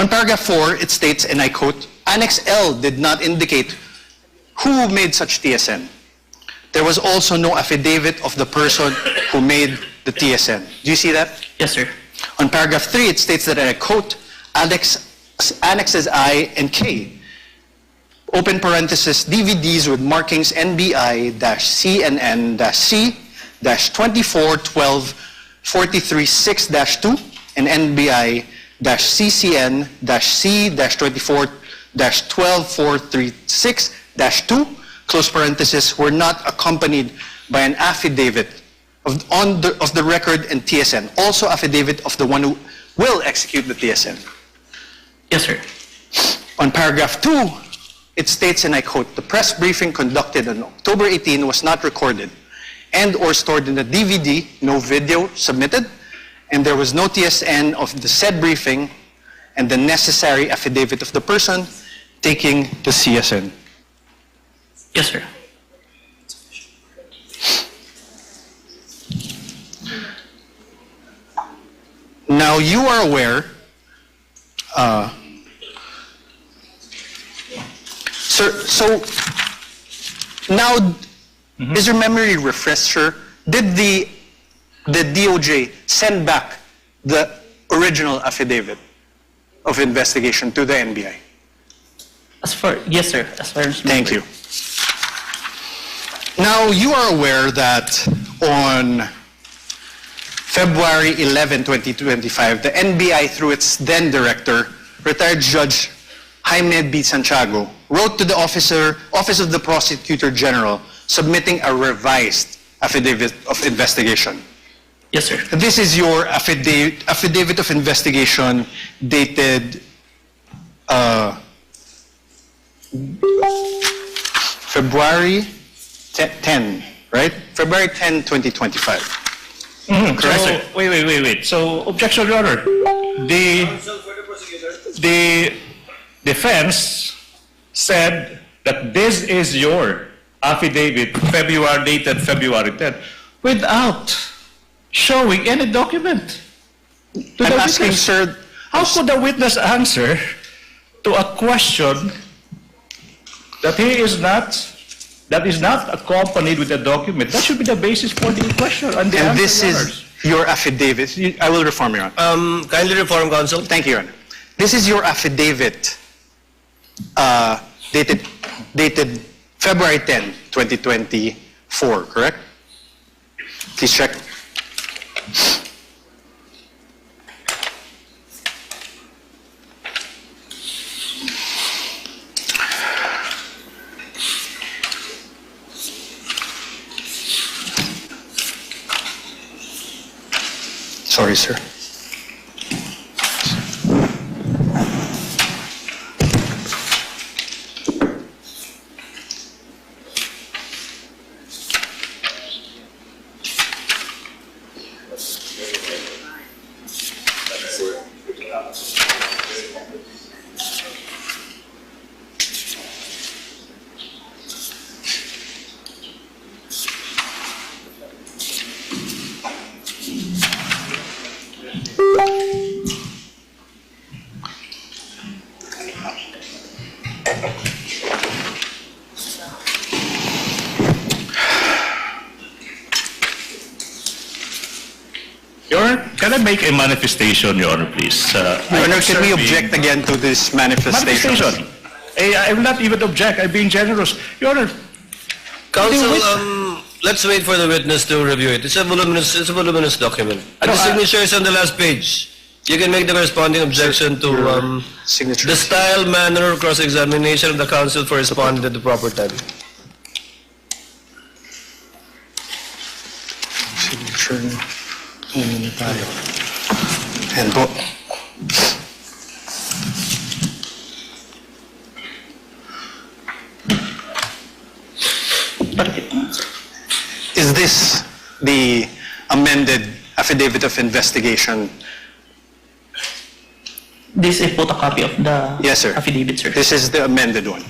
On paragraph 4, it states, and I quote, Annex L did not indicate who made such TSN. There was also no affidavit of the person who made the TSN. Do you see that? Yes, sir. On paragraph 3, it states that, and I quote, Annexes I and K, open parenthesis, DVDs with markings NBI-CNN-C-2412-43-6-2 and NBI-CCN-C-24-12436-2, close parenthesis, were not accompanied by an affidavit of the record and TSN, also affidavit of the one who will execute the TSN. Yes, sir. On paragraph 2, it states, and I quote, the press briefing conducted on October 18 was not recorded and or stored in the DVD, no video submitted, and there was no TSN of the said briefing and the necessary affidavit of the person taking the CSN. Yes, sir. Now, you are aware, sir, so now, is your memory refresher? Did the DOJ send back the original affidavit of investigation to the NBI? Yes, sir. As far as Thank you. Now, you are aware that on February 11, 2025, the NBI, through its then director, retired Judge Jaime B. Santiago, wrote to the Office of the Prosecutor General submitting a revised affidavit of investigation. Yes, sir. This is your affidavit of investigation dated February 10, right? February 10, 2025. Correct? So, wait. So, objection, Your Honor. The defense said that this is your affidavit, dated February 10, without showing any document to I'm the asking, witness. sir, How could the witness answer to a question that is not accompanied with a document? That should be the basis for the question and the and answer, this Your is Honors. your affidavit. I will reform, Your Honor. Kindly reform, counsel. Thank you, Your Honor. This is your affidavit dated February 10, 2024, correct? Please check. Sorry, sir. Your Honor, can I make a manifestation, Your Honor, please? Your Honor, can we object again to this manifestation? Manifestation. I will not even object. I'm being generous. Your Honor, Counsel, let's wait for the witness to review it. It's a voluminous document. And the signature is on the last page. You can make the corresponding objection to Signature. the style, manner, or cross-examination of the counsel for responding at the proper time. Signature. And vote. Is this the amended affidavit of investigation? This is a photocopy of the Yes, sir. affidavit, sir. This is the amended one.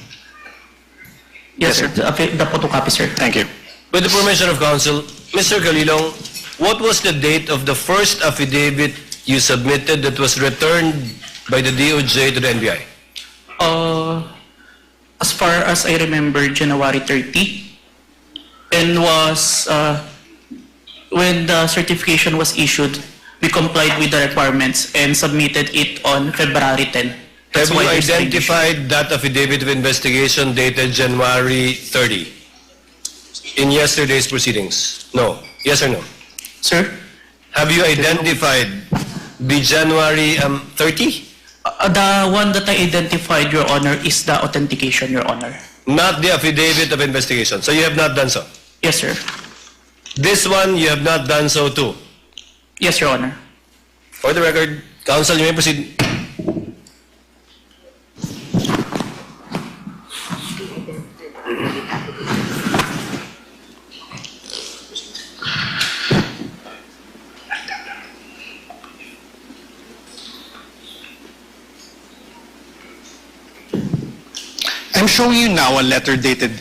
Yes, sir. The photocopy, sir. Thank you. With the permission of counsel, Mr. Calilong, what was the date of the first affidavit you submitted that was returned by the DOJ to the NBI? As far as I remember, January 30, and was when the certification was issued, we complied with the requirements and submitted it on February 10. That's Have you why there's an issue. identified that affidavit of investigation dated January 30 in yesterday's proceedings? No. Yes or no? Sir? Have you identified the January 30? The one that I identified, Your Honor, is the authentication, Your Honor. Not the affidavit of investigation. So you have not done so. Yes, sir. This one, you have not done so too. Yes, Your Honor. For the record, counsel, you may proceed. I'm showing you now a letter dated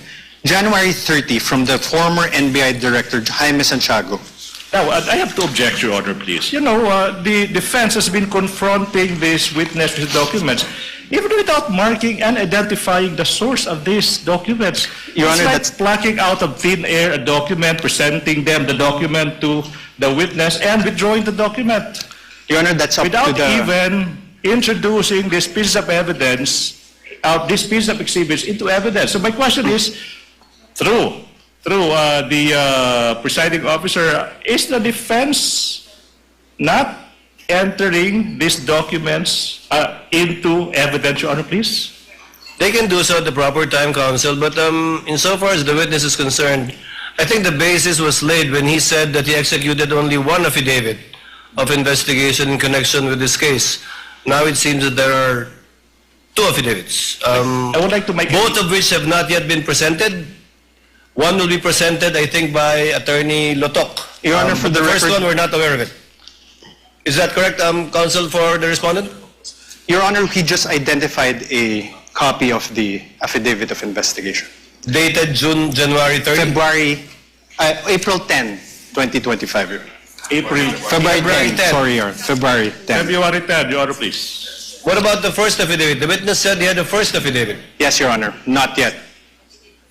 January 30 from the former NBI Director Jaime Santiago. Now, I have to object, Your Honor, please. You know, the defense has been confronting this witness with documents, even without marking and identifying the source of these documents. Your It's Honor, like that's- plucking out of thin air a document, presenting them the document to the witness, and withdrawing the document Your Honor, that's up to without the... even introducing this piece of evidence, this piece of exhibits into evidence. So my question is, through the presiding officer, is the defense not entering these documents into evidence, Your Honor, please? They can do so at the proper time, counsel, but insofar as the witness is concerned, I think the basis was laid when he said that he executed only one affidavit of investigation in connection with this case. Now it seems that there are two affidavits, I would like to make both of which have not yet been presented. One will be presented, I think, by Attorney Lotok. Your Honor, for But the the first record- one, we're not aware of it. Is that correct, counsel, for the respondent? Your Honor, he just identified a copy of the affidavit of investigation. Dated January 30? April 10, 2025. Your Honor. April, February February 10, 10. sorry, Your Honor. February 10. February 10, Your Honor, please. What about the first affidavit? The witness said he had the first affidavit. Yes, Your Honor, not yet.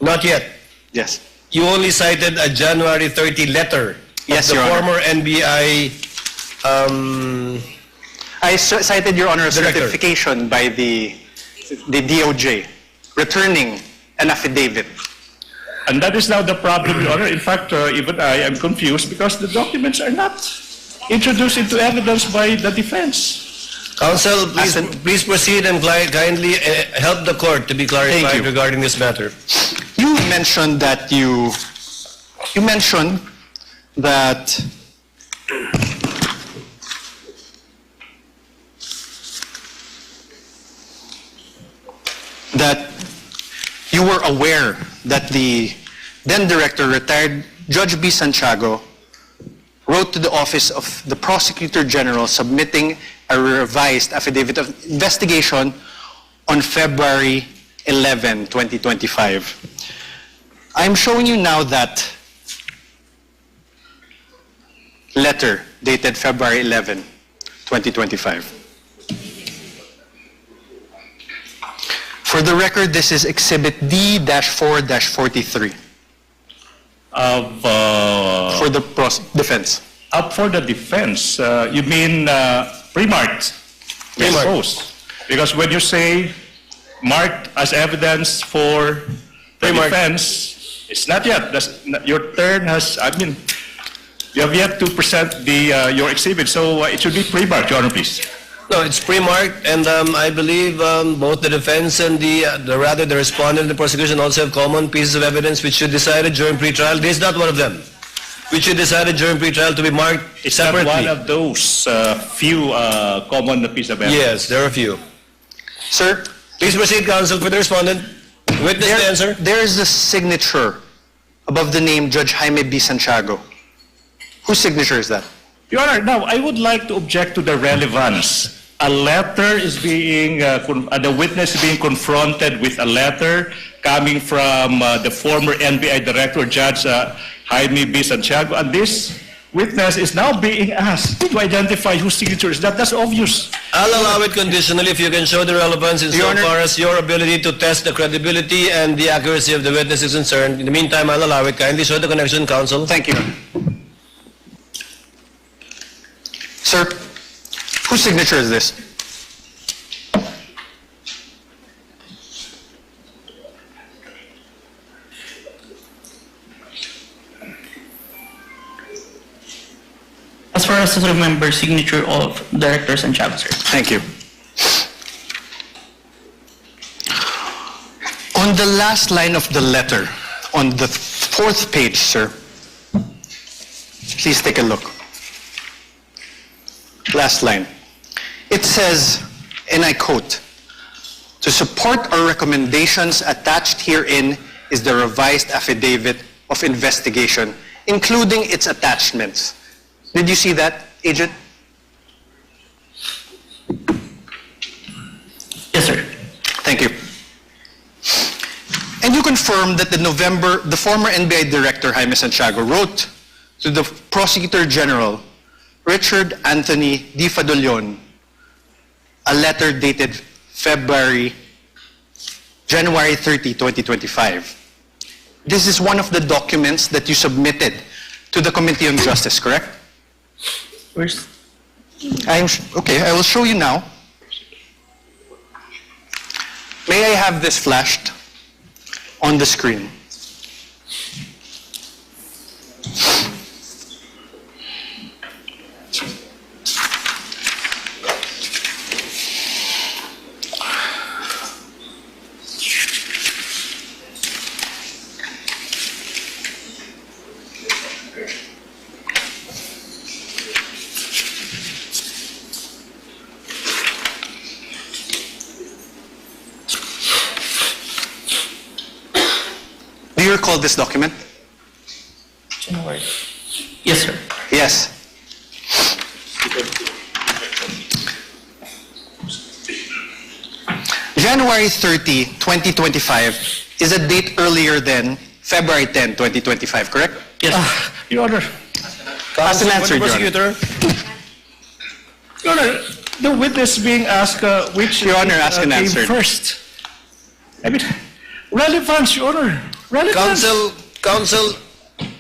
Not yet. Yes. You only cited a January 30 letter Yes, of the Your Honor. former NBI I cited, Your Honor, a Director. certification by the DOJ returning an affidavit. And that is now the problem, Your Honor. In fact, even I am confused because the documents are not introduced into evidence by the defense. Counsel, As in- please proceed and kindly help the court to be Thank clarified you. regarding this matter. You mentioned that you mentioned that you were aware that the then director, retired Judge B. Santiago, wrote to the office of the Prosecutor General submitting a revised affidavit of investigation on February 11, 2025. I'm showing you now that letter dated February 11, 2025. For the record, this is Exhibit D-4-43 for the defense. Up for the defense, you mean pre-marked? Yes. Post. Because when you say marked as evidence for the Pre-marked. defense, it's not yet. Your turn has, you have yet to present your exhibit, so it should be pre-marked, Your Honor, please. No, it's pre-marked, and I believe both the defense and the respondent and the prosecution also have common pieces of evidence which should decided during pretrial. This is not one of them. Which should decided during pretrial to be marked It's not separately. one of those few common piece of evidence. Yes, there are a few. Sir, Please proceed, counsel, for the respondent. Witness the answer. there is a signature above the name Judge Jaime B. Santiago. Whose signature is that? Your Honor, now I would like to object to the relevance. A letter is being, the witness is being confronted with a letter coming from the former NBI Director, Judge Jaime B. Santiago, and this witness is now being asked to identify whose signature is that. That's obvious. I'll allow it conditionally if you can show the relevance Your Honor- insofar as your ability to test the credibility and the accuracy of the witness is concerned. In the meantime, I'll allow it. Kindly show the connection, counsel. Thank you. Sir, whose signature is this? As far as I remember, signature of Director Santiago, sir. Thank you. On the last line of the letter, on the fourth page, sir, please take a look. Last line. It says, and I quote, "To support our recommendations attached herein is the revised affidavit of investigation, including its attachments." Did you see that, Agent? Yes, sir. Thank you. And you confirm that the former NBI Director, Jaime Santiago, wrote to the Prosecutor General, Richard Anthony Di Fadolion, a letter dated January 30, 2025. This is one of the documents that you submitted to the Committee on Justice, correct? Where's... Okay, I will show you now. May I have this flashed on the screen? Do you recall this document? January. Yes, sir. Yes. January 30, 2025 is a date earlier than February 10, 2025, correct? Yes, sir. Your Honor, As an answer, Your Honor. Prosecutor. Your Honor, the witness being asked which Your Honor, ask and came answer. first. I mean, relevance, Your Honor. Relevance. Counsel,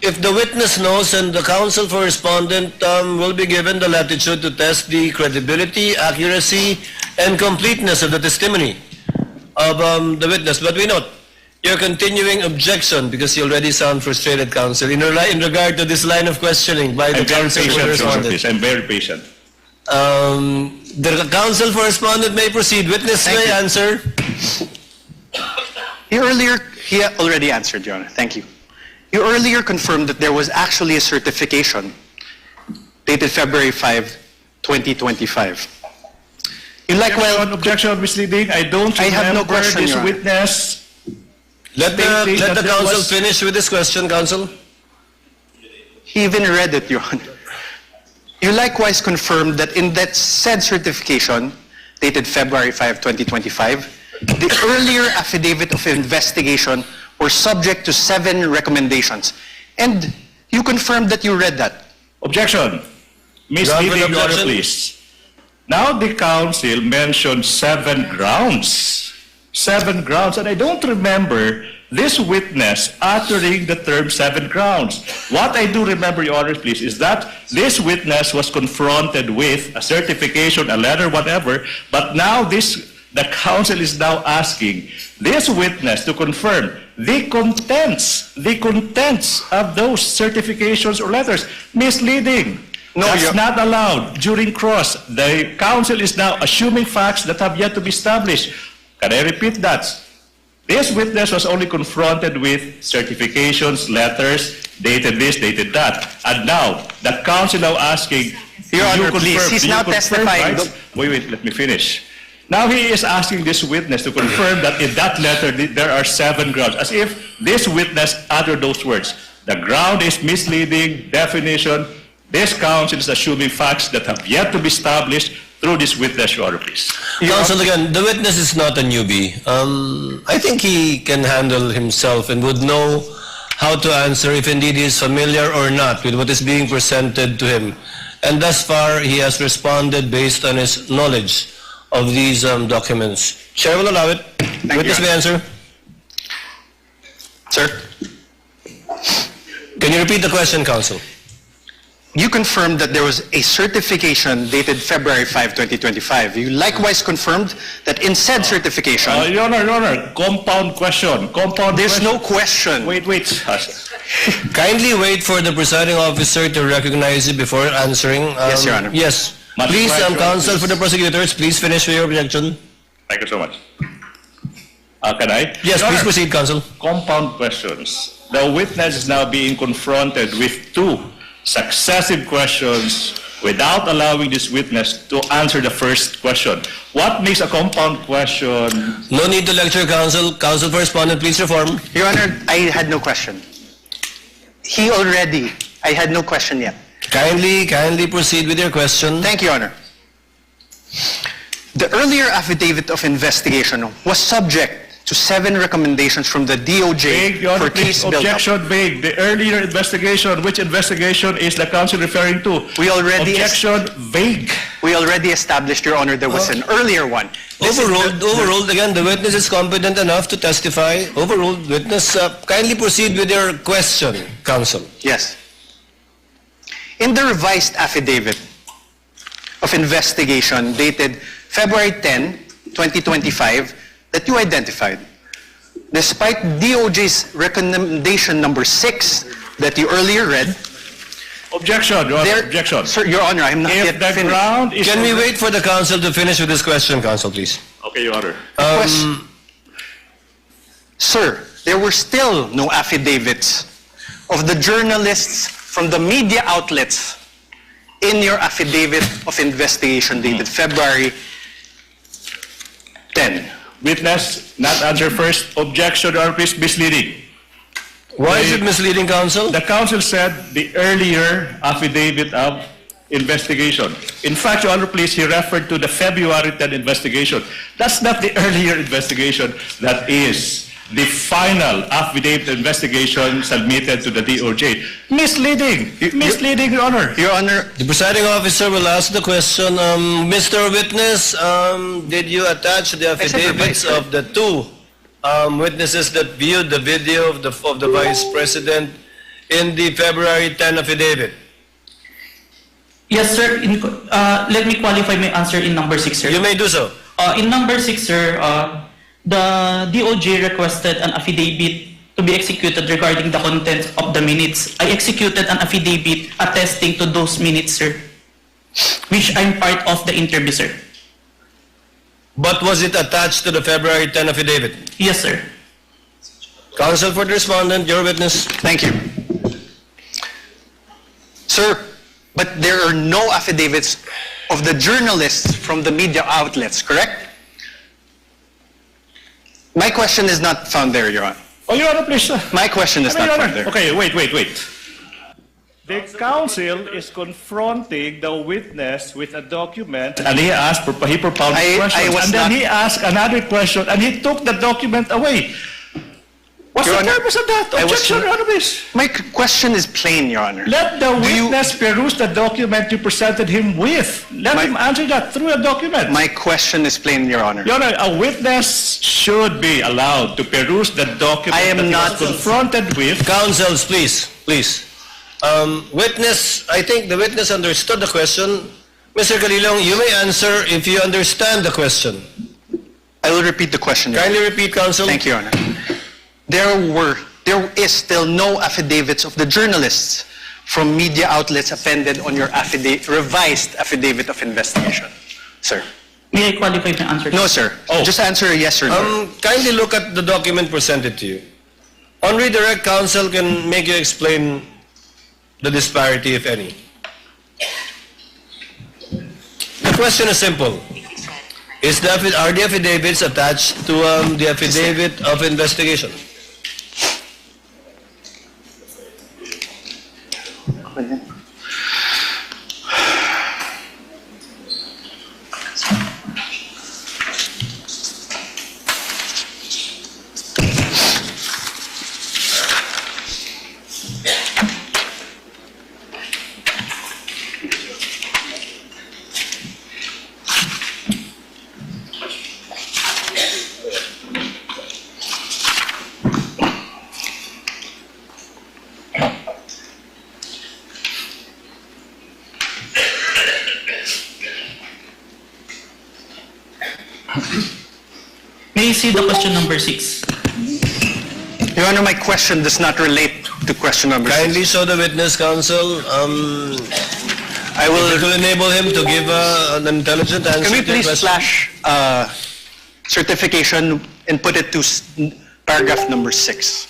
if the witness knows and the counsel for respondent will be given the latitude to test the credibility, accuracy, and completeness of the testimony of the witness. But we note your continuing objection, because you already sound frustrated, counsel, in regard to this line of questioning by the I'm very counsel for patient, Your Honor, respondent. please. I'm very patient. The counsel for respondent may proceed. Witness Thank may you. answer. He already answered, Your Honor. Thank you. You earlier confirmed that there was actually a certification dated February 5, 2025. You likewise, Objection misleading. I don't I have no remember question, this Your Honor. witness. Let Stating the that there counsel was- finish with this question, counsel. he even read it, Your Honor. You likewise confirmed that in that said certification dated February 5, 2025, the earlier affidavit of investigation were subject to 7 recommendations. And you confirmed that you read that. Objection. Misleading, Your Honor, objection. please. Now the counsel mentioned 7 grounds. 7 grounds, and I don't remember this witness uttering the term 7 grounds. What I do remember, Your Honor, please, is that this witness was confronted with a certification, a letter, whatever, but now the counsel is now asking this witness to confirm the contents of those certifications or letters. Misleading. No, That's Your- not allowed during cross. The counsel is now assuming facts that have yet to be established. Can I repeat that? This witness was only confronted with certifications, letters, dated this, dated that. And now, the counsel now asking, Your do you Honor, please, confirm- he's do you now confirm, testifying. right? Wait, let me finish. Now he is asking this witness to confirm that in that letter there are 7 grounds, as if this witness uttered those words. The ground is misleading, definition. This counsel is assuming facts that have yet to be established through this witness, Your Honor, please. Counsel, again, the witness is not a newbie. I think he can handle himself and would know how to answer if indeed he is familiar or not with what is being presented to him. And thus far, he has responded based on his knowledge of these documents. Chair will allow it. Witness may answer. Sir, Can you repeat the question, counsel? you confirmed that there was a certification dated February 5, 2025. You likewise confirmed that in said certification, Your Honor, compound question. there's no question. Wait. Kindly wait for the presiding officer to recognize you before answering. Yes, Your Honor. Yes. Much Please, obliged, counsel please. for the prosecutors, please finish with your objection. Thank you so much. Can I? Yes, Your please Honor, proceed, counsel. compound questions. The witness is now being confronted with two successive questions without allowing this witness to answer the first question. What makes a compound question? No need to lecture, counsel. Counsel for respondent, please reform. Your Honor, I had no question. I had no question yet. Kindly proceed with your question. Thank you, Your Honor. The earlier affidavit of investigation was subject to 7 recommendations from the DOJ Vague, Your Honor, for case please, build-up. objection vague. The earlier investigation, which investigation is the counsel referring to? We already- Objection vague. We already established, Your Honor, there was an earlier one. This is Overruled again. The witness is competent enough to testify. Overruled. Witness, kindly proceed with your question, counsel. Yes. In the revised affidavit of investigation dated February 10, 2025, that you identified, despite DOJ's recommendation number 6 that you earlier read, Objection, Your Honor, there... objection. Sir, Your Honor, I'm not If yet the finished. ground is... Can we wait for the counsel to finish with this question, counsel, please? Okay, Your Honor. Sir, there were still no affidavits of the journalists from the media outlets in your affidavit of investigation dated February 10. Witness, not answer first. Objection, Your Honor, please, misleading. Why is it misleading, counsel? The counsel said the earlier affidavit of investigation. In fact, Your Honor, please, he referred to the February 10 investigation. That's not the earlier investigation. That is the final affidavit investigation submitted to the DOJ. Misleading. Misleading, Your Honor. Your Honor, The presiding officer will ask the question. Mr. Witness, did you attach the affidavits Except for of the two witnesses that viewed the video of the Vice President in the February 10 affidavit? Yes, sir. Let me qualify my answer in number 6, sir. You may do so. In number 6, sir, the DOJ requested an affidavit to be executed regarding the contents of the minutes. I executed an affidavit attesting to those minutes, sir, which I'm part of the interview, sir. But was it attached to the February 10 affidavit? Yes, sir. Counsel for the respondent, your witness. thank you. Sir, but there are no affidavits of the journalists from the media outlets, correct? My question is not found there, Your Honor. Oh, Your Honor, please. My question is I mean, not Your found Honor, there. okay, wait. The counsel is confronting the witness with a document, and he propounded I questions, was and then not- he asked another question, and he took the document away. What's Your the Honor, purpose of that? I was Objection, not- Your Honor, please. My question is plain, Your Honor. Let the Do you- witness peruse the document you presented him with. Let My- him answer that through a document. My question is plain, Your Honor. Your Honor, a witness should be allowed to peruse the document I am that he not- was confronted with. Counsels, please. Witness, I think the witness understood the question. Mr. Calilong, you may answer if you understand the question. I will repeat the question, Your Honor. Kindly repeat, counsel. Thank you, Your Honor. There is still no affidavits of the journalists from media outlets appended on your revised affidavit of investigation. Sir. May I qualify my answer? No, sir. Oh. Just answer a yes or no. Kindly look at the document presented to you. On redirect, counsel can make you explain the disparity, if any. The question is simple. Are the affidavits attached to the affidavit of investigation? May I see the question number 6? Your Honor, my question does not relate to question number 6. Kindly show the witness, counsel. I will. It will enable him to give an intelligent answer Can we to your please question. flash certification and put it to paragraph number 6?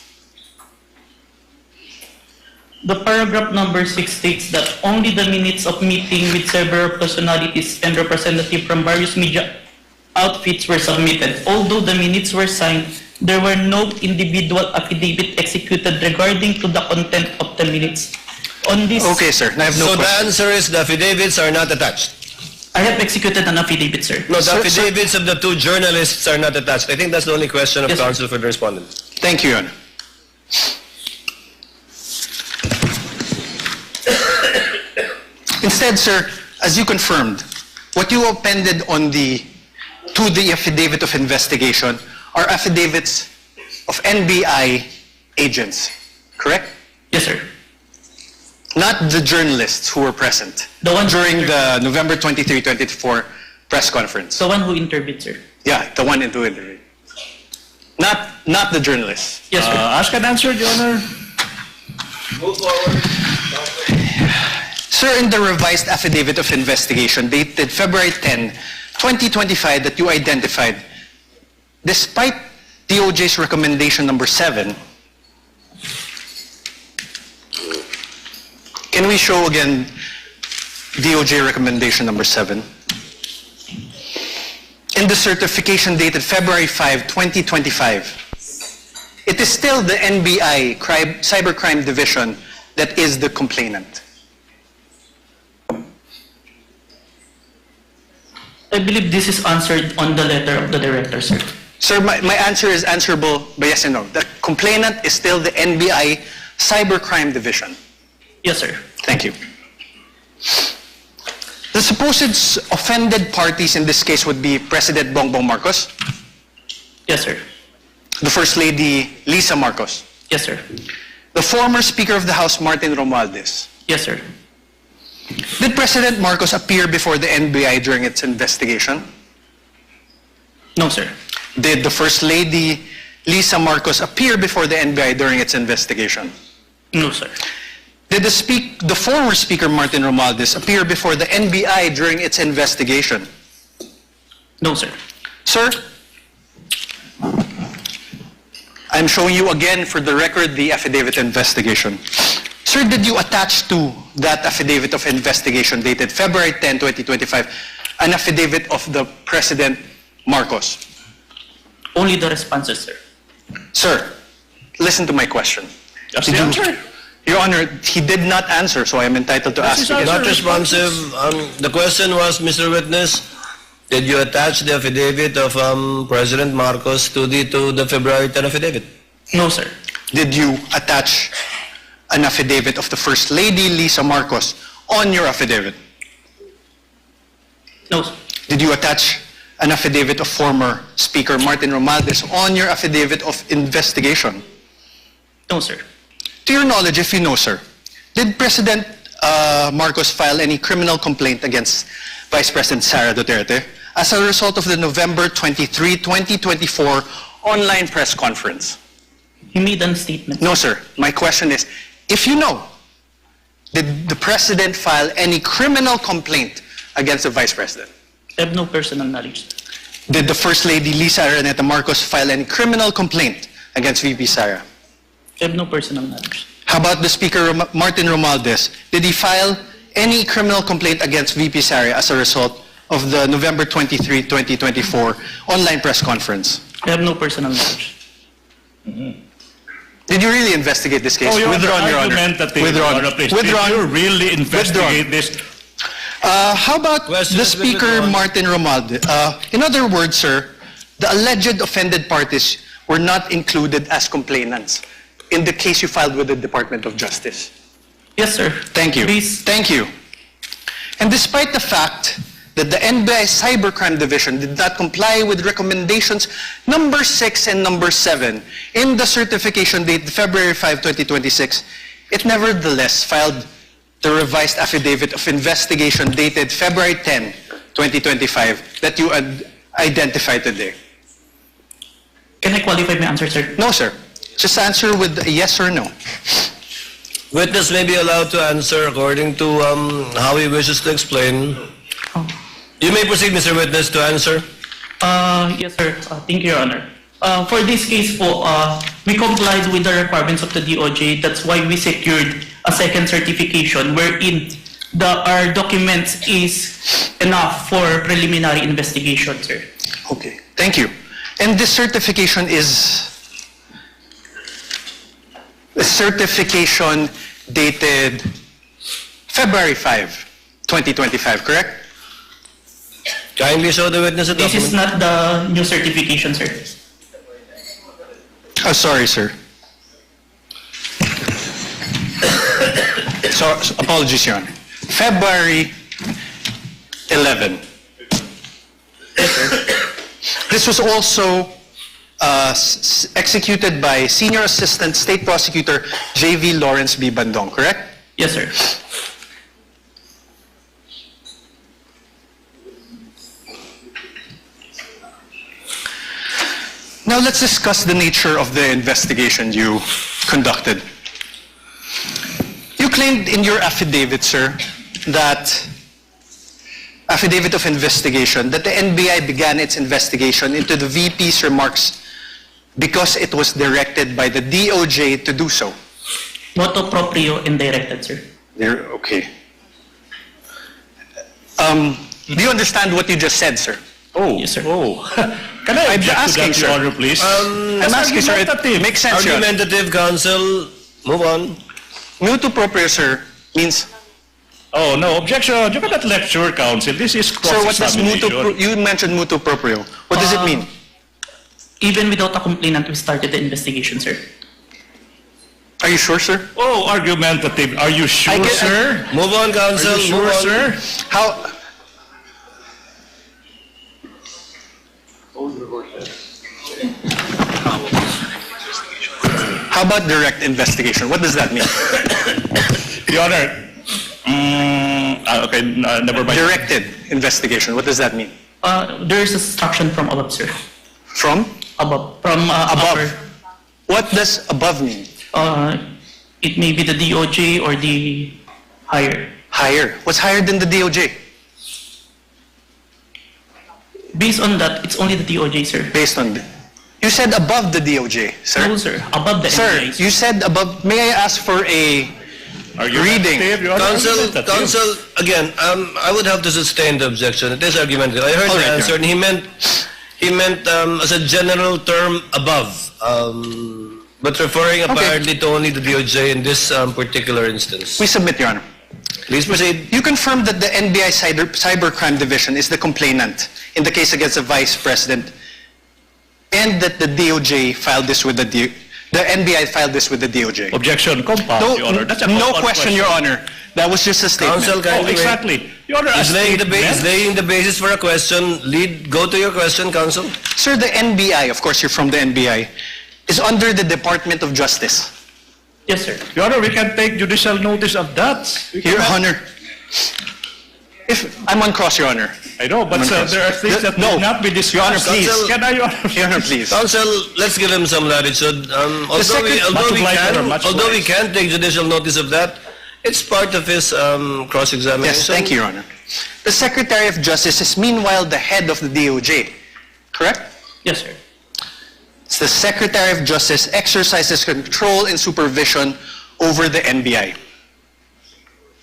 The paragraph number 6 states that only the minutes of meeting with several personalities and representatives from various media outfits were submitted. Although the minutes were signed, there were no individual affidavit executed regarding to the content of the minutes. On this, Okay, sir. I have no So the question. answer is the affidavits are not attached. I have executed an affidavit, sir. No, the Sir, affidavits of the two journalists are not attached. I think that's the only question of Yes, sir. counsel for the respondent. Thank you, Your Honor. Instead, sir, as you confirmed, what you appended to the affidavit of investigation are affidavits of NBI agents, correct? Yes, sir. Not the journalists who were present The one- during the November 23, 2024 press conference. The one who intervened, sir. Yeah, the one into it. Not the journalists. Yes, sir. Ask and answer, Your Honor. Move forward. Sir, in the revised affidavit of investigation dated February 10, 2025 that you identified, despite DOJ's recommendation number 7, can we show again DOJ recommendation number 7? In the certification dated February 5, 2025, it is still the NBI Cybercrime Division that is the complainant. I believe this is answered on the letter of the director, sir. Sir, my answer is answerable by yes and no. The complainant is still the NBI Cybercrime Division. Yes, sir. Thank you. The supposed offended parties in this case would be President Bongbong Marcos, Yes, sir. the First Lady Lisa Marcos, Yes, sir. the former Speaker of the House Martin Romualdez. Yes, sir. Did President Marcos appear before the NBI during its investigation? No, sir. Did the First Lady Lisa Marcos appear before the NBI during its investigation? No, sir. Did the former Speaker Martin Romualdez appear before the NBI during its investigation? No, sir. Sir, I'm showing you again for the record the affidavit investigation. Sir, did you attach to that affidavit of investigation dated February 10, 2025, an affidavit of the President Marcos? Only the responses, sir. Sir, listen to my question. Just Did the you- answer. Your Honor, he did not answer, so I am entitled to That's ask his again. answer. Not responsive. The question was, Mr. Witness, did you attach the affidavit of President Marcos to the February 10 affidavit? No, sir. Did you attach an affidavit of the First Lady Lisa Marcos on your affidavit? No, sir. Did you attach an affidavit of former Speaker Martin Romualdez on your affidavit of investigation? No, sir. To your knowledge, if you know, sir, did President Marcos file any criminal complaint against Vice President Sara Duterte as a result of the November 23, 2024 online press conference? He made a statement. No, sir. My question is, if you know, did the President file any criminal complaint against the Vice President? I have no personal knowledge. Did the First Lady Lisa Araneta Marcos file any criminal complaint against VP Sara? I have no personal knowledge. How about the Speaker Martin Romualdez? Did he file any criminal complaint against VP Sara as a result of the November 23, 2024 online press conference? I have no personal knowledge. Did you really investigate this case? Oh, Your Withdrawn, Honor, Your Honor. argumentative, Withdrawn. Your Honor, please. Withdrawn. Did you really investigate this? How about Question the is Speaker withdrawn. Martin Romualdez? In other words, sir, the alleged offended parties were not included as complainants in the case you filed with the Department of Justice. Yes, sir. Thank you. Please. Thank you. And despite the fact that the NBI Cybercrime Division did not comply with recommendations number 6 and number 7 in the certification dated February 5, 2026, it nevertheless filed the revised affidavit of investigation dated February 10, 2025 that you identify today? Can I qualify my answer, sir? No, sir. Just answer with a yes or no. Witness may be allowed to answer according to how he wishes to explain. Oh. You may proceed, Mr. Witness, to answer. Yes, sir. Thank you, Your Honor. For this case po, we complied with the requirements of the DOJ. That's why we secured a second certification wherein our documents is enough for preliminary investigation, sir. Okay, thank you. And this certification is a certification dated February 5, 2025, correct? Kindly show the witness a This is document. not the new certification, sir. Oh, sorry, sir. So, apologies, Your Honor. February 11. This was also executed by Senior Assistant State Prosecutor J.V. Lawrence B. Bandong, correct? Yes, sir. Now let's discuss the nature of the investigation you conducted. You claimed in your affidavit, sir, affidavit of investigation, that the NBI began its investigation into the VP's remarks because it was directed by the DOJ to do so. Motu proprio and directed, sir. Okay. Do you understand what you just said, sir? Oh, Yes, sir. oh. Can I I'm object to asking, that, sir. Your Honor, please? I'm asking, sir, it makes sense, Your Honor. Argumentative counsel, move on. Mutuo proprio, sir, means, Oh, no, objection. You cannot lecture counsel. This is sir, what does cross-examination. you mentioned mutuo proprio. What does it mean? Even without a complainant, we started the investigation, sir. Are you sure, sir? Oh, argumentative. Are you sure, sir? Move on, Are counsel, you move sure, on. sir? How about direct investigation? What does that mean? Your Honor, okay, never mind. Directed investigation. What does that mean? There is instruction from above, sir. From? Above. From Above. upper. What does above mean? It may be the DOJ or the higher. Higher. What's higher than the DOJ? Based on that, it's only the DOJ, sir. Based on you said above the DOJ, sir. No, sir. Above the Sir, NBI, you said above. May I ask for a Argumentative, Your Honor. Counsel, Argumentative. counsel, again, I would have to sustain the objection. It is argumentative. I heard All the right, answer, and he meant as a general term above, but referring apparently to only the DOJ in this particular instance. We submit, Your Honor. Please proceed. You confirmed that the NBI Cybercrime Division is the complainant in the case against the Vice President, and that the DOJ filed this with the NBI filed this with the DOJ. Objection, compound, Your Honor. That's a No compound question, Your Honor. That was just a statement. Counsel, Oh, kindly wait. exactly. Your Honor, a He's laying statement. the basis for a question. Go to your question, counsel. Sir, the NBI, of course you're from the NBI, is under the Department of Justice. Yes, sir. Your Honor, we can take judicial notice of that. We Your cannot- Honor, if I'm on cross, Your Honor. I know, but I'm on cross. there are things that No. will not be discussed. Your Honor, please. Counsel- Can I, Your Honor? Your Honor, please. Counsel, let's give him some latitude. second- Much obliged, Your Honor, much Although we obliged. can't take judicial notice of that, it's part of his cross-examination. Yes, thank you, Your Honor. The Secretary of Justice is meanwhile the head of the DOJ, correct? Yes, sir. It's the Secretary of Justice exercises control and supervision over the NBI.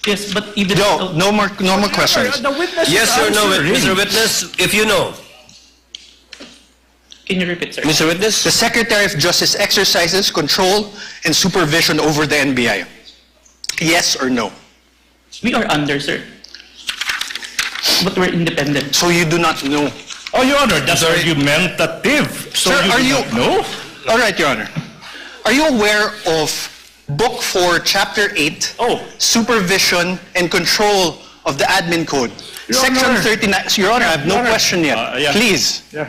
Yes, but even No more questions. The witness is Yes or no, answering. Mr. Witness? If you know. Can you repeat, sir? Mr. Witness? The Secretary of Justice exercises control and supervision over the NBI. Yes or no? We are under, sir. But we're independent. So you do not know. Oh, Your Honor, that's Sorry. argumentative. So Sir, you are do you- not know? All right, Your Honor. Are you aware of Book 4, Chapter 8, Oh. Supervision and Control of the Admin Code? Your Section Honor. 39. Your Honor, I have no Your Honor. question yet. Yeah. Please. Yeah.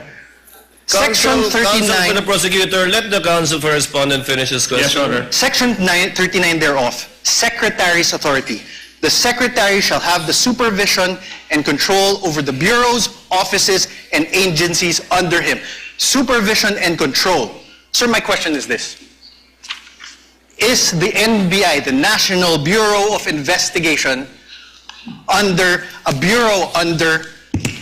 Section Counsel for the 39. prosecutor, let the counsel for respondent finish his question. Yes, Your Honor. Section 39 thereof, Secretary's authority, The Secretary shall have the supervision and control over the bureaus, offices, and agencies under him. Supervision and control. Sir, my question is this. Is the NBI, the National Bureau of Investigation, under a bureau under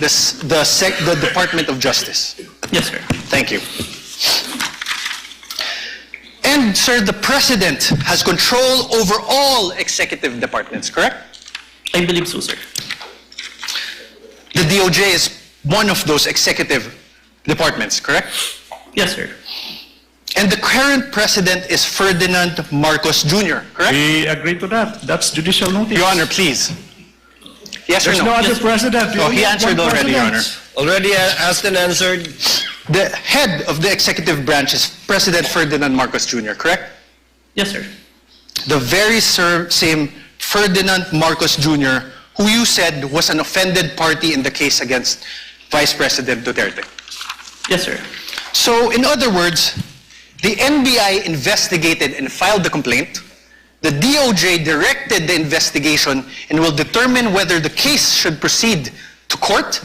the Department of Justice? Yes, sir. Thank you. And, sir, the President has control over all executive departments, correct? I believe so, sir. The DOJ is one of those executive departments, correct? Yes, sir. And the current President is Ferdinand Marcos Jr., correct? We agree to that. That's judicial notice. Your Honor, please. Yes or There's no? no other Yes. president. We Oh, only he have answered one already, Your president. Honor. Already asked and answered. The head of the executive branch is President Ferdinand Marcos Jr., correct? Yes, sir. The very same Ferdinand Marcos Jr., who you said was an offended party in the case against Vice President Duterte. Yes, sir. So, in other words, the NBI investigated and filed the complaint. The DOJ directed the investigation and will determine whether the case should proceed to court.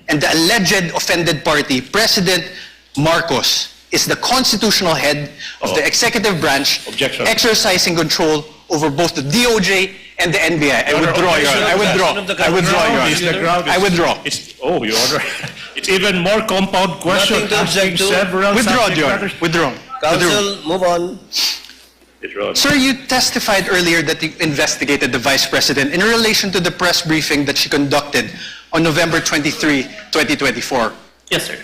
And the alleged offended party, President Marcos, is the constitutional head of the executive branch, Objection. exercising control over both the DOJ and the NBI. I withdraw, Your Honor. I withdraw. I withdraw, Your Is the Honor. ground is- I withdraw. Oh, Your Honor. It's even more compound question. Nothing to object asking to. several Withdraw, subject Your Honor. matters. Withdraw. Counsel, move on. Withdraw. Sir, you testified earlier that you investigated the Vice President in relation to the press briefing that she conducted on November 23, 2024. Yes, sir.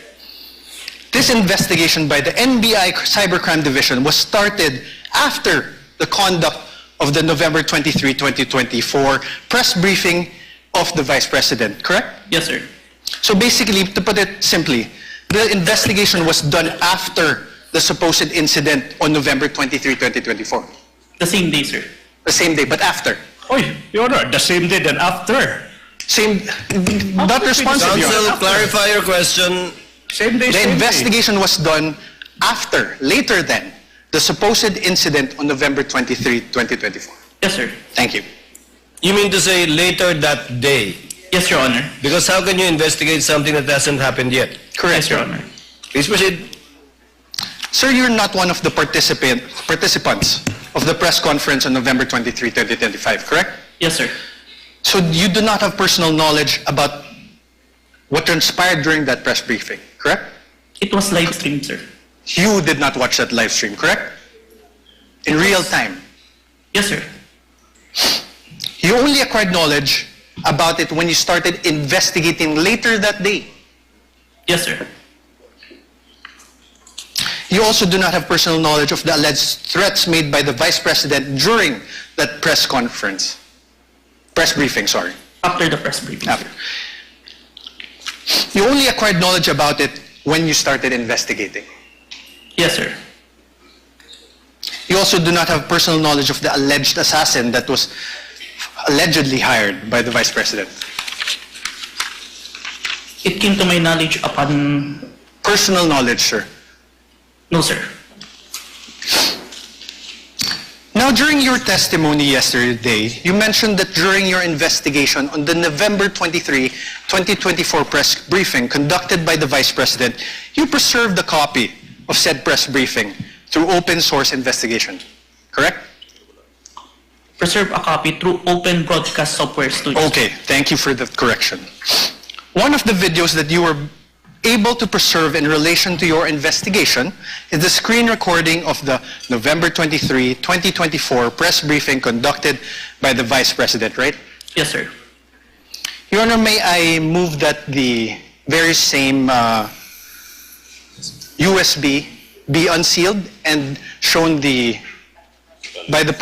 This investigation by the NBI Cybercrime Division was started after the conduct of the November 23, 2024 press briefing of the Vice President, correct? Yes, sir. So basically, to put it simply, the investigation was done after the supposed incident on November 23, 2024. The same day, sir. The same day, but after. Oh, Your Honor, the same day then after. Same, not responsive, Your Counsel, Honor. clarify your question. Same day, The same day. investigation was done after, later than, the supposed incident on November 23, 2024. Yes, sir. Thank you. You mean to say later that day? Yes, Your Honor. Because how can you investigate something that hasn't happened yet? Correct, Yes, Your Honor. Please proceed. Sir, you're not one of the participants of the press conference on November 23, 2025, correct? Yes, sir. So you do not have personal knowledge about what transpired during that press briefing, correct? It was live streamed, sir. You did not watch that live stream, correct? In real time. Yes, sir. You only acquired knowledge about it when you started investigating later that day. Yes, sir. You also do not have personal knowledge of the alleged threats made by the Vice President during that press conference. Press briefing, sorry. After the press briefing, After. sir. You only acquired knowledge about it when you started investigating. Yes, sir. You also do not have personal knowledge of the alleged assassin that was allegedly hired by the Vice President. It came to my knowledge upon... Personal knowledge, sir. No, sir. Now, during your testimony yesterday, you mentioned that during your investigation on the November 23, 2024 press briefing conducted by the Vice President, you preserved a copy of said press briefing through open source investigation, correct? Preserve a copy through open broadcast software studio. Okay, thank you for that correction. One of the videos that you were able to preserve in relation to your investigation is the screen recording of the November 23, 2024 press briefing conducted by the Vice President, right? Yes, sir. Your Honor, may I move that the very same USB be unsealed and shown by the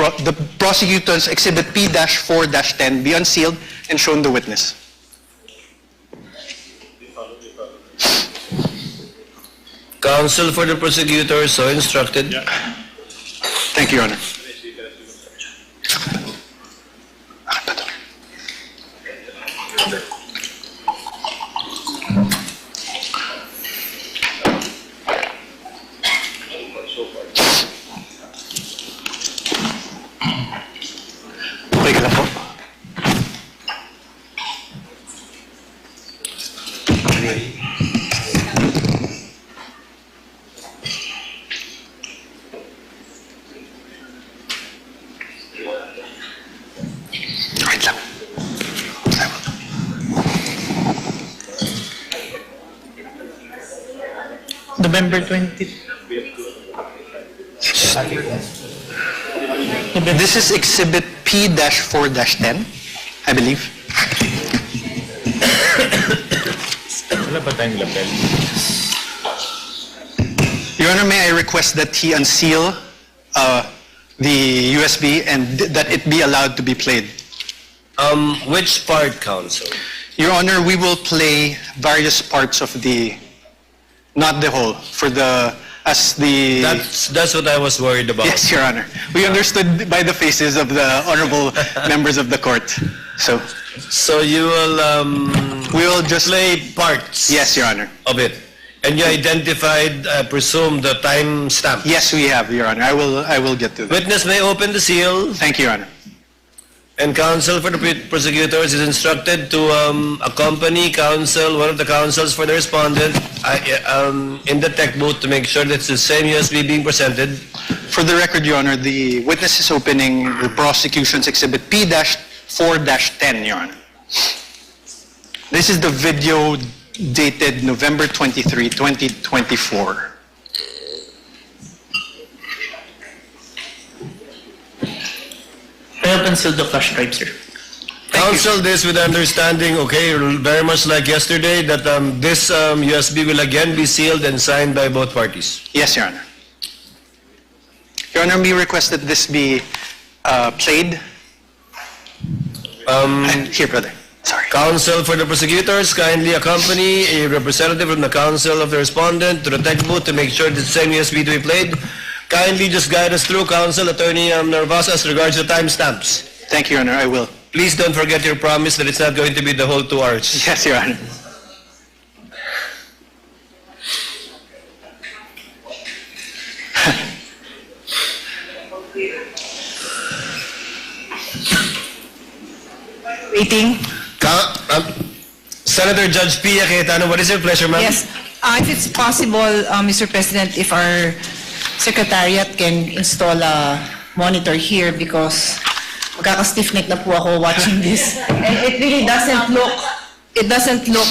prosecutor's Exhibit P-4-10 be unsealed and shown the witness. Counsel for the prosecutor, so instructed. Thank you, Your Honor. Okay ka lang po. November 20. This is Exhibit P-4-10, I believe. Wala ba tayong lapel? Your Honor, may I request that he unseal the USB and that it be allowed to be played. Which part, counsel? Your Honor, we will play various parts of the, not the whole, for the, as the... That's what I was worried about. Yes, Your Honor. We understood by the faces of the honorable members of the court. So you will we will just play parts. Yes, Your Honor. Of it, and you identified, I presume, the time stamp. Yes, we have, Your Honor. I will get to that. Witness may open the seal. Thank you, Your Honor. And counsel for the prosecutors is instructed to accompany one of the counsels for the respondent in the tech booth to make sure that it's the same USB being presented. For the record, Your Honor, the witness is opening the prosecution's Exhibit P-4-10, Your Honor. This is the video dated November 23, 2024. I have unsealed the flash drive, sir. Counsel this with understanding, okay, very much like yesterday, that this USB will again be sealed and signed by both parties. Yes, Your Honor. Your Honor, we request that this be played. Here, brother. Sorry. Counsel for the prosecutors, kindly accompany a representative from the counsel of the respondent to the tech booth to make sure that the same USB to be played. Kindly just guide us through, Counsel Attorney Narvaza, as regards to timestamps. Thank you, Your Honor. I will. Please don't forget your promise that it's not going to be the whole 2 hours. Yes, Your Honor. Waiting. Senator Judge Pia Cayetano, what is your pleasure, ma'am? Yes. If it's possible, Mr. President, if our Secretariat can install a monitor here because magkaka-stiff neck na po ako watching this. And it really doesn't look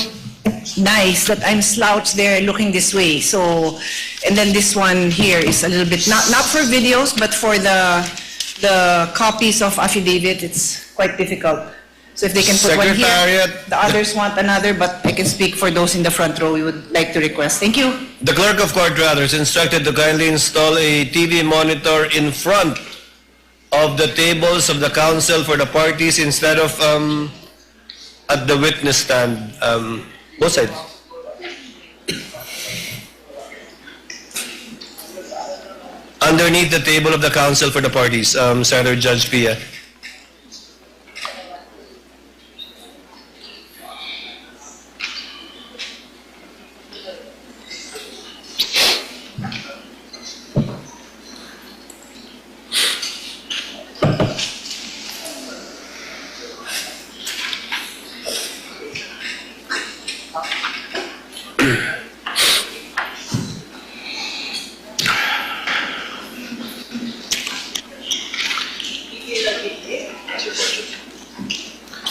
nice that I'm slouched there looking this way. So, and then this one here is a little bit, not for videos, but for the copies of affidavit, it's quite difficult. So if they can put one here, Secretariat. the others want another, but I can speak for those in the front row we would like to request. Thank you. The clerk of court, rather, is instructed to kindly install a TV monitor in front of the tables of the counsel for the parties instead of at the witness stand. Both sides. Underneath the table of the counsel for the parties, Senator Judge Pia.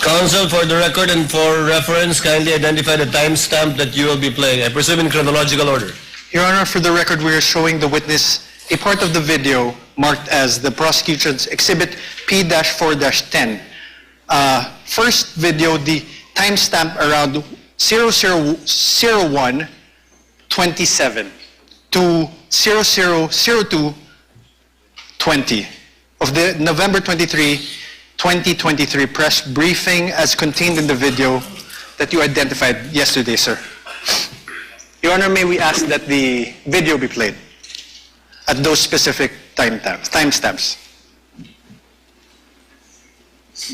Counsel, for the record and for reference, kindly identify the timestamp that you will be playing. I presume in chronological order. Your Honor, for the record, we are showing the witness a part of the video marked as the prosecution's Exhibit P-4-10. First video, the timestamp around 0001:27 to 0002:20 of the November 23, 2023 press briefing as contained in the video that you identified yesterday, sir. Your Honor, may we ask that the video be played at those specific timestamps?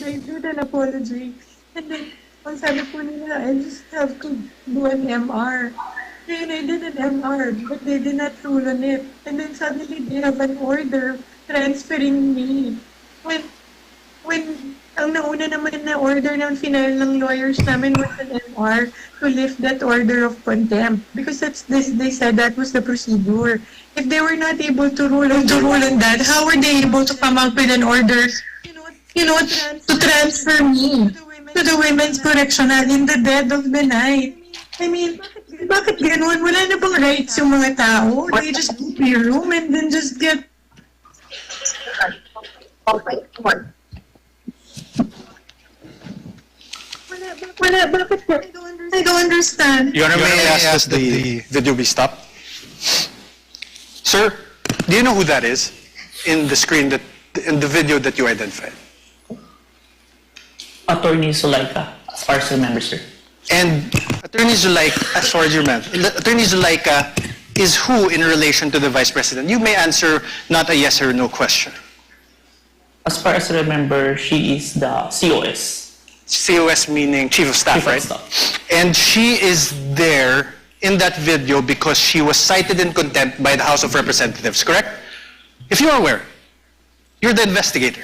I do an apology. And then, ang sabi po nila, I just have to do an MR. And I did an MR, but they did not rule on it. And then suddenly they have an order transferring me. When ang nauna naman na order ng final ng lawyers namin was an MR to lift that order of contempt. Because they said that was the procedure. If they were not able to rule on that, how were they able to come up with an order, to transfer me to the women's correctional in the dead of the night? I mean, Bakit ganun? Wala na bang rights yung mga tao? They just go to your room and then just get... Bakit? I don't understand. Your Honor, may I ask that the video be stopped? Sir, do you know who that is in the screen in the video that you identified? Attorney Zulaika, as far as I remember, sir. And Attorney Zulaika, as far as you remember, Attorney Zulaika is who in relation to the Vice President? You may answer not a yes or no question. As far as I remember, she is the COS. COS meaning Chief of Staff, Chief of right? Staff. And she is there in that video because she was cited in contempt by the House of Representatives, correct? If you're aware, you're the investigator.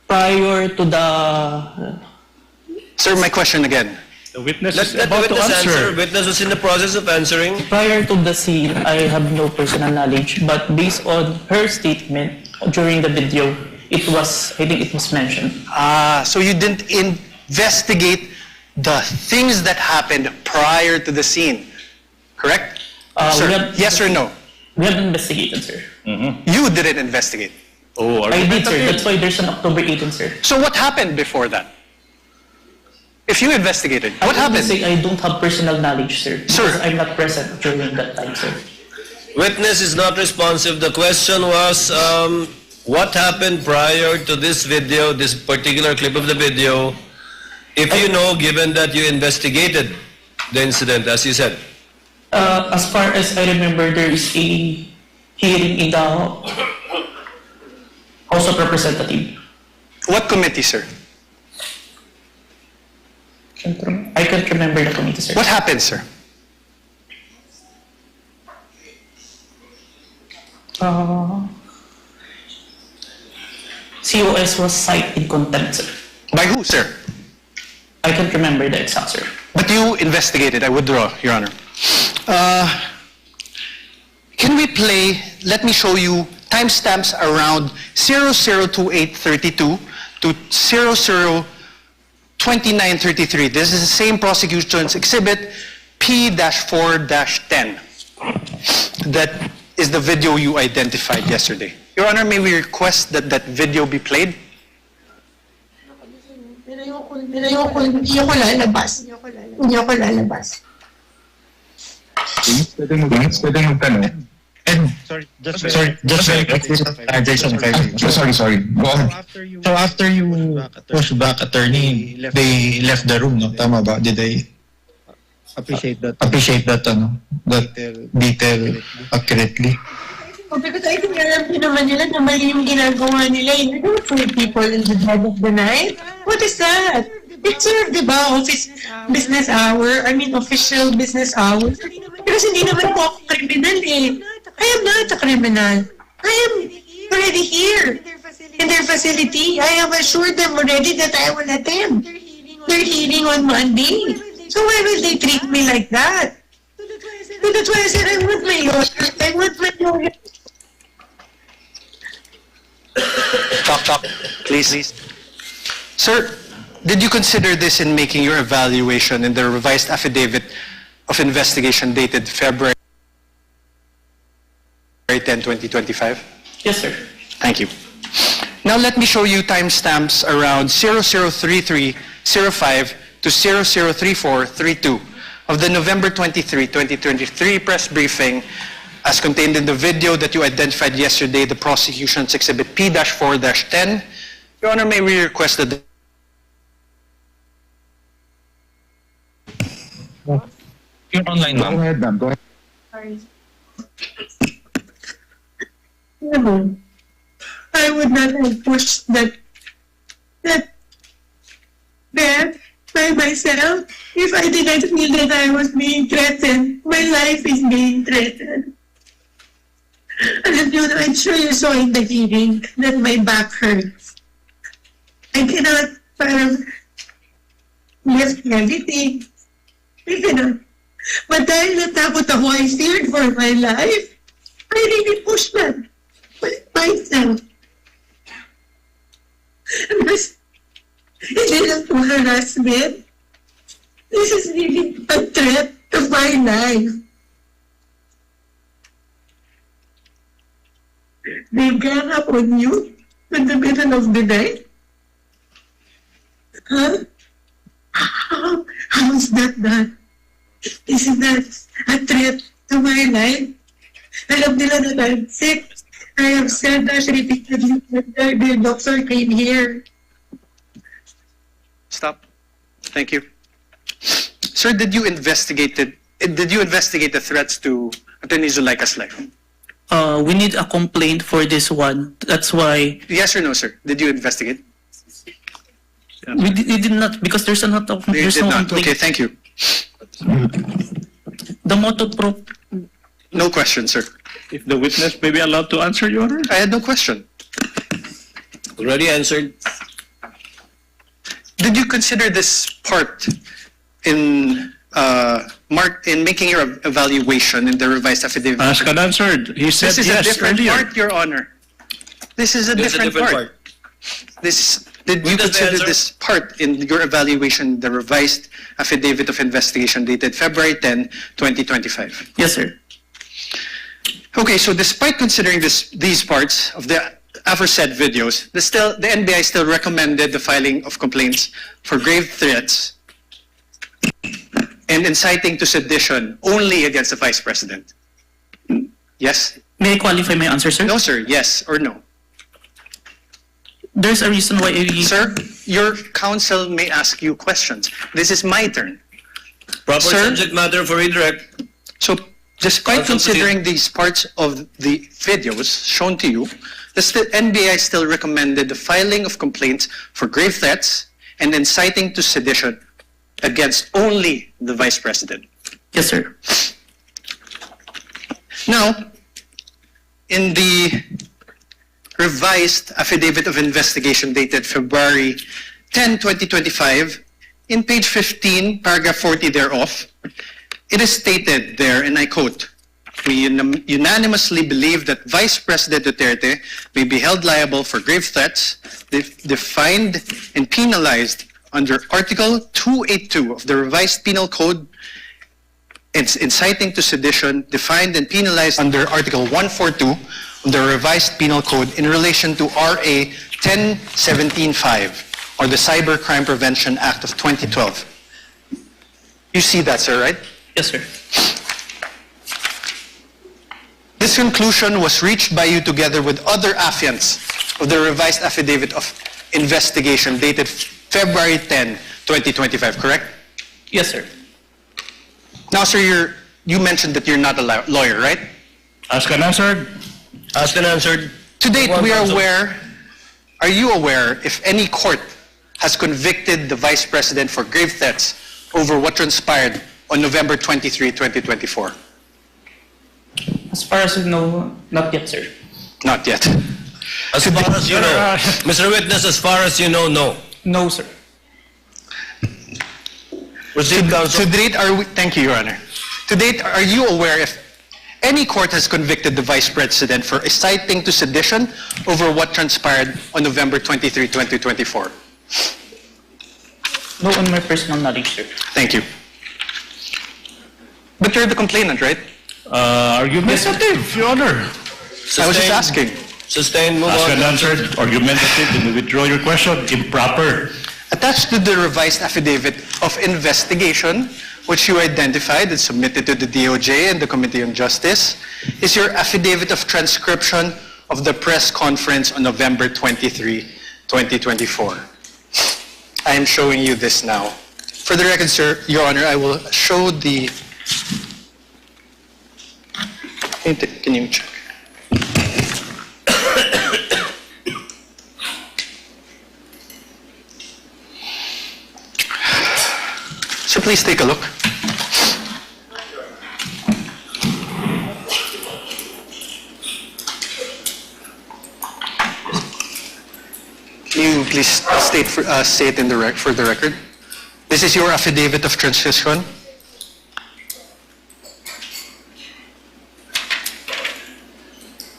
Prior to the... Sir, my question again. The witness Let is the about to witness answer. answer. Witness was in the process of answering. Prior to the scene, I have no personal knowledge, but based on her statement during the video, I think it was mentioned. So you didn't investigate the things that happened prior to the scene, correct? Sir, we have- yes or no? We have investigated, sir. You didn't investigate. Oh, are I you did, sir. That's why there's an October 18, sir. So what happened before that? If you investigated, what I would happened? say I don't have personal knowledge, sir. Sir. Because I'm not present during that time, sir. Witness is not responsive. The question was, what happened prior to this video, this particular clip of the video, if you know, given that you investigated the incident, as you said? As far as I remember, there is a hearing in the House of Representatives. What committee, sir? I can't remember the committee, sir. What happened, sir? COS was cited in contempt, sir. By who, sir? I can't remember the exact, sir. But you investigated. I withdraw, Your Honor. Can we play, let me show you timestamps around 002832 to 002933. This is the same prosecution's exhibit P-4-10. That is the video you identified yesterday. Your Honor, may we request that that video be played? Hindi ako lalabas. Hindi ako lalabas. Pwede magtanong. Sorry, just Jason, sorry. Go on. So after you push back attorney, they left the room, no? Tama ba? Did they appreciate that detail accurately? Because I think alam din naman nila na mali yung ginagawa nila. You don't put people in the dead of the night. What is that? It's served, di ba? Official business hours. Kasi hindi naman po ako criminal eh. I am not a criminal. I am already here in their facility. I have assured them already that I will attend their hearing on Monday. So why will they treat me like that? So that's why I said I want my lawyer. I want my lawyer. Talk, please. Sir, did you consider this in making your evaluation in the revised affidavit of investigation dated February 10, 2025? Yes, sir. Thank you. Now let me show you timestamps around 003305 to 003432 of the November 23, 2023 press briefing as contained in the video that you identified yesterday, the prosecution's exhibit P-4-10. Your Honor, may we request that You're online, ma'am. Go ahead, ma'am. Go ahead. Sorry. No, I would not have pushed that bed by myself if I did not feel that I was being threatened. My life is being threatened. Alam niyo, I'm sure you saw in the hearing that my back hurts. I cannot lift everything. I cannot. But dahil natakot ako, I feared for my life. I really pushed that myself. Because hindi lang po harassment. This is really a threat to my life. They gang up on you in the middle of the night? Huh? How is that done? Isn't that a threat to my life? Alam nila that I'm sick. I have said that repeatedly when the doctor came here. Stop. Thank you. Sir, did you investigate the threats to Attorney Zuleika's life? We need a complaint for this one. That's why Yes or no, sir? Did you investigate? we did not, because there's You no did not. complaint. Okay, thank you. The motto pro. No question, sir. If the witness may be allowed to answer, Your Honor? I had no question. Already answered. Did you consider this part in making your evaluation in the revised affidavit? Asked and answered. He said This is a yes different earlier. part, Your Honor. This is a There's different part. Did you When does the consider answer- this part in your evaluation, the revised affidavit of investigation dated February 10, 2025? Yes, sir. Okay, so despite considering these parts of the aforesaid videos, the NBI still recommended the filing of complaints for grave threats and inciting to sedition only against the Vice President. Yes? May I qualify my answer, sir? No, sir. Yes or no? There's a reason why Sir, your counsel may ask you questions. This is my turn. Proper Sir? subject matter for redirect. So, despite Counsel, considering these parts of the videos shown to you, the NBI still recommended the filing of complaints for grave threats and inciting to sedition against only the Vice President. Yes, sir. Now, in the revised affidavit of investigation dated February 10, 2025, in page 15, paragraph 40 thereof, it is stated there, and I quote, "We unanimously believe that Vice President Duterte may be held liable for grave threats defined and penalized under Article 282 of the Revised Penal Code, and inciting to sedition defined and penalized under Article 142 of the Revised Penal Code in relation to RA 10175, or the Cybercrime Prevention Act of 2012. You see that, sir, right? Yes, sir. This conclusion was reached by you together with other affiants of the revised affidavit of investigation dated February 10, 2025, correct? Yes, sir. Now, sir, you mentioned that you're not a lawyer, right? Asked and answered. Asked and answered. To date, One we are counsel. aware, are you aware if any court has convicted the Vice President for grave threats over what transpired on November 23, 2024? As far as I know, not yet, sir. Not yet. As far as you know. Mr. Witness, as far as you know, no. No, sir. Proceed, counsel. To date, thank you, Your Honor. To date, are you aware if any court has convicted the Vice President for inciting to sedition over what transpired on November 23, 2024? No, on my personal knowledge, sir. Thank you. But you're the complainant, right? Argumentative, Your Honor. I was just asking. Sustained, move Asked and on. answered. Argumentative. Then you withdraw your question. Improper. Attached to the revised affidavit of investigation, which you identified and submitted to the DOJ and the Committee on Justice, is your affidavit of transcription of the press conference on November 23, 2024. I am showing you this now. For the record, sir, Your Honor, I will show the... Can you check? So please take a look. Can you please say it in for the record? This is your affidavit of transcription.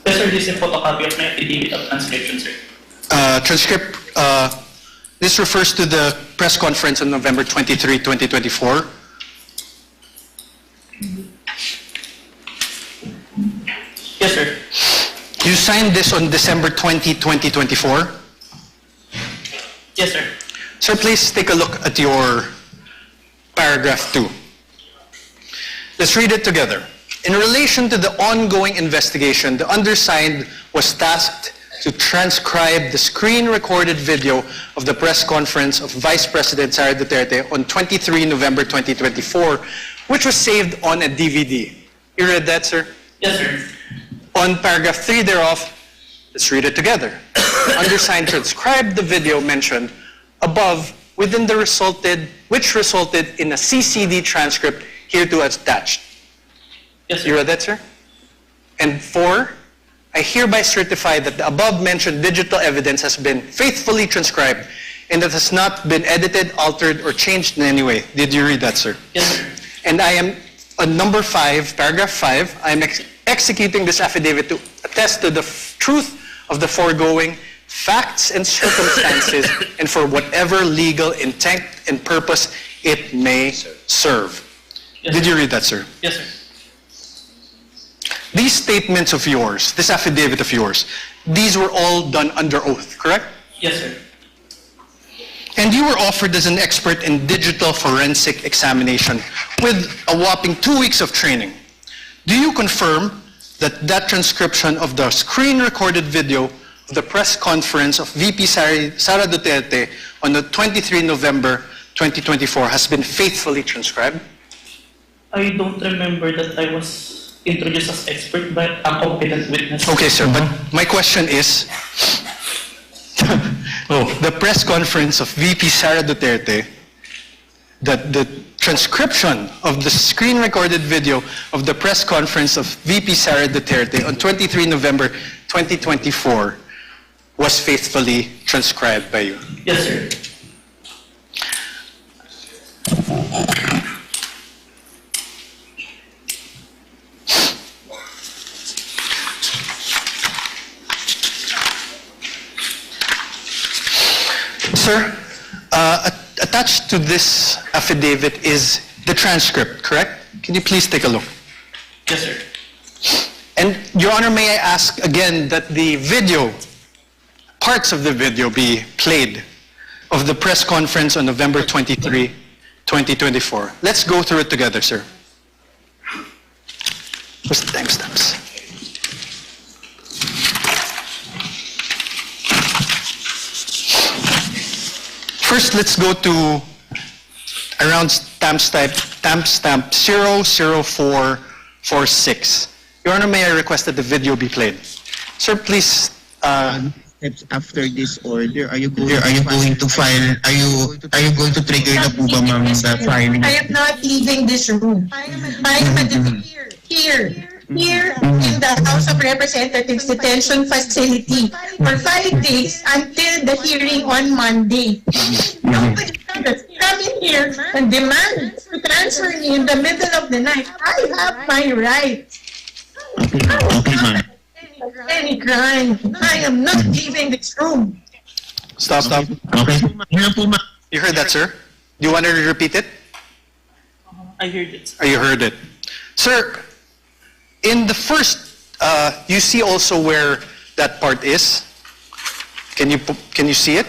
Yes, sir, this is a photocopy of my affidavit of transcription, sir. This refers to the press conference on November 23, 2024? Yes, sir. You signed this on December 20, 2024? Yes, sir. Sir, please take a look at your paragraph 2. Let's read it together. In relation to the ongoing investigation, the undersigned was tasked to transcribe the screen-recorded video of the press conference of Vice President Sara Duterte on 23 November 2024, which was saved on a DVD. You read that, sir? Yes, sir. On paragraph 3 thereof, let's read it together. The undersigned transcribed the video mentioned above which resulted in a CCD transcript hereto attached. Yes, sir. You read that, sir? And 4, I hereby certify that the above-mentioned digital evidence has been faithfully transcribed and that has not been edited, altered, or changed in any way. Did you read that, sir? Yes, sir. And I am, on number 5, paragraph 5, I am executing this affidavit to attest to the truth of the foregoing facts and circumstances and for whatever legal intent and purpose it may serve. Yes, Did sir. you read that, sir? Yes, sir. These statements of yours, this affidavit of yours, these were all done under oath, correct? Yes, sir. And you were offered as an expert in digital forensic examination with a whopping 2 weeks of training. Do you confirm that that transcription of the screen-recorded video of the press conference of VP Sara Duterte on the 23 November 2024 has been faithfully transcribed? I don't remember that I was introduced as expert, but a competent witness. Okay, sir, but my question is, the press conference of VP Sara Duterte, that the transcription of the screen-recorded video of the press conference of VP Sara Duterte on 23 November 2024 was faithfully transcribed by you. Yes, sir. Sir, attached to this affidavit is the transcript, correct? Can you please take a look? Yes, sir. And, Your Honor, may I ask again that the video, parts of the video be played of the press conference on November 23, 2024. Let's go through it together, sir. Where's the timestamps? First, let's go to around timestamp 00446. Your Honor, may I request that the video be played? Sir, please. Steps after this order, are you going to file? Are you going to trigger na po ba, ma'am, the filing? I am not leaving this room. I am here in the House of Representatives detention facility for 5 days until the hearing on Monday. Nobody can come in here and demand to transfer me in the middle of the night. I have my right. Okay, ma'am. Any crime. I am not leaving this room. Stop. Okay. Yan po, ma'am. You heard that, sir? Do you want to repeat it? I heard it. Or you heard it? Sir, in the first, you see also where that part is? Can you see it?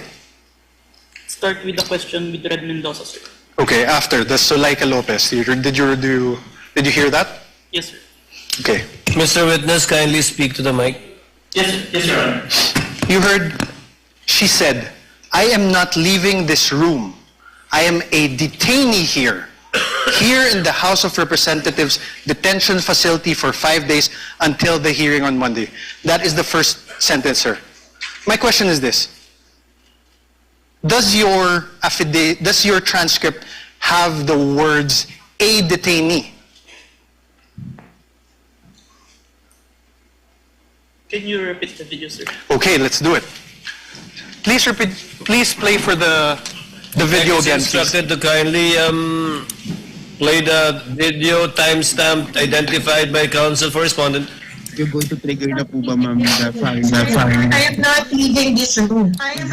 Start with the question with Red Mendoza, sir. Okay, after the Zuleika Lopez. Did you hear that? Yes, sir. Okay. Mr. Witness, kindly speak to the mic. Yes, sir. Yes, Your Honor. You heard, she said, I am not leaving this room. I am a detainee here in the House of Representatives detention facility for 5 days until the hearing on Monday. That is the first sentence, sir. My question is this. Does your transcript have the words, a detainee? Can you repeat the video, sir? Okay, let's do it. Please play for the video again, please. Instructed to kindly play the video timestamp identified by counsel for respondent. You're going to trigger na po ba, ma'am, the filing? I am not leaving this room. I am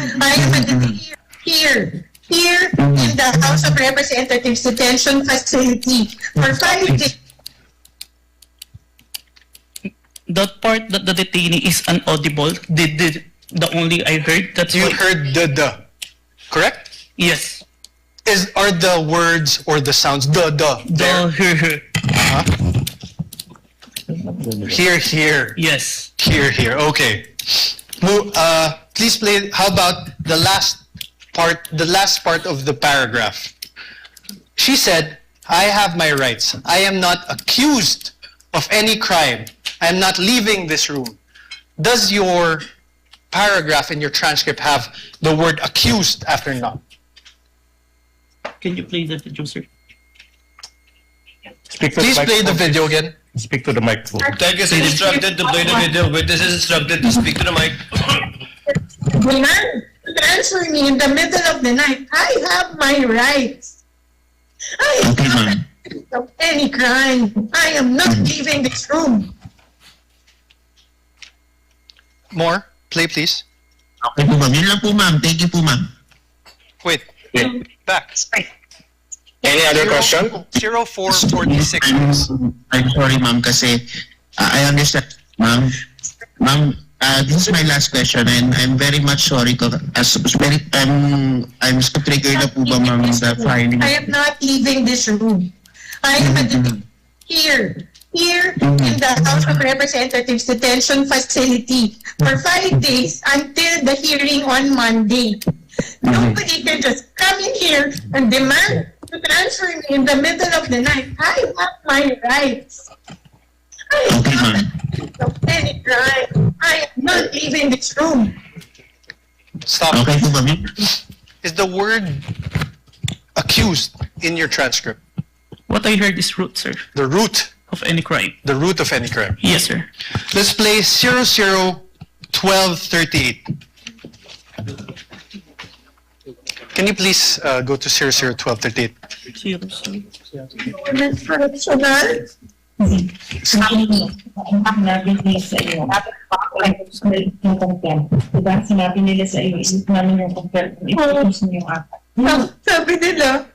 here here in the House of Representatives detention facility for 5 days. That part that the detainee is inaudible, the only I heard, that's You why- heard the, correct? Yes. Are the words or the sounds the there? The, Here. yes. Here. Okay. Please play. How about the last part? The last part of the paragraph. She said, "I have my rights. I am not accused of any crime. I am not leaving this room." Does your paragraph in your transcript have the word accused after not? Can you play the video, sir? Speak to Please play the microphone. video again. Speak to the microphone. Thank you, is instructed to play the video. Witness is instructed to speak to the mic. Demand to transfer me in the middle of the night. I have my rights. I am Okay, not ma'am. accused of any crime. I am not leaving this room. More. Play, please. Okay po, ma'am. Yun lang po, ma'am. Thank you po, ma'am. Wait. Back. Any other question? 0446. I'm sorry, ma'am, kasi I understand, ma'am. Ma'am, this is my last question and I'm very much sorry ko. I'm so triggered na po ba, ma'am, sa filing? I am not leaving this room. I am here in the House of Representatives detention facility for 5 days until the hearing on Monday. Nobody can just come in here and demand to transfer me in the middle of the night. I have my rights. I am Okay, not ma'am. accused of any crime. I am not leaving this room. Stop. Okay po, ma'am. Is the word accused in your transcript? What I heard is root, sir, The root. of any crime. The root of any crime. Yes, sir. Let's play 001238. Can you please go to 001238? Zero, sir. That's correctional. Namin nila sa iyo. Yung content. Diba? Sinabi nila sa iyo, isip namin yung content. I-focus niyo yung apat. Sabi nila,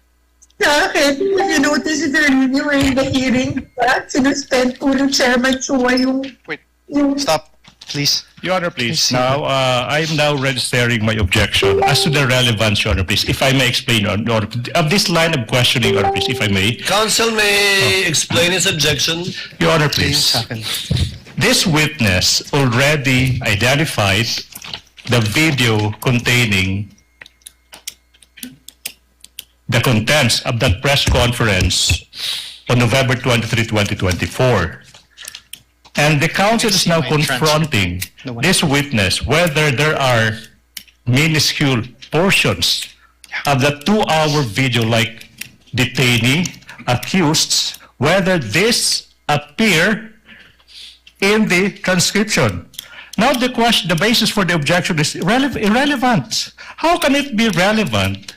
sa akin, if you notice it earlier in the hearing, sinuspend po ng Chairman Chua yung... Wait. yung Stop, please. Your Honor, please. Now, I'm now registering my objection as to the relevance, Your Honor, please. If I may explain, Your Honor, of this line of questioning, Your Honor, please, if I may. Counsel may explain his objection. Your Honor, Please. please. This witness already identified the video containing the contents of that press conference on November 23, 2024. And the counsel is now confronting this witness whether there are minuscule portions of the 2-hour video like detainee, accused, whether this appear in the transcription. Now the question, the basis for the objection is irrelevant. How can it be relevant?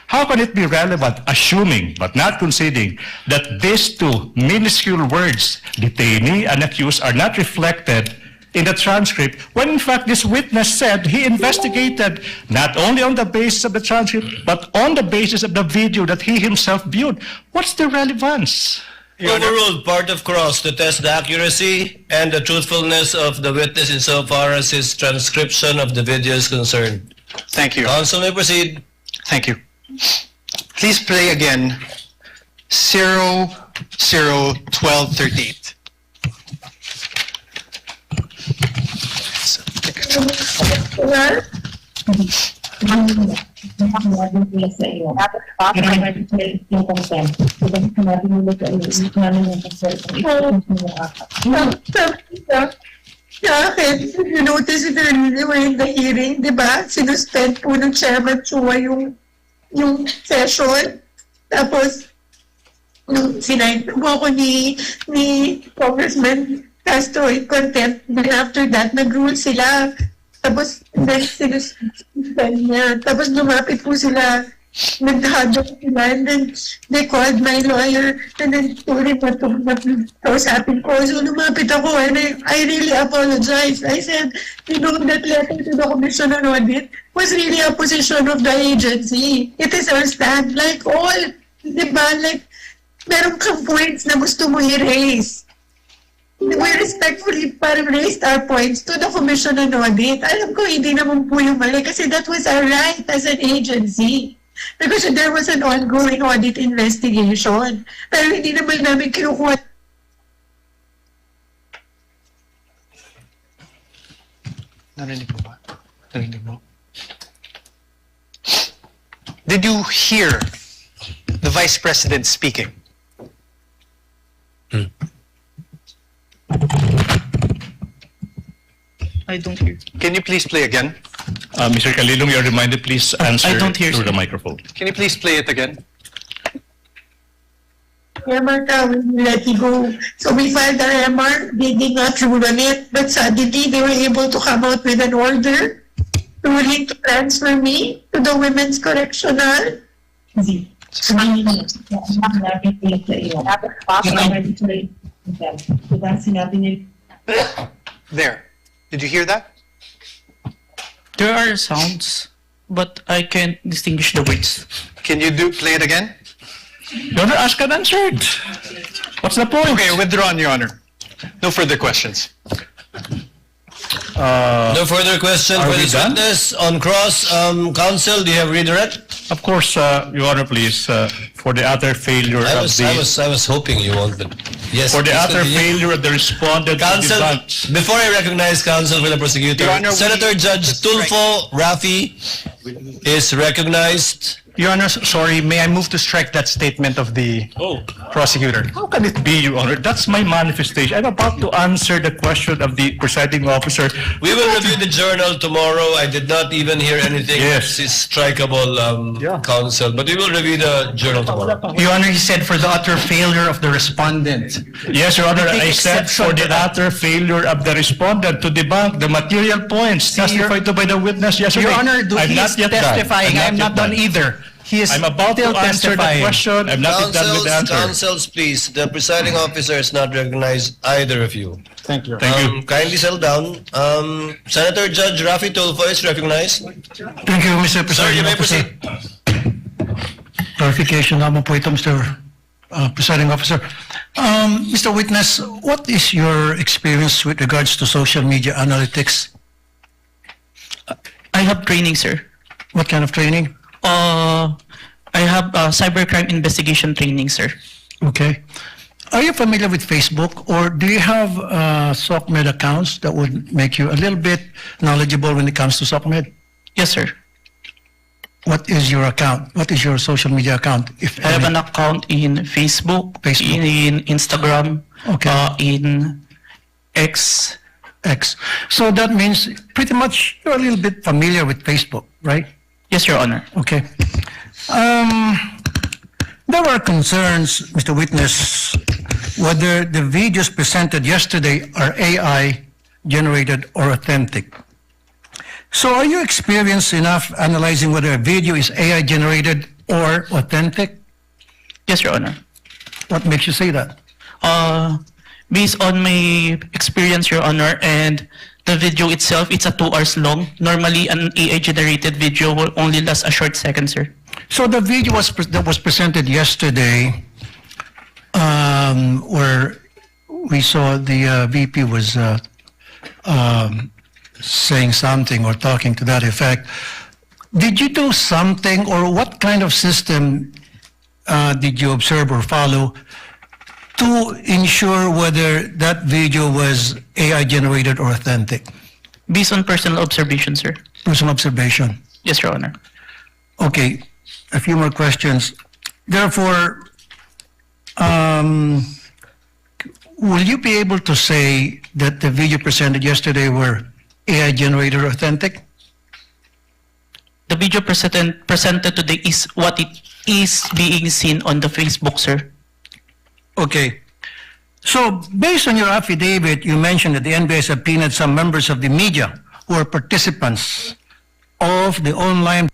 How can it be relevant, assuming but not conceding that these two minuscule words, detainee and accused, are not reflected in the transcript, when in fact this witness said he investigated not only on the basis of the transcript, but on the basis of the video that he himself viewed? What's the relevance? Overruled part of cross to test the accuracy and the truthfulness of the witness insofar as his transcription of the video is concerned. Thank you. Counsel may proceed. Thank you. Please play again 001238. Namin nila sa iyo. Yung content. Diba? Sinabi nila sa iyo, isip namin yung content. I-focus niyo yung apat. sabi nila, sa akin, if you notice it earlier in the hearing, di ba, sinuspend po ng Chairman Chua yung session. Tapos, nung sinayin po ako ni Congressman Castro in contempt, then after that, nag-rule sila. Tapos, then sinuspend niya. Tapos lumapit po sila Nagdahadok sila, and then they called my lawyer, and then told him what to kausapin ko. So lumapit ako, and I really apologize. I said, you know, that letter to the Commission on Audit was really a position of the agency. It is our stand, like all, di ba, like, meron kang points na gusto mo i-raise. We respectfully parang raised our points to the Commission on Audit. Alam ko, hindi naman po yung mali kasi that was our right as an agency. Because there was an ongoing audit investigation. Pero hindi naman namin kinukuha. Narinig mo ba? Narinig mo? Did you hear the Vice President speaking? I don't hear. Can you please play again? Mr. Calilong, you're reminded, please answer I don't hear, through the sir. microphone. Can you please play it again? MR we let it go. So we filed our MR, they did not rule on it, but suddenly they were able to come out with an order ruling to transfer me to the Women's Correctional. Sabihin mo, namin sa iyo. Diba sinabi nila? There. Did you hear that? There are sounds, but I can't distinguish the words. Can you play it again? Your Honor, asked and answered. What's the point? Okay, withdrawn, Your Honor. No further questions. No further question Are for we this done? witness. On cross, counsel, do you have redirect? Of course, Your Honor, please, for the utter failure I of was hoping you wanted. Yes. for the please utter continue. failure of the respondent to Counsel, debunk. before I recognize counsel for the prosecutor, Your Honor, Senator Judge strike- Tulfo Rafi is recognized. Your Honor, sorry, may I move to strike that statement of the prosecutor? How can it be, Your Honor? That's my manifestation. I'm about to answer the question of the presiding officer. We will review the journal tomorrow. I did not even hear anything. Yes. This is strikeable, counsel, but we will review the journal tomorrow. Your Honor, he said for the utter failure of the respondent. Yes, Your Honor, I said exception for the to that. utter failure of the respondent to debunk the material points testified to by the witness yesterday. Your Honor, I'm he not is yet done. testifying. I'm yet not done either. He is I'm about to still answer the testifying. question. I'm not yet done with the answer. Counsels, please. The presiding officer has not recognized either of you. Thank you. Thank you. Kindly settle down. Senator Judge Rafi Tulfo is recognized. Thank you, Mr. Sir, you Presiding may Officer. proceed. Clarification lamang po ito, Mr. Presiding Officer. Mr. Witness, what is your experience with regards to social media analytics? I have training, sir. What kind of training? I have cybercrime investigation training, sir. Okay. Are you familiar with Facebook, or do you have SOCMED accounts that would make you a little bit knowledgeable when it comes to SOCMED? Yes, sir. What is your account? What is your social media account? If I have any? an account in Facebook, in Instagram, Okay. in X. X. So that means pretty much you're a little bit familiar with Facebook, right? Yes, Your Honor. Okay. There were concerns, Mr. Witness, whether the videos presented yesterday are AI generated or authentic. So are you experienced enough analyzing whether a video is AI generated or authentic? Yes, Your Honor. What makes you say that? Based on my experience, Your Honor, and the video itself, it's a 2 hours long. Normally, an AI-generated video will only last a short second, sir. So the video that was presented yesterday, where we saw the VP was saying something or talking to that effect, did you do something, or what kind of system did you observe or follow to ensure whether that video was AI generated or authentic? Based on personal observation, sir. Personal observation. Yes, Your Honor. Okay, a few more questions. Therefore, will you be able to say that the video presented yesterday were AI generated or authentic? The video presented today is what it is being seen on the Facebook, sir. Okay. So, based on your affidavit, you mentioned that the NBI subpoenaed some members of the media who are participants of the online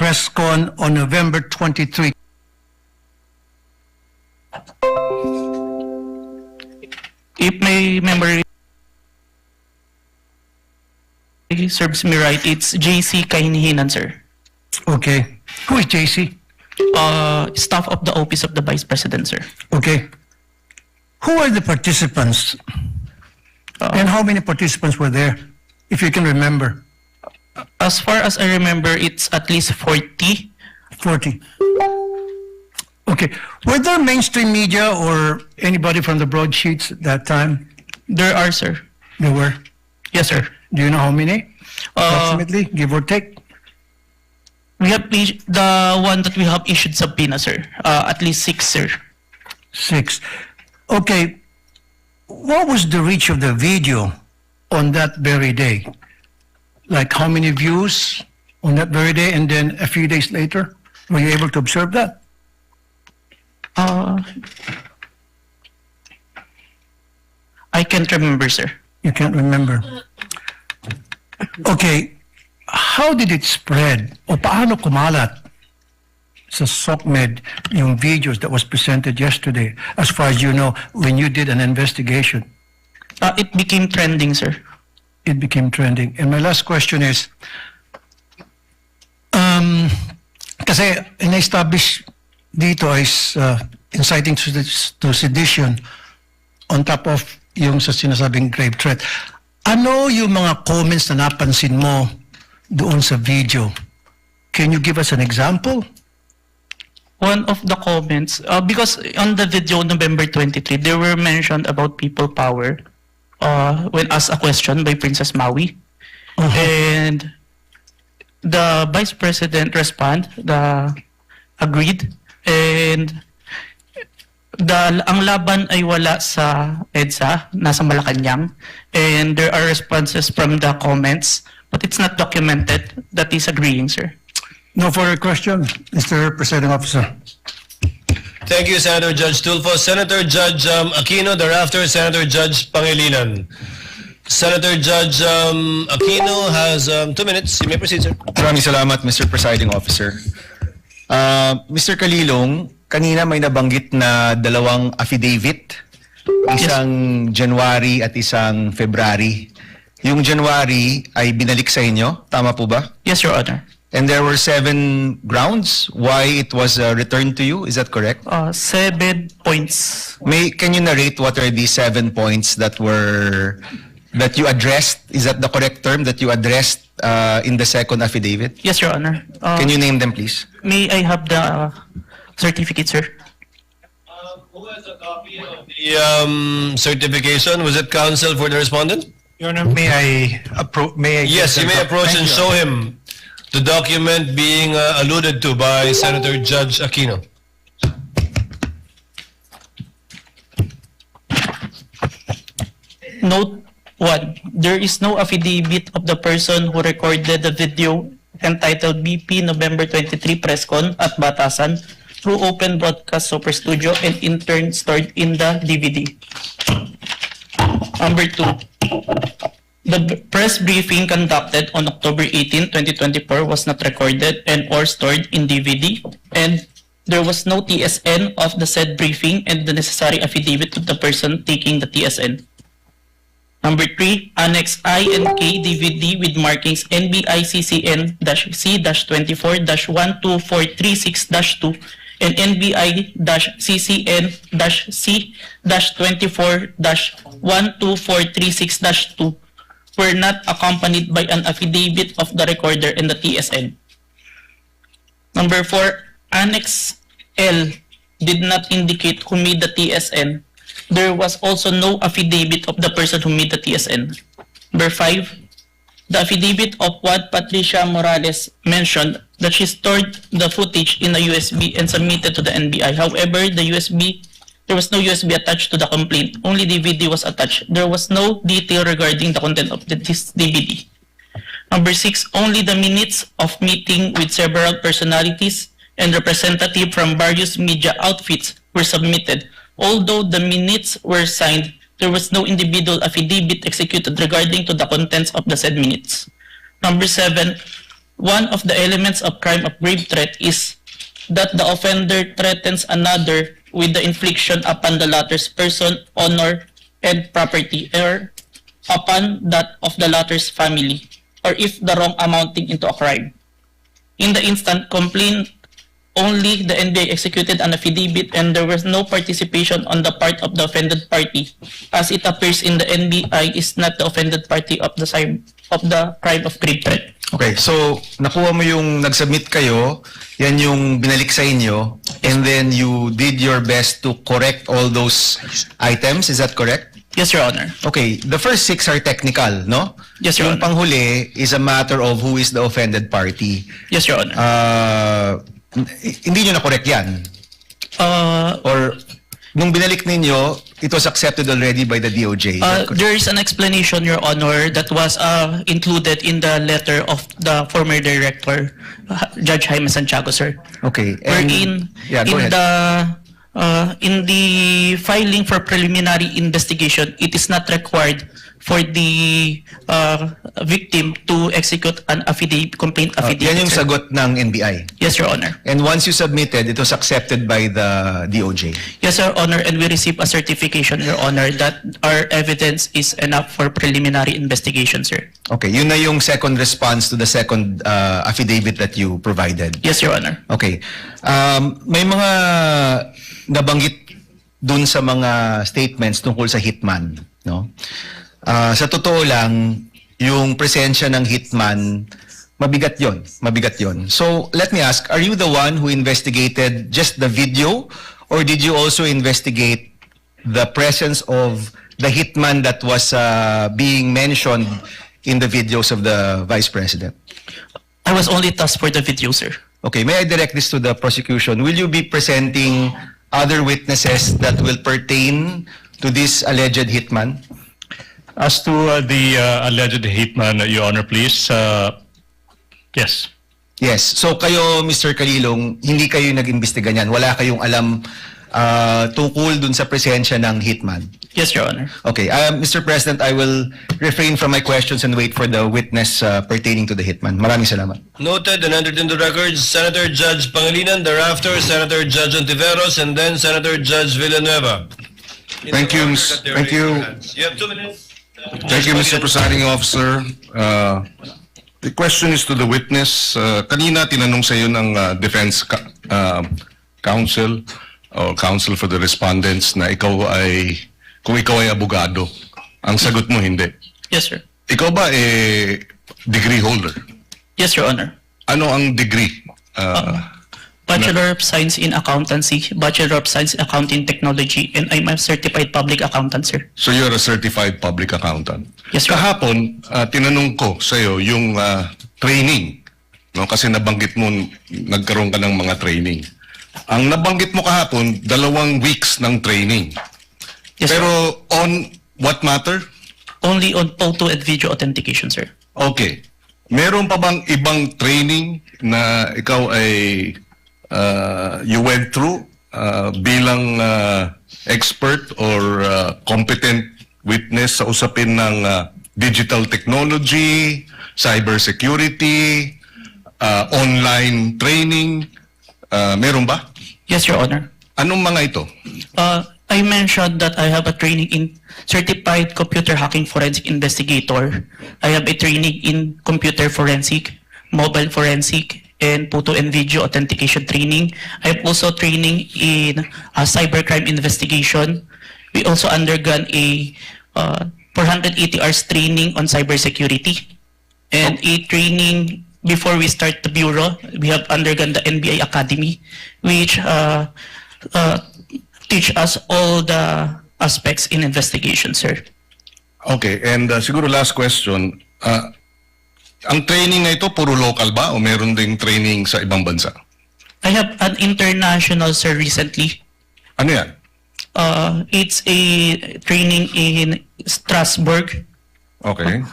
press con on November 23. If my memory serves me right, it's JC Kainihinan, sir. Okay. Who is JC? Staff of the Office of the Vice President, sir. Okay. Who are the participants? And how many participants were there, if you can remember? As far as I remember, it's at least 40. 40. Okay. Were there mainstream media or anybody from the broadsheets at that time? There are, sir. There were. Yes, sir. Do you know how many? Approximately, give or take? We have the one that we have issued subpoena, sir. At least 6, sir. 6. Okay. What was the reach of the video on that very day? Like how many views on that very day, and then a few days later? Were you able to observe that? I can't remember, sir. You can't remember. Okay. How did it spread? O paano kumalat sa SOCMED yung videos that was presented yesterday, as far as you know, when you did an investigation? It became trending, sir. It became trending. And my last question is, kasi in-establish dito is inciting to sedition on top of yung sa sinasabing grave threat. Ano yung mga comments na napansin mo doon sa video? Can you give us an example? One of the comments, because on the video November 23, there were mentioned about people power when asked a question by Princess Maui. And the Vice President agreed, and ang laban ay wala sa EDSA, nasa Malacanang, and there are responses from the comments, but it's not documented that he's agreeing, sir. No further question, Mr. Presiding Officer. Thank you, Senator Judge Tulfo. Senator Judge Aquino, thereafter Senator Judge Pangilinan. Senator Judge Aquino has 2 minutes. You may proceed, sir. Maraming salamat, Mr. Presiding Officer. Mr. Kalilong, kanina may nabanggit na 2 affidavit, isang January at isang February. Yung January ay binalik sa inyo, tama po ba? Yes, Your Honor. And there were 7 grounds why it was returned to you, is that correct? 7 points. Can you narrate what are these 7 points that you addressed? Is that the correct term, that you addressed in the second affidavit? Yes, Your Honor. Can you name them, please? May I have the certificate, sir? Who has a copy of the certification? Was it counsel for the respondent? Your Honor, may I Yes, you may approach and show him the document being alluded to by Senator Judge Aquino. Note 1. There is no affidavit of the person who recorded the video entitled BP November 23 Press Con at Batasan through Open Broadcast Super Studio and in turn stored in the DVD. Number 2. The press briefing conducted on October 18, 2024 was not recorded and or stored in DVD, and there was no TSN of the said briefing and the necessary affidavit of the person taking the TSN. Number 3, Annex I and K DVD with markings NBI-CCN-C-24-12436-2 and NBI-CCN-C-24-12436-2 were not accompanied by an affidavit of the recorder and the TSN. Number 4, Annex L did not indicate who made the TSN. There was also no affidavit of the person who made the TSN. Number 5, the affidavit of what Patricia Morales mentioned that she stored the footage in a USB and submitted to the NBI. However, there was no USB attached to the complaint. Only DVD was attached. There was no detail regarding the content of this DVD. Number 6, only the minutes of meeting with several personalities and representatives from various media outfits were submitted. Although the minutes were signed, there was no individual affidavit executed regarding to the contents of the said minutes. Number 7, one of the elements of crime of grave threat is that the offender threatens another with the infliction upon the latter's person, honor, and property, or upon that of the latter's family, or if the wrong amounting into a crime. In the instant complaint, only the NBI executed an affidavit and there was no participation on the part of the offended party, as it appears in the NBI is not the offended party of the crime of grave threat. Okay, so nakuha mo yung nag-submit kayo, yan yung binalik sa inyo, and then you did your best to correct all those items, is that correct? Yes, Your Honor. Okay, the first 6 are technical, no? Yes, Your Yung Honor. panghuli is a matter of who is the offended party. Yes, Your Honor. Hindi nyo na-correct yan? Or nung binalik ninyo, it was accepted already by the DOJ? Is that correct? There is an explanation, Your Honor, that was included in the letter of the former director, Judge Jaime Santiago, sir. Okay. Wherein, Yeah, go ahead. in the filing for preliminary investigation, it is not required for the victim to execute an affidavit, complaint affidavit. Yan yung sir. sagot ng NBI. Yes, Your Honor. And once you submitted, it was accepted by the DOJ. Yes, Your Honor, and we received a certification, Your Honor, that our evidence is enough for preliminary investigation, sir. Okay, yun na yung second response to the second affidavit that you provided. Yes, Your Honor. Okay. May mga nabanggit dun sa mga statements tungkol sa hitman, no? Sa totoo lang, yung presensya ng hitman, mabigat yon, mabigat yon. So, let me ask, are you the one who investigated just the video, or did you also investigate the presence of the hitman that was being mentioned in the videos of the Vice President? I was only tasked for the video, sir. Okay, may I direct this to the prosecution? Will you be presenting other witnesses that will pertain to this alleged hitman? As to the alleged hitman, Your Honor, please. Yes. Yes. So kayo, Mr. Kalilong, hindi kayo nag-imbestiga niyan. Wala kayong alam tungkol dun sa presensya ng hitman. Yes, Your Honor. Okay. Mr. President, I will refrain from my questions and wait for the witness pertaining to the hitman. Maraming salamat. Noted and entered into records, Senator Judge Pangilinan, thereafter Senator Judge Ontiveros, and then Senator Judge Villanueva. Thank you, thank you. You have 2 minutes. Thank you, Mr. Presiding Officer. The question is to the witness. Kanina tinanong sa iyo ng Defense Counsel o Counsel for the Respondents na kung ikaw ay abogado. Ang sagot mo hindi. Yes, sir. Ikaw ba degree holder? Yes, Your Honor. Ano ang degree? Bachelor of Science in Accountancy, Bachelor of Science in Accounting Technology, and I'm a certified public accountant, sir. So you're a certified public accountant. Yes, sir. Kahapon, tinanong ko sa iyo yung training. No? Kasi nabanggit mo, nagkaroon ka ng mga training. Ang nabanggit mo kahapon, 2 weeks ng training. Yes, Pero sir. on what matter? Only on photo and video authentication, sir. Okay. Meron pa bang ibang training na ikaw ay you went through bilang expert or competent witness sa usapin ng digital technology, cybersecurity, online training? Meron ba? Yes, Your Honor. Anong mga ito? I mentioned that I have a training in Certified Computer Hacking Forensic Investigator. I have a training in Computer Forensic, Mobile Forensic, and Photo and Video Authentication training. I have also training in cybercrime investigation. We also undergone a 480 hours training on cybersecurity, and a training before we start the bureau. We have undergone the NBI Academy, which teach us all the aspects in investigation, sir. Okay, and siguro last question. Ang training na ito, puro local ba o meron ding training sa ibang bansa? I have an international, sir, recently. Ano yan? It's a training in Strasbourg. Okay.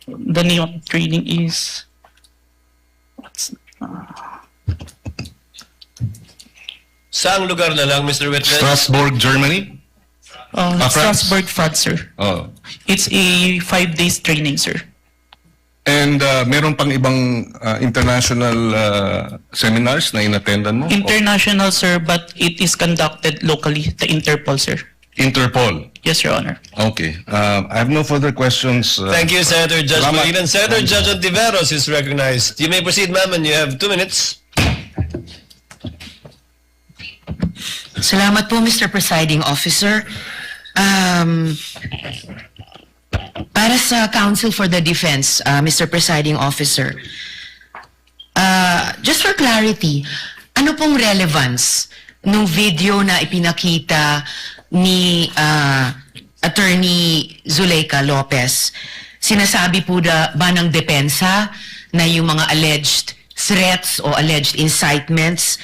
The name of the training is... Saang lugar na lang, Mr. Witness? Strasbourg, Germany? France. Strasbourg, France, sir. Oh. It's a 5 days training, sir. And meron pang ibang international seminars na inattendan mo? International, sir, but it is conducted locally, the Interpol, sir. Interpol. Yes, Your Honor. Okay. I have no further questions. Thank you, Senator Judge Salamat. Molina. Senator Judge Ontiveros is recognized. You may proceed, ma'am, and you have 2 minutes. Salamat po, Mr. Presiding Officer. Para sa Counsel for the Defense, Mr. Presiding Officer, just for clarity, ano pong relevance nung video na ipinakita ni Attorney Zuleika Lopez? Sinasabi po ba ng depensa na yung mga alleged threats o alleged incitements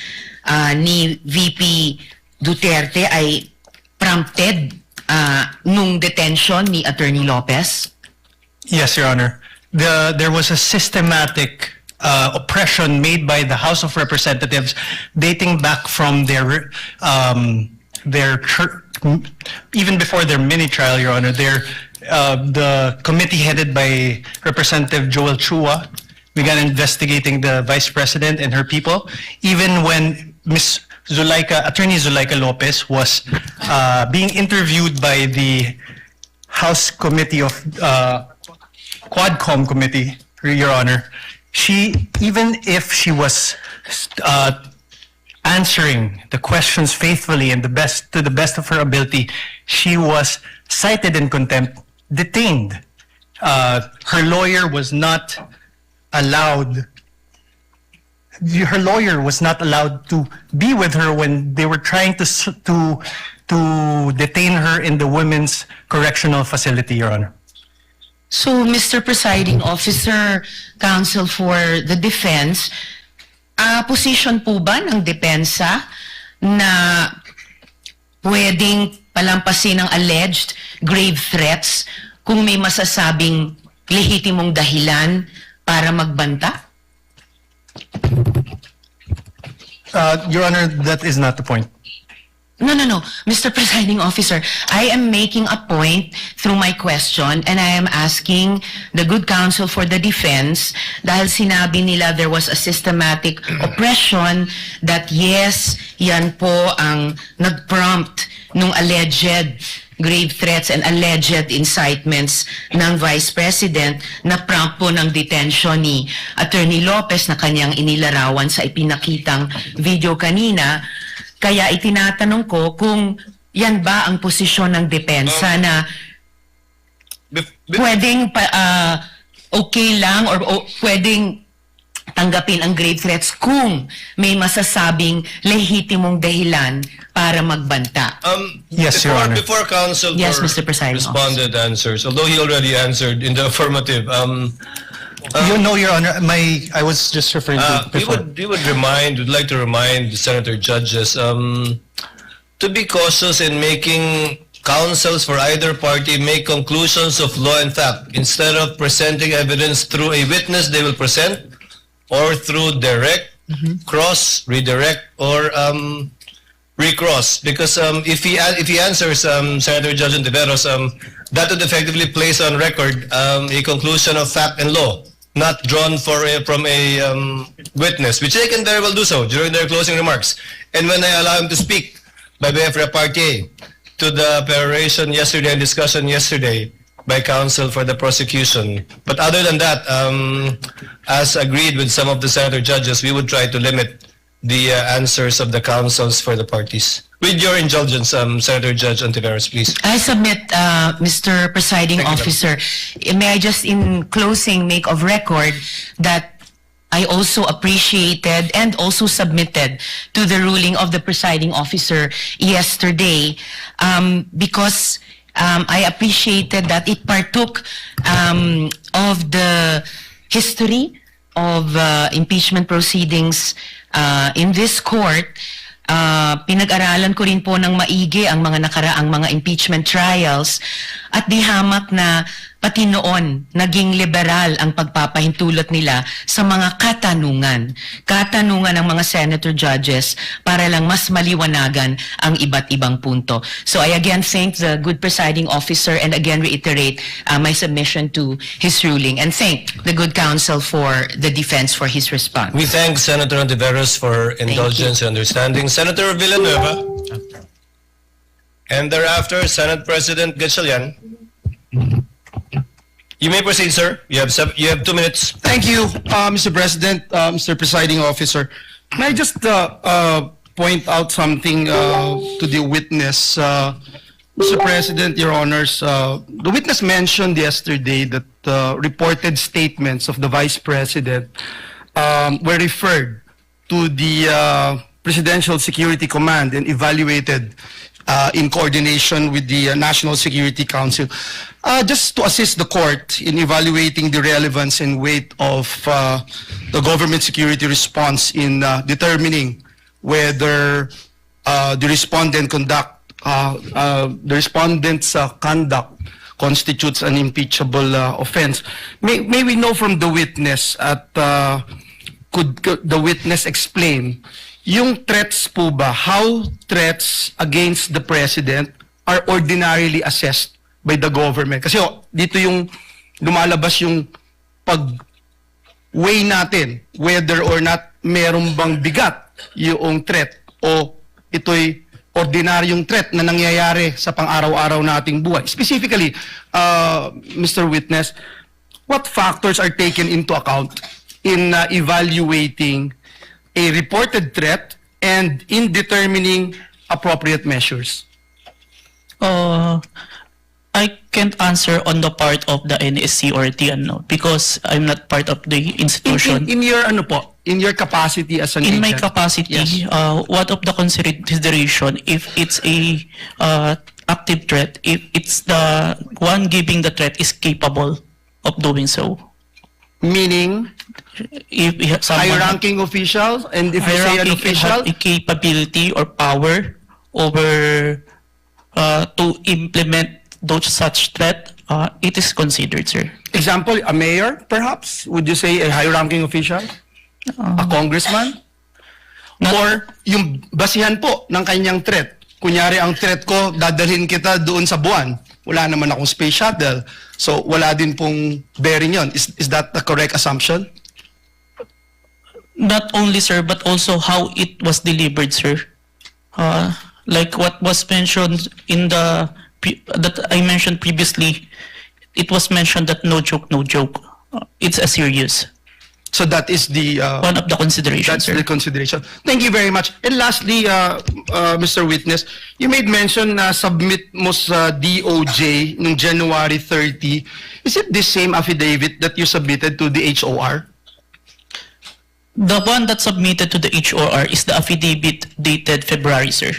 ni VP Duterte ay prompted nung detention ni Attorney Lopez? Yes, Your Honor. There was a systematic oppression made by the House of Representatives dating back from their even before their mini trial, Your Honor. The committee headed by Representative Joel Chua began investigating the Vice President and her people, even when Attorney Zuleika Lopez was being interviewed by the House Committee of Quadcom Committee, Your Honor. Even if she was answering the questions faithfully and to the best of her ability, she was cited in contempt, detained. Her lawyer was not allowed. Her lawyer was not allowed to be with her when they were trying to detain her in the women's correctional facility, Your Honor. So, Mr. Presiding Officer, Counsel for the Defense, position po ba ng depensa na pwedeng palampasin ang alleged grave threats kung may masasabing lehitimong dahilan para magbanta? Your Honor, that is not the point. No. Mr. Presiding Officer, I am making a point through my question and I am asking the good counsel for the defense dahil sinabi nila there was a systematic oppression that yes, yan po ang nag-prompt nung alleged grave threats and alleged incitements ng Vice President na prompt po ng detention ni Attorney Lopez na kanyang inilarawan sa ipinakitang video kanina. Kaya itinatanong ko kung yan ba ang posisyon ng depensa na pwedeng okay lang or pwedeng tanggapin ang grave threats kung may masasabing lehitimong dahilan para magbanta. Yes, Your Honor. Before Counsel Yes, Mr. Presiding responded answers, although he already answered in the affirmative, You know, Your Honor, I was just referring to before. we'd like to remind the senator judges to be cautious in making counsels for either party make conclusions of law and fact instead of presenting evidence through a witness they will present or through direct, cross, redirect, or recross. Because if he answers Senator Judge Ontiveros, that would effectively place on record a conclusion of fact and law, not drawn from a witness, which they can very well do so during their closing remarks. And when I allow him to speak by way of repartee to the peroration yesterday and discussion yesterday by counsel for the prosecution. But other than that, as agreed with some of the senator judges, we would try to limit the answers of the counsels for the parties. With your indulgence, Senator Judge Ontiveros, please. I submit, Mr. Presiding Officer, may I just in closing make of record that I also appreciated and also submitted to the ruling of the presiding officer yesterday because I appreciated that it partook of the history of impeachment proceedings in this court. Pinag-aralan ko rin po ng maigi ang mga nakaraang mga impeachment trials at di hamak na pati noon, naging liberal ang pagpapahintulot nila sa mga katanungan. Katanungan ng mga senator judges para lang mas maliwanagan ang iba't ibang punto. So I again thank the good presiding officer and again reiterate my submission to his ruling and thank the good counsel for the defense for his response. We thank Senator Ontiveros for indulgence and understanding. Senator Villanueva. And thereafter, Senate President Gatchalian. You may proceed, sir. You have 2 minutes. Thank you, Mr. President, Mr. Presiding Officer. May I just point out something to the witness? Mr. President, Your Honors, the witness mentioned yesterday that reported statements of the Vice President were referred to the Presidential Security Command and evaluated in coordination with the National Security Council. Just to assist the court in evaluating the relevance and weight of the government security response in determining whether the respondent's conduct constitutes an impeachable offense. May we know from the witness could the witness explain yung threats po ba, how threats against the president are ordinarily assessed by the government? Kasi dito yung lumalabas yung pag-weigh natin whether or not meron bang bigat yung threat o ito'y ordinaryong threat na nangyayari sa pang-araw-araw nating buhay. Specifically, Mr. Witness, what factors are taken into account in evaluating a reported threat and in determining appropriate measures? I can't answer on the part of the NSC or TNO because I'm not part of the institution. In your in your capacity as an In my agent? capacity, Yes. what of the consideration if it's a active threat, if it's the one giving the threat is capable of doing so? Meaning, If someone high-ranking officials, and if you say an hierarchy official, have a capability or power over to implement those such threat, it is considered, sir. example, a mayor, perhaps? Would you say a high-ranking official? A congressman? Or yung basihan po ng kanyang threat. Kunyari, ang threat ko, dadalhin kita doon sa buwan. Wala naman akong space shuttle. So, wala din pong bearing yon. Is that the correct assumption? Not only, sir, but also how it was delivered, sir. Like what was mentioned in that I mentioned previously, it was mentioned that no joke, no joke. It's a serious. So that is the One of the considerations, that's sir. the consideration. Thank you very much. And lastly, Mr. Witness, you made mention na submit mo sa DOJ noong January 30. Is it the same affidavit that you submitted to the HOR? The one that submitted to the HOR is the affidavit dated February, sir.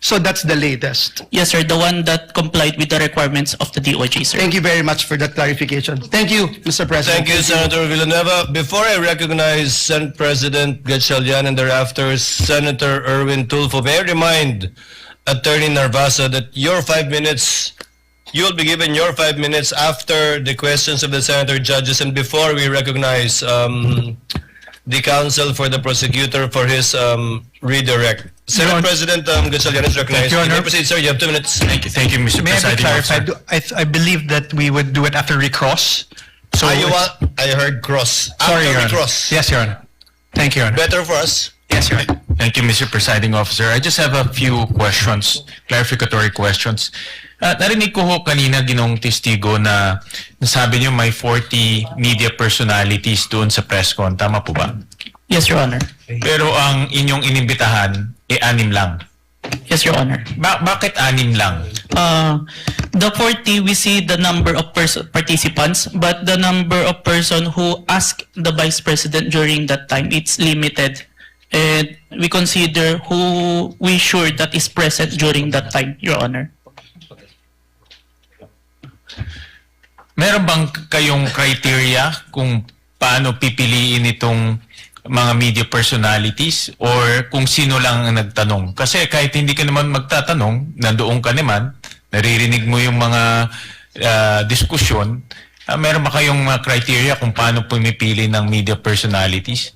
So that's the latest. Yes, sir, the one that complied with the requirements of the DOJ, sir. Thank you very much for that clarification. Thank you, Mr. President. Thank you, Senator Villanueva. Before I recognize Senate President Gatchalian and thereafter Senator Erwin Tulfo, may I remind Attorney Narvasa that your 5 minutes, you will be given your 5 minutes after the questions of the senator judges and before we recognize the counsel for the prosecutor for his redirect. Senate President Gatchalian is recognized. Your You may Honor. proceed, sir. You have 2 minutes. Thank you, Mr. May I be Presiding clarified? Officer. I believe that we would do it after recross. So I heard cross. Sorry, After Your we Honor. cross. Yes, Your Honor. Thank you, Your Honor. Better for us. Yes, Your Honor. Thank you, Mr. Presiding Officer. I just have a few questions, clarificatory questions. Narinig ko ho kanina ginong testigo na nasabi niyo may 40 media personalities doon sa press con. Tama po ba? Yes, Your Honor. Pero ang inyong inimbitahan, 6 lang. Yes, Your Honor. Bakit 6 lang? The 40, we see the number of participants, but the number of person who asked the Vice President during that time, it's limited. And we consider who we sure that is present during that time, Your Honor. Meron bang kayong criteria kung paano pipiliin itong mga media personalities or kung sino lang ang nagtanong? Kasi kahit hindi ka naman magtatanong, nandoon ka naman, naririnig mo yung mga diskusyon, meron ba kayong criteria kung paano pumipili ng media personalities?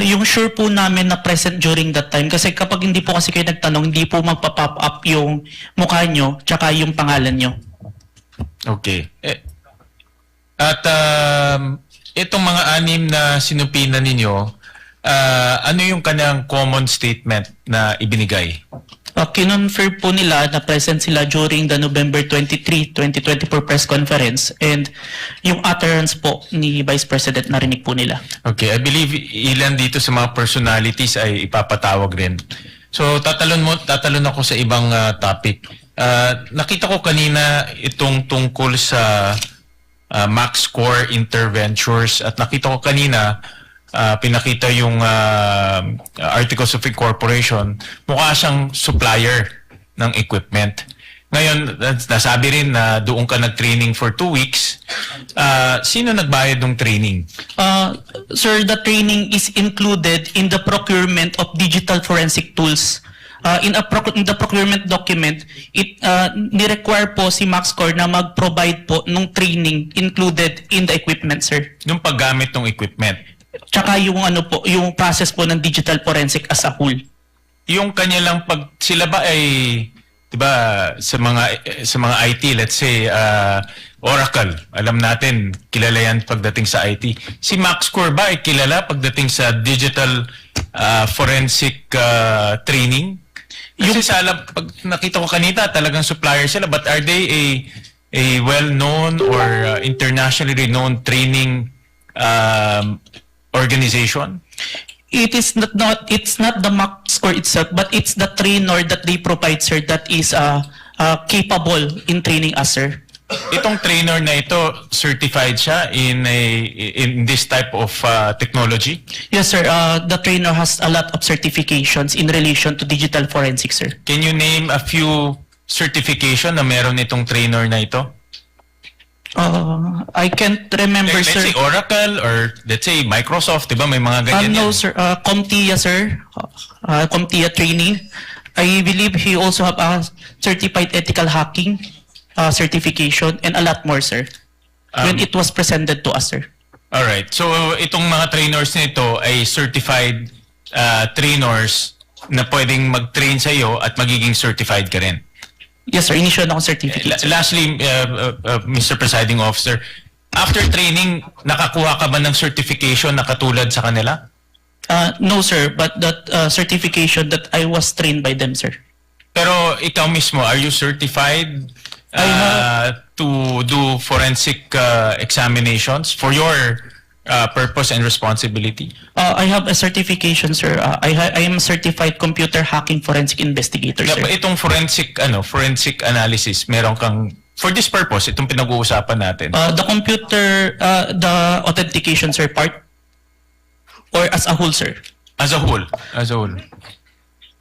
Yung sure po namin na present during that time, kasi kapag hindi po kasi kayo nagtanong, hindi po magpa-pop up yung mukha nyo tsaka yung pangalan nyo. Okay. At itong mga anim na sinupinan ninyo, ano yung kanyang common statement na ibinigay? Kinonfirm po nila na present sila during the November 23, 2024 press conference, and yung utterance po ni Vice President narinig po nila. Okay, I believe ilan dito sa mga personalities ay ipapatawag rin. So tatalon ako sa ibang topic. Nakita ko kanina itong tungkol sa max score interventures, at nakita ko kanina pinakita yung Articles of Incorporation, mukha siyang supplier ng equipment. Ngayon, nasabi rin na doon ka nag-training for 2 weeks. Sino nagbayad ng training? Sir, the training is included in the procurement of digital forensic tools. In the procurement document, it ni-require po si MaxCore na mag-provide po ng training included in the equipment, sir. Yung paggamit ng equipment. Tsaka yung yung process po ng digital forensic as a whole. Yung kanya lang sila ba ay 'di ba sa mga IT, let's say Oracle, alam natin kilala yan pagdating sa IT. Si MaxCore ba ay kilala pagdating sa digital forensic training? Kasi pag nakita ko kanina talagang supplier sila, but are they a well-known or internationally renowned training organization? It's not the MaxCore itself, but it's the trainer that they provide, sir, that is capable in training us, sir. Itong trainer na ito, certified siya in this type of technology? Yes, sir. The trainer has a lot of certifications in relation to digital forensics, sir. Can you name a few certification na meron itong trainer na ito? I can't remember, Let's sir. say Oracle or let's say Microsoft, di ba? May mga ganyan No, yan. sir. CompTIA, sir. CompTIA training. I believe he also have a certified ethical hacking certification and a lot more, sir. When it was presented to us, sir. Alright. So, itong mga trainers nito ay certified trainers na pwedeng mag-train sa iyo at magiging certified ka rin. Yes, sir. Initial na akong certificate, sir. Lastly, Mr. Presiding Officer, after training, nakakuha ka ba ng certification na katulad sa kanila? No, sir. But that certification that I was trained by them, sir. Pero ikaw mismo, are you certified to do forensic examinations for your purpose and responsibility? I have a certification, sir. I am a certified computer hacking forensic investigator, sir. Itong forensic analysis, meron kang, for this purpose, itong pinag-uusapan natin. The computer, the authentication, sir, part? Or as a whole, sir? As a whole.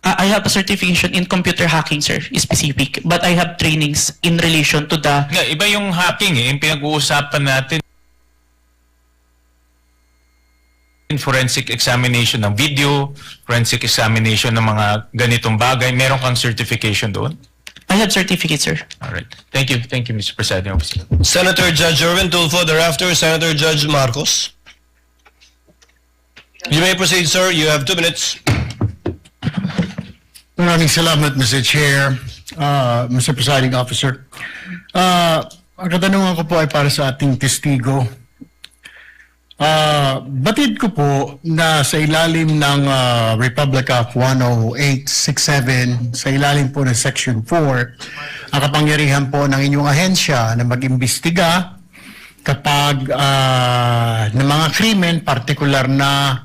I have a certification in computer hacking, sir, specific. But I have trainings in relation to the... Iba yung hacking yung pinag-uusapan natin. In forensic examination ng video, forensic examination ng mga ganitong bagay, meron kang certification doon? I have certificate, sir. Alright. Thank you, Mr. Presiding Officer. Senator Judge Erwin Tulfo, thereafter Senator Judge Marcos. You may proceed, sir. You have 2 minutes. Maraming salamat, Mr. Chair, Mr. Presiding Officer. Ang katanungan ko po ay para sa ating testigo. Batid ko po na sa ilalim ng Republic Act 10867, sa ilalim po ng Section 4, ang kapangyarihan po ng inyong ahensya na mag-imbestiga kapag ng mga krimen, partikular na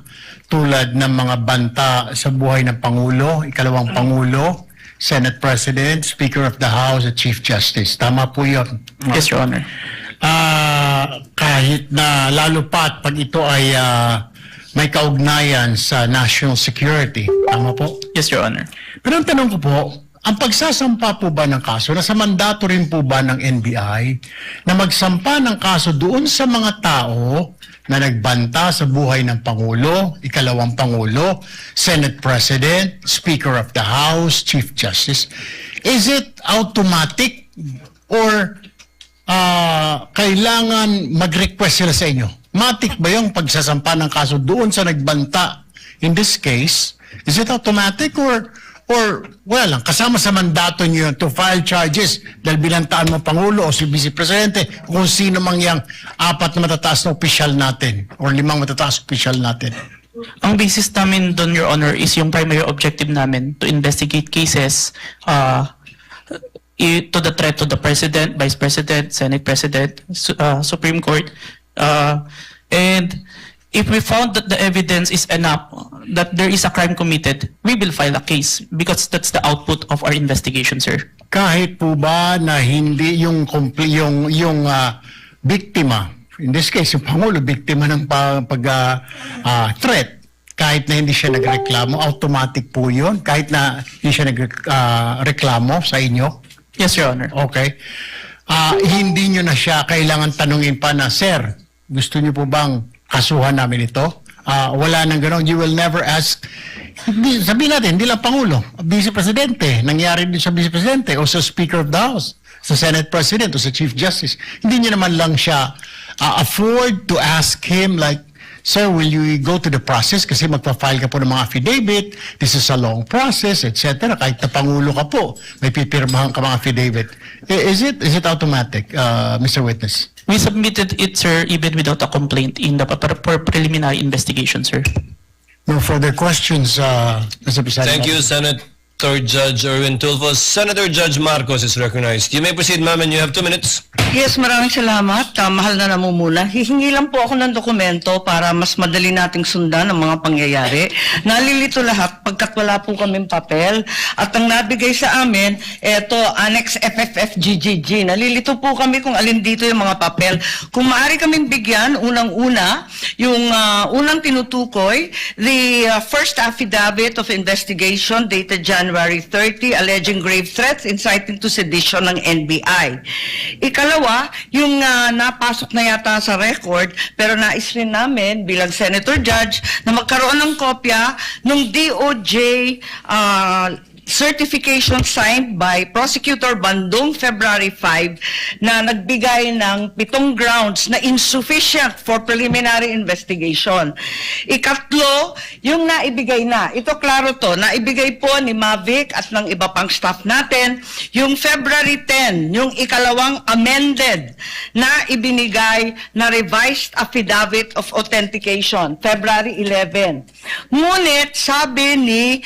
tulad ng mga banta sa buhay ng Pangulo, ikalawang Pangulo, Senate President, Speaker of the House, at Chief Justice. Tama po yun. Yes, Your Honor. Kahit na lalo pat pag ito ay may kaugnayan sa national security. Tama po? Yes, Your Honor. Pero ang tanong ko po, ang pagsasampa po ba ng kaso, nasa mandato rin po ba ng NBI na magsampa ng kaso doon sa mga tao na nagbanta sa buhay ng Pangulo, ikalawang Pangulo, Senate President, Speaker of the House, Chief Justice? Is it automatic or kailangan mag-request sila sa inyo? Matik ba yung pagsasampa ng kaso doon sa nagbanta? In this case, is it automatic or wala lang, kasama sa mandato niyo yun to file charges dahil binantaan mo Pangulo o si Vice Presidente kung sino mang yang 4 na matataas na opisyal natin or 5 matataas na opisyal natin? Ang basis namin doon, Your Honor, is yung primary objective namin to investigate cases to the threat to the President, Vice President, Senate President, Supreme Court. And if we found that the evidence is enough that there is a crime committed, we will file a case because that's the output of our investigation, sir. Kahit po ba na hindi yung biktima, in this case yung Pangulo, biktima ng threat, kahit na hindi siya nagreklamo, automatic po yun? Kahit na hindi siya nagreklamo sa inyo? Yes, Your Honor. Okay. Hindi nyo na siya kailangan tanungin pa na, Sir, gusto nyo po bang kasuhan namin ito? Wala nang gano'n. You will never ask, sabihin natin, hindi lang Pangulo, Vice Presidente, nangyari din sa Vice Presidente o sa Speaker of the House, sa Senate President o sa Chief Justice. Hindi nyo naman lang siya afford to ask him like, Sir, will you go to the process? Kasi magpa-file ka po ng mga affidavit. This is a long process, etc. Kahit na Pangulo ka po, may pipirmahan ka mga affidavit. Is it automatic, Mr. Witness? We submitted it, sir, even without a complaint in the preliminary investigation, sir. No further questions, Mr. President. Thank you, Senator Judge Erwin Tulfo. Senator Judge Marcos is recognized. You may proceed, ma'am, and you have 2 minutes. Yes, maraming salamat. Mahal na namumula. Hihingi lang po ako ng dokumento para mas madali nating sundan ang mga pangyayari. Nalilito lahat pagkat wala po kaming papel. At ang nabigay sa amin, eto, Annex FFFGGG. Nalilito po kami kung alin dito yung mga papel. Kung maaari kaming bigyan, unang-una, yung unang tinutukoy, the first affidavit of investigation dated January 30, alleging grave threats inciting to sedition ng NBI. Ikalawa, yung napasok na yata sa record, pero nais rin namin bilang Senator Judge na magkaroon ng kopya ng DOJ certification signed by Prosecutor Bandung February 5 na nagbigay ng 7 grounds na insufficient for preliminary investigation. Ikatlo, yung naibigay na. Ito klaro to, naibigay po ni Mavic at ng iba pang staff natin, yung February 10, yung ikalawang amended na ibinigay na revised affidavit of authentication, February 11. Ngunit sabi ni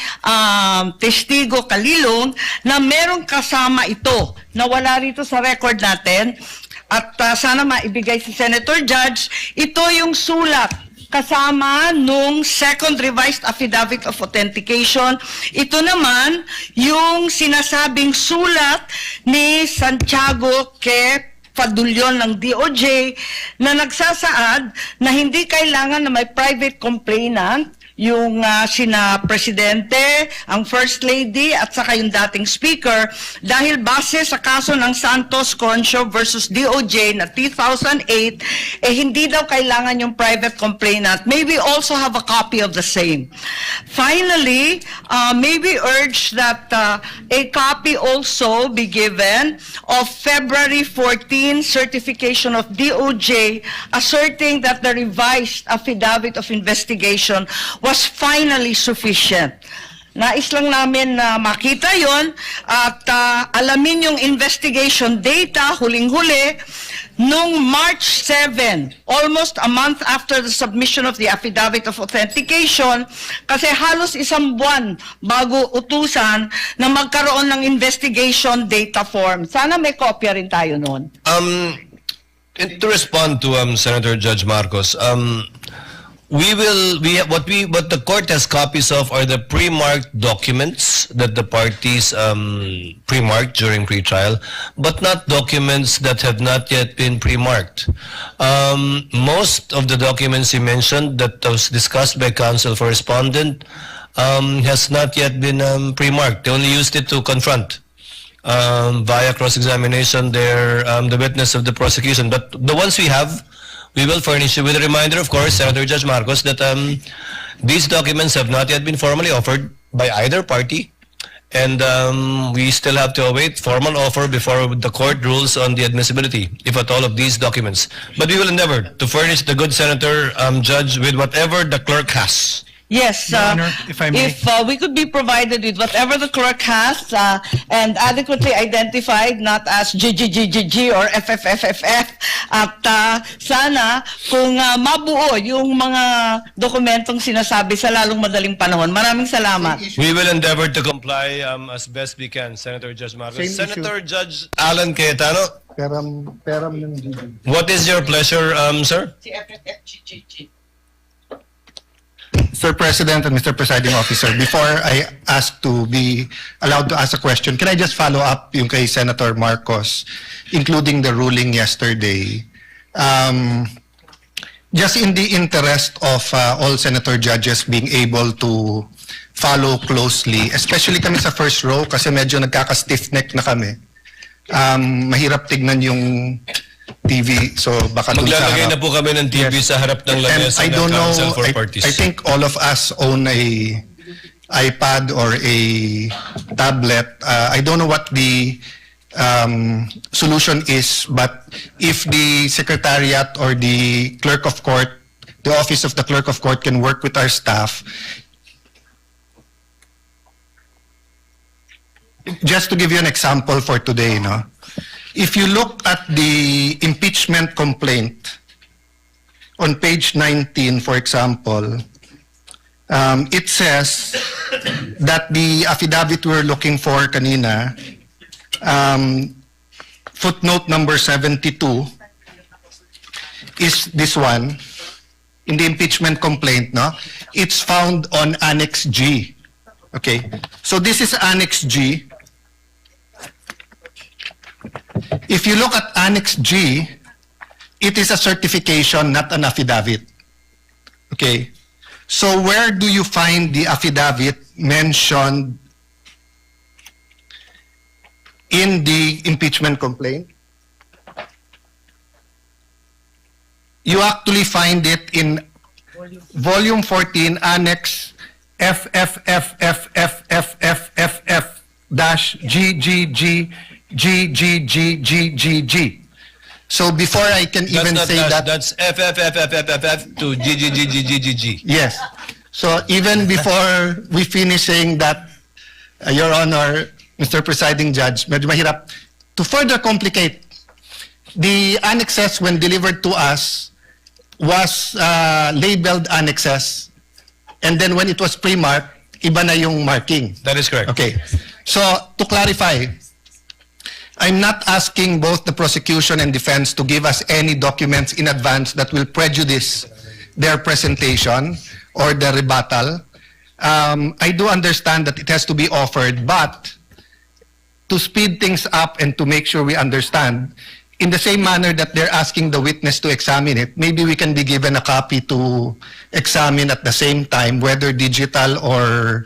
testigo Kalilong na merong kasama ito na wala rito sa record natin at sana maibigay si Senator Judge, ito yung sulat kasama nung second revised affidavit of authentication. Ito naman yung sinasabing sulat ni Santiago K. Fadulyon ng DOJ na nagsasaad na hindi kailangan na may private complainant yung sina Presidente, ang First Lady at saka yung dating Speaker dahil base sa kaso ng Santos Concho versus DOJ na 2008 hindi daw kailangan yung private complainant. May we also have a copy of the same. Finally, may we urge that a copy also be given of February 14 certification of DOJ asserting that the revised affidavit of investigation was finally sufficient. Nais lang namin na makita yon at alamin yung investigation data, huling-huli, nung March 7, almost a month after the submission of the affidavit of authentication, kasi halos 1 buwan bago utusan na magkaroon ng investigation data form. Sana may kopya rin tayo noon. To respond to Senator Judge Marcos, what the court has copies of are the pre-marked documents that the parties pre-marked during pre-trial, but not documents that have not yet been pre-marked. Most of the documents you mentioned that was discussed by counsel for respondent has not yet been pre-marked. They only used it to confront via cross-examination the witness of the prosecution. But the ones we have, we will furnish you with a reminder, of course, Senator Judge Marcos, that these documents have not yet been formally offered by either party, And we still have to await formal offer before the court rules on the admissibility, if at all, of these documents. But we will endeavor to furnish the good senator, judge, with whatever the clerk has. Yes, Your Honor, if I may. we could be provided with whatever the clerk has and adequately identified, not as GGGGG or FFFFF, at sana kung mabuo yung mga dokumentong sinasabi sa lalong madaling panahon. Maraming salamat. We will endeavor to comply as best we can, Senator Judge Marcos. Senator Judge Alan Cayetano, Peram ng GG. what is your pleasure, sir? Mr. President and Mr. Presiding Officer, before I ask to be allowed to ask a question, can I just follow up yung kay Senator Marcos, including the ruling yesterday? Just in the interest of all senator judges being able to follow closely, especially kami sa first row kasi medyo nagkaka-stiff neck na kami. Mahirap tignan yung TV, so baka dun sa Maglalagay na harap. po kami ng TV sa harap ng And lamesa I ng don't know, Council for Parties. I think all of us own a iPad or a tablet. I don't know what the solution is, but if the Secretariat or the Clerk of Court, the Office of the Clerk of Court can work with our staff, just to give you an example for today, no? If you look at the impeachment complaint on page 19, for example, it says that the affidavit we're looking for kanina, footnote number 72, is this one, in the impeachment complaint, no? It's found on Annex G. Okay, so this is Annex G. If you look at Annex G, it is a certification, not an affidavit. Okay, so where do you find the affidavit mentioned in the impeachment complaint? You actually find it in Volume 14, Annex FFFFFFFF-GGGGGGGG. So before I can even say that... That's FFFFFF to GGGGGGG. Yes. So even before we finish saying that, Your Honor, Mr. Presiding Judge, medyo mahirap. To further complicate, the annexes when delivered to us was labeled annexes, and then when it was pre-marked, iba na yung marking. That is correct. Okay. So to clarify, I'm not asking both the prosecution and defense to give us any documents in advance that will prejudice their presentation or the rebuttal. I do understand that it has to be offered, but to speed things up and to make sure we understand, in the same manner that they're asking the witness to examine it, maybe we can be given a copy to examine at the same time, whether digital or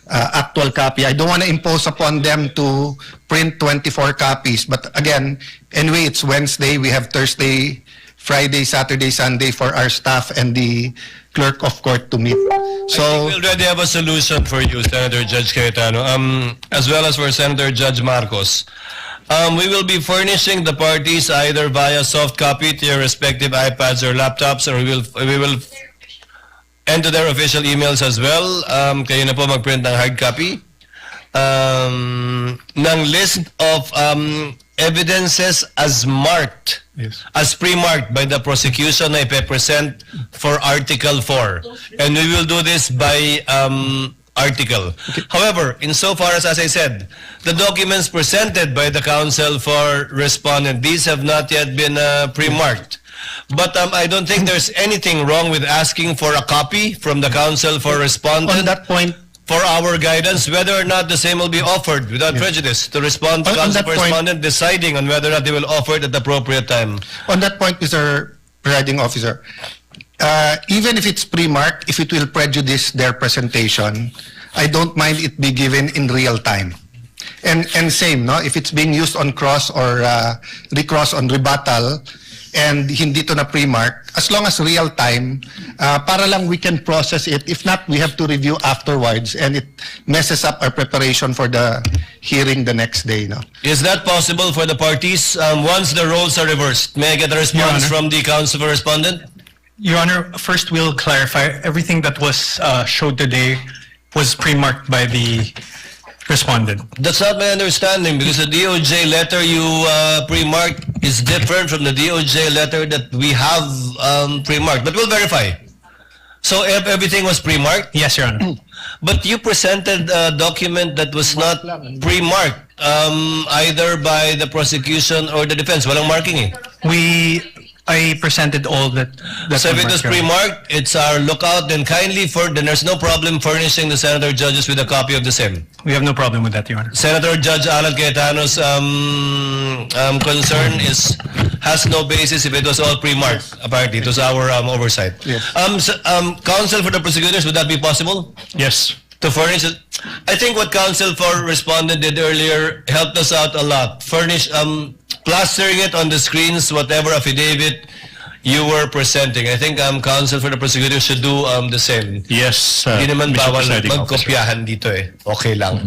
actual copy. I don't want to impose upon them to print 24 copies. But again, anyway, it's Wednesday. We have Thursday, Friday, Saturday, Sunday for our staff and the clerk of court to meet. So I think we already have a solution for you, Senator Judge Cayetano, as well as for Senator Judge Marcos. We will be furnishing the parties either via soft copy to your respective iPads or laptops, or we will enter their official emails as well. Kayo na po mag-print ng hard copy ng list of evidences as marked, as pre-marked by the prosecution na ipe-present for Article 4. And we will do this by article. However, insofar as I said, the documents presented by the counsel for respondent, these have not yet been pre-marked. But I don't think there's anything wrong with asking for a copy from the counsel for respondent. on that point, For our guidance, whether or not the same will be offered without prejudice to respond to On counsel that point- correspondent deciding on whether or not they will offer it at the appropriate time. on that point, Mr. Presiding Officer, even if it's pre-marked, if it will prejudice their presentation, I don't mind it be given in real time. And same, no? If it's being used on cross or recross on rebuttal, and hindi to na pre-mark, as long as real time, para lang we can process it. If not, we have to review afterwards, and it messes up our preparation for the hearing the next day. No? Is that possible for the parties once the roles are reversed? May I get a response from the counsel for respondent? Your Honor, first we'll clarify, everything that was showed today was pre-marked by the respondent. That's not my understanding, because the DOJ letter you pre-marked is different from the DOJ letter that we have pre-marked. But we'll verify. So everything was pre-marked? Yes, Your Honor. But you presented a document that was not pre-marked, either by the prosecution or the defense. Walang marking eh. I presented all that. So if it was pre-marked, it's our lookout, then then there's no problem furnishing the senator judges with a copy of the same. We have no problem with that, Your Honor. Senator Judge Alan Cayetano's concern has no basis if it was all pre-marked. Apparently, it was our oversight. Yes. Counsel for the prosecutors, would that be possible? Yes. To furnish it? I think what counsel for respondent did earlier helped us out a lot. Plastering it on the screens, whatever affidavit you were presenting. I think counsel for the prosecutor should do the same. Yes, Hindi naman Mr. bawal Presiding Officer. magkopyahan dito eh. Okay lang.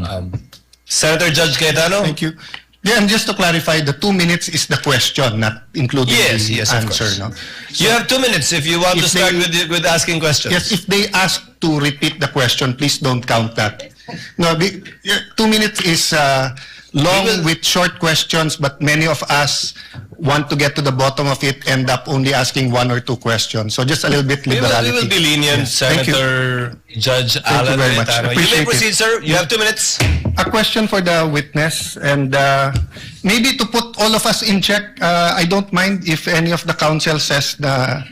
Senator Judge Cayetano? Thank you. Yeah, and just to clarify, the 2 minutes is the question, not including Yes, the yes, of answer. course. No? You have 2 minutes if you want to If start they- with asking questions. Yes, if they ask to repeat the question, please don't count that. No, 2 minutes is long with short questions, but many of us want to get to the bottom of it, end up only asking 1 or 2 questions. So just a little bit We liberality. will be lenient, Yes. Thank you. Senator Judge Thank you Alan very much. Cayetano. You Appreciate may it. proceed, sir. You have 2 minutes. A question for the witness, and maybe to put all of us in check, I don't mind if any of the counsel says na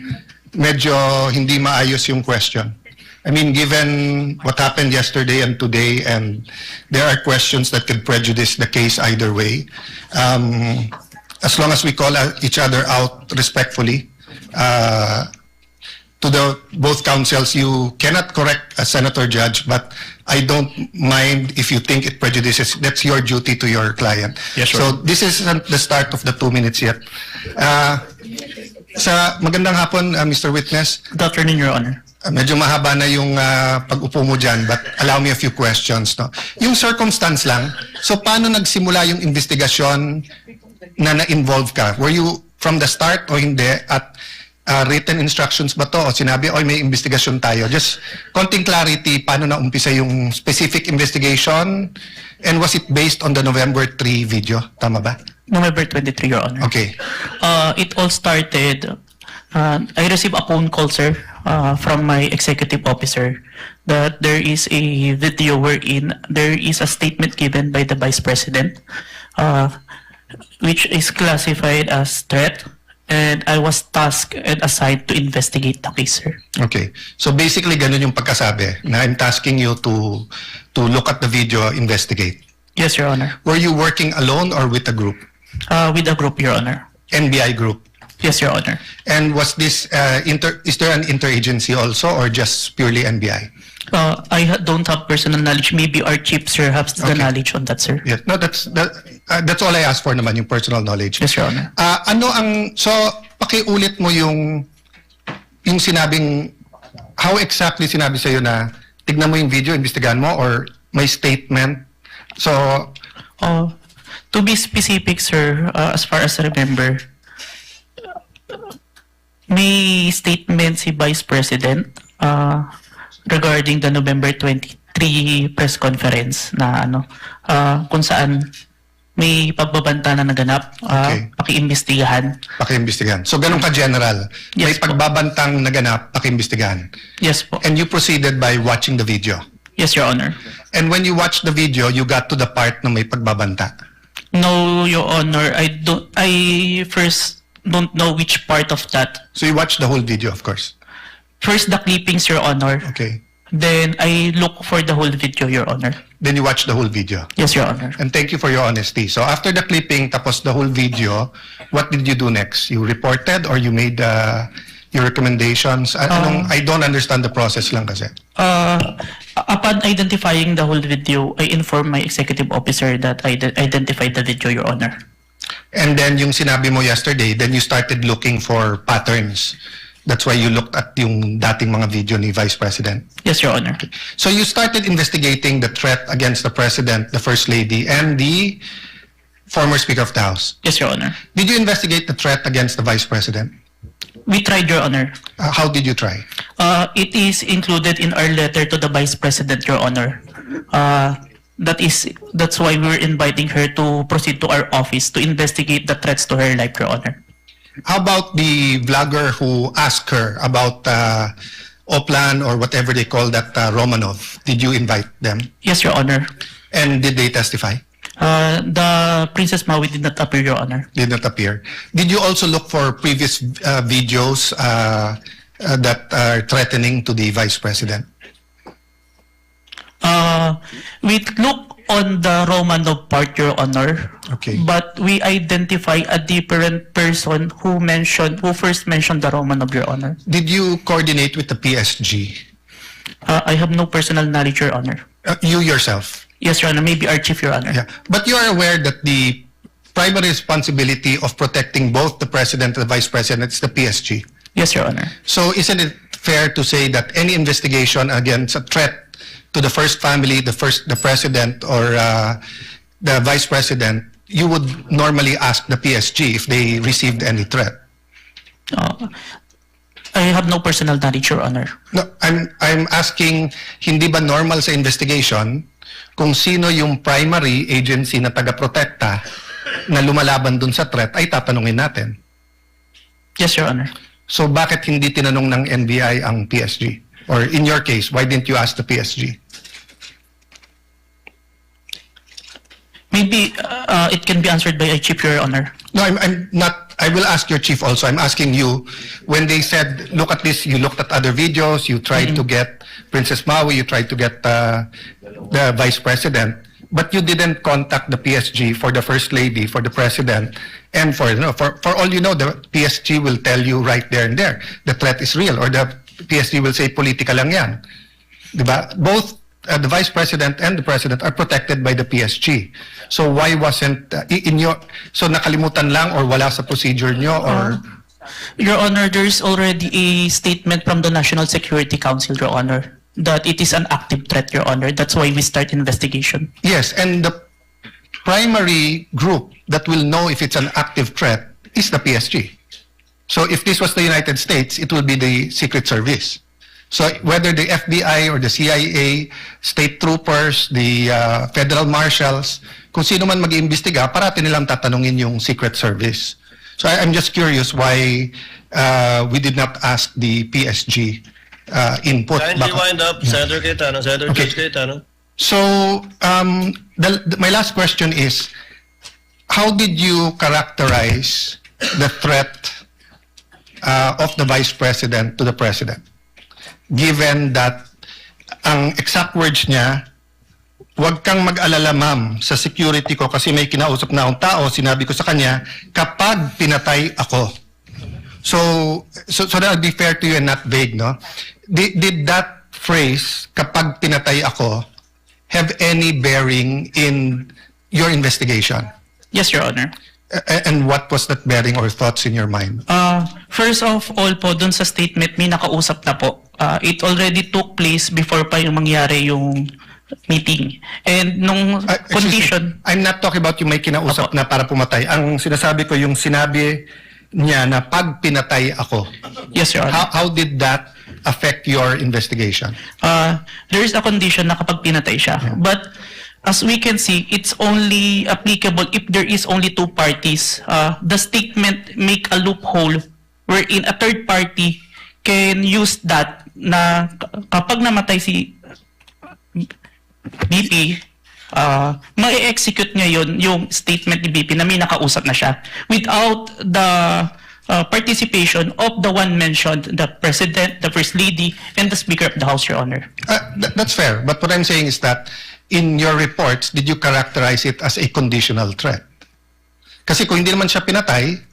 medyo hindi maayos yung question. I mean, given what happened yesterday and today, and there are questions that could prejudice the case either way, as long as we call each other out respectfully, to both counsels, you cannot correct a senator judge, but I don't mind if you think it prejudices. That's your duty to your client. Yes, sir. So this isn't the start of the 2 minutes yet. Magandang hapon, Mr. Witness. Good afternoon, Your Honor. Medyo mahaba na yung pag-upo mo dyan, but allow me a few questions. No? Yung circumstance lang, so paano nagsimula yung investigasyon na na-involve ka? Were you from the start o hindi? At written instructions ba to? O sinabi, oy, may investigasyon tayo. Just konting clarity, paano na-umpisa yung specific investigation? And was it based on the November 3 video? Tama ba? November 23, Your Honor. Okay. It all started, I received a phone call, sir, from my executive officer that there is a video wherein there is a statement given by the Vice President, which is classified as threat, and I was tasked and assigned to investigate the case, sir. Okay. So basically, ganun yung pagkasabi, na I'm tasking you to look at the video, investigate. Yes, Your Honor. Were you working alone or with a group? With a group, Your Honor. NBI group? Yes, Your Honor. And was this, is there an interagency also or just purely NBI? Don't have personal knowledge. Maybe our chief, sir, has the knowledge on that, sir. Yes. No, that's all I asked for naman, yung personal knowledge. Yes, Your Honor. So, pakiulit mo yung sinabing, how exactly sinabi sa'yo na tignan mo yung video, imbestigahan mo, or may statement? So, to be specific, sir, as far as I remember, may statement si Vice President regarding the November 23 press conference na kung saan may pagbabanta na naganap, pakiimbestigahan. Pakiimbestigahan. So, ganun ka-general. May Yes, pagbabantang naganap, pakiimbestigahan. Yes po. And you proceeded by watching the video. Yes, Your Honor. And when you watched the video, you got to the part na may pagbabanta. No, Your Honor. I first don't know which part of that. So you watched the whole video, of course. First, the clippings, Your Honor. Okay. Then, I look for the whole video, Your Honor. Then you watched the whole video. Yes, Your Honor. And thank you for your honesty. So after the clipping, tapos the whole video, what did you do next? You reported or you made your recommendations? I don't understand the process lang kasi. Upon identifying the whole video, I informed my executive officer that I identified the video, Your Honor. And then yung sinabi mo yesterday, then you started looking for patterns. That's why you looked at yung dating mga video ni Vice President. Yes, Your Honor. So you started investigating the threat against the President, the First Lady, and the former Speaker of the House. Yes, Your Honor. Did you investigate the threat against the Vice President? We tried, Your Honor. How did you try? It is included in our letter to the Vice President, Your Honor. That's why we're inviting her to proceed to our office to investigate the threats to her life, Your Honor. How about the vlogger who asked her about Oplan or whatever they call that Romanov? Did you invite them? Yes, Your Honor. And did they testify? The Princess Maui did not appear, Your Honor. Did not appear. Did you also look for previous videos that are threatening to the Vice President? We look on the Romanov part, Your Honor. Okay. But we identify a different person who first mentioned the Romanov, Your Honor. Did you coordinate with the PSG? I have no personal knowledge, Your Honor. You yourself? Yes, Your Honor. Maybe our chief, Your Honor. Yeah. But you are aware that the primary responsibility of protecting both the President and the Vice President is the PSG? Yes, Your Honor. So isn't it fair to say that any investigation against a threat to the first family, the President, or the Vice President, you would normally ask the PSG if they received any threat? I have no personal knowledge, Your Honor. No, I'm asking, hindi ba normal sa investigation kung sino yung primary agency na taga-protekta na lumalaban dun sa threat ay tatanungin natin? Yes, Your Honor. So bakit hindi tinanong ng NBI ang PSG? Or in your case, why didn't you ask the PSG? Maybe it can be answered by a chief, Your Honor. No, I'm not. I will ask your chief also. I'm asking you, when they said, look at this, you looked at other videos, you tried to get Princess Maui, you tried to get the Vice President, but you didn't contact the PSG for the First Lady, for the President, and for all you know, the PSG will tell you right there and there, the threat is real, or the PSG will say, politika lang yan. Diba? Both the Vice President and the President are protected by the PSG. So why wasn't, so nakalimutan lang or wala sa procedure nyo, or? Your Honor, there is already a statement from the National Security Council, Your Honor, that it is an active threat, Your Honor. That's why we start investigation. Yes, and the primary group that will know if it's an active threat is the PSG. So if this was the United States, it will be the Secret Service. So whether the FBI or the CIA, state troopers, the federal marshals, kung sino man mag-iimbestiga, parati nilang tatanungin yung Secret Service. So I'm just curious why we did not ask the PSG input. Kindly wind up, Senator Cayetano, Senator Okay. Judge Cayetano. So my last question is, how did you characterize the threat of the Vice President to the President? Given that ang exact words niya, huwag kang mag-alala ma'am sa security ko kasi may kinausap na akong tao, sinabi ko sa kanya, kapag pinatay ako. So that would be fair to you and not vague, no? Did that phrase, kapag pinatay ako, have any bearing in your investigation? Yes, Your Honor. And what was that bearing or thoughts in your mind? First of all po, dun sa statement, may nakausap na po. It already took place before pa yung mangyari yung meeting. And nung condition... I'm not talking about yung may kinausap na para pumatay. Ang sinasabi ko yung sinabi niya na pag pinatay ako. Yes, Your Honor. How did that affect your investigation? There is a condition na kapag pinatay siya. Yeah. But as we can see, it's only applicable if there is only two parties. The statement make a loophole wherein a third party can use that na kapag namatay si BP, ma-execute niya yun, yung statement ni BP na may nakausap na siya without the participation of the one mentioned, the President, the First Lady, and the Speaker of the House, Your Honor. That's fair. But what I'm saying is that in your reports, did you characterize it as a conditional threat? Kasi kung hindi naman siya pinatay,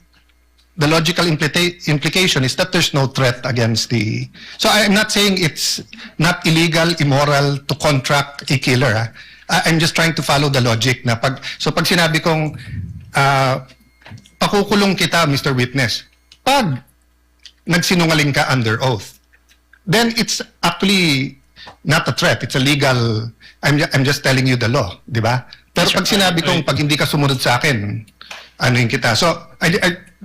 the logical implication is that there's no threat against the... So I'm not saying it's not illegal, immoral to contract a killer. I'm just trying to follow the logic na pag... So pag sinabi kong pakukulong kita, Mr. Witness, pag nagsinungaling ka under oath, then it's actually not a threat. It's a legal, I'm just telling you the law, di ba? Pero pag sinabi kong pag hindi ka sumunod sa akin, ano yung kita. So,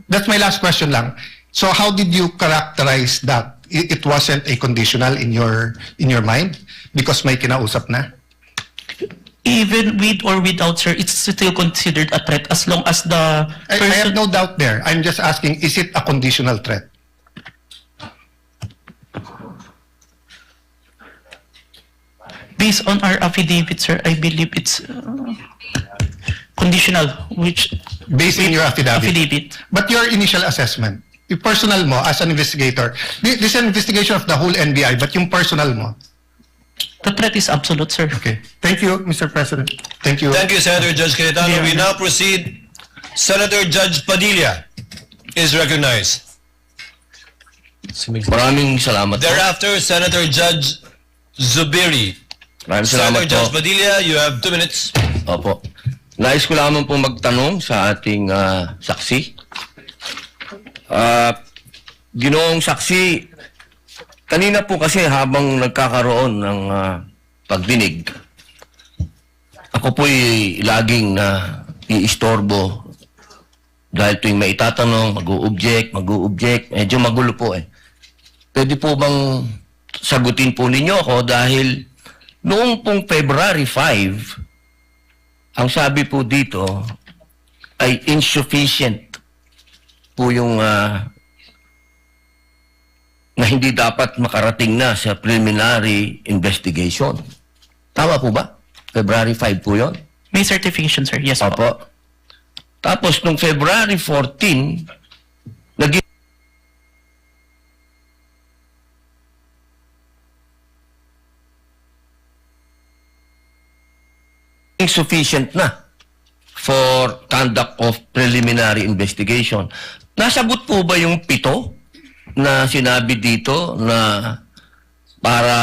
that's my last question lang. So, how did you characterize that? It wasn't a conditional in your mind? Because may kinausap na? Even with or without, sir, it's still considered a threat as long as the I have no doubt there. I'm just asking, is it a conditional threat? Based on our affidavit, sir, I believe it's conditional, which... Based on your affidavit? Affidavit. But your initial assessment, yung personal mo as an investigator, this is an investigation of the whole NBI, but yung personal mo? The threat is absolute, sir. Okay. Thank you, Mr. President. Thank you. Thank you, Senator Judge Cayetano. We now proceed. Senator Judge Padilla is recognized. Maraming salamat po. Thereafter, Senator Judge Zubiri. Maraming Senator salamat Judge po. Padilla, you have 2 minutes. Opo. Nais ko lamang po magtanong sa ating saksi. Ginoong saksi, kanina po kasi habang nagkakaroon ng pagdinig, ako po'y laging iistorbo dahil tuwing may itatanong, mag-o-object, medyo magulo po eh. Pwede po bang sagutin po ninyo ako dahil noong pong February 5, ang sabi po dito ay insufficient po yung na hindi dapat makarating na sa preliminary investigation. Tama po ba? February 5 po yun? May certification, sir. Yes po. Opo. Tapos nung February 14, naging insufficient na for conduct of preliminary investigation. Nasagot po ba yung 7 na sinabi dito na para,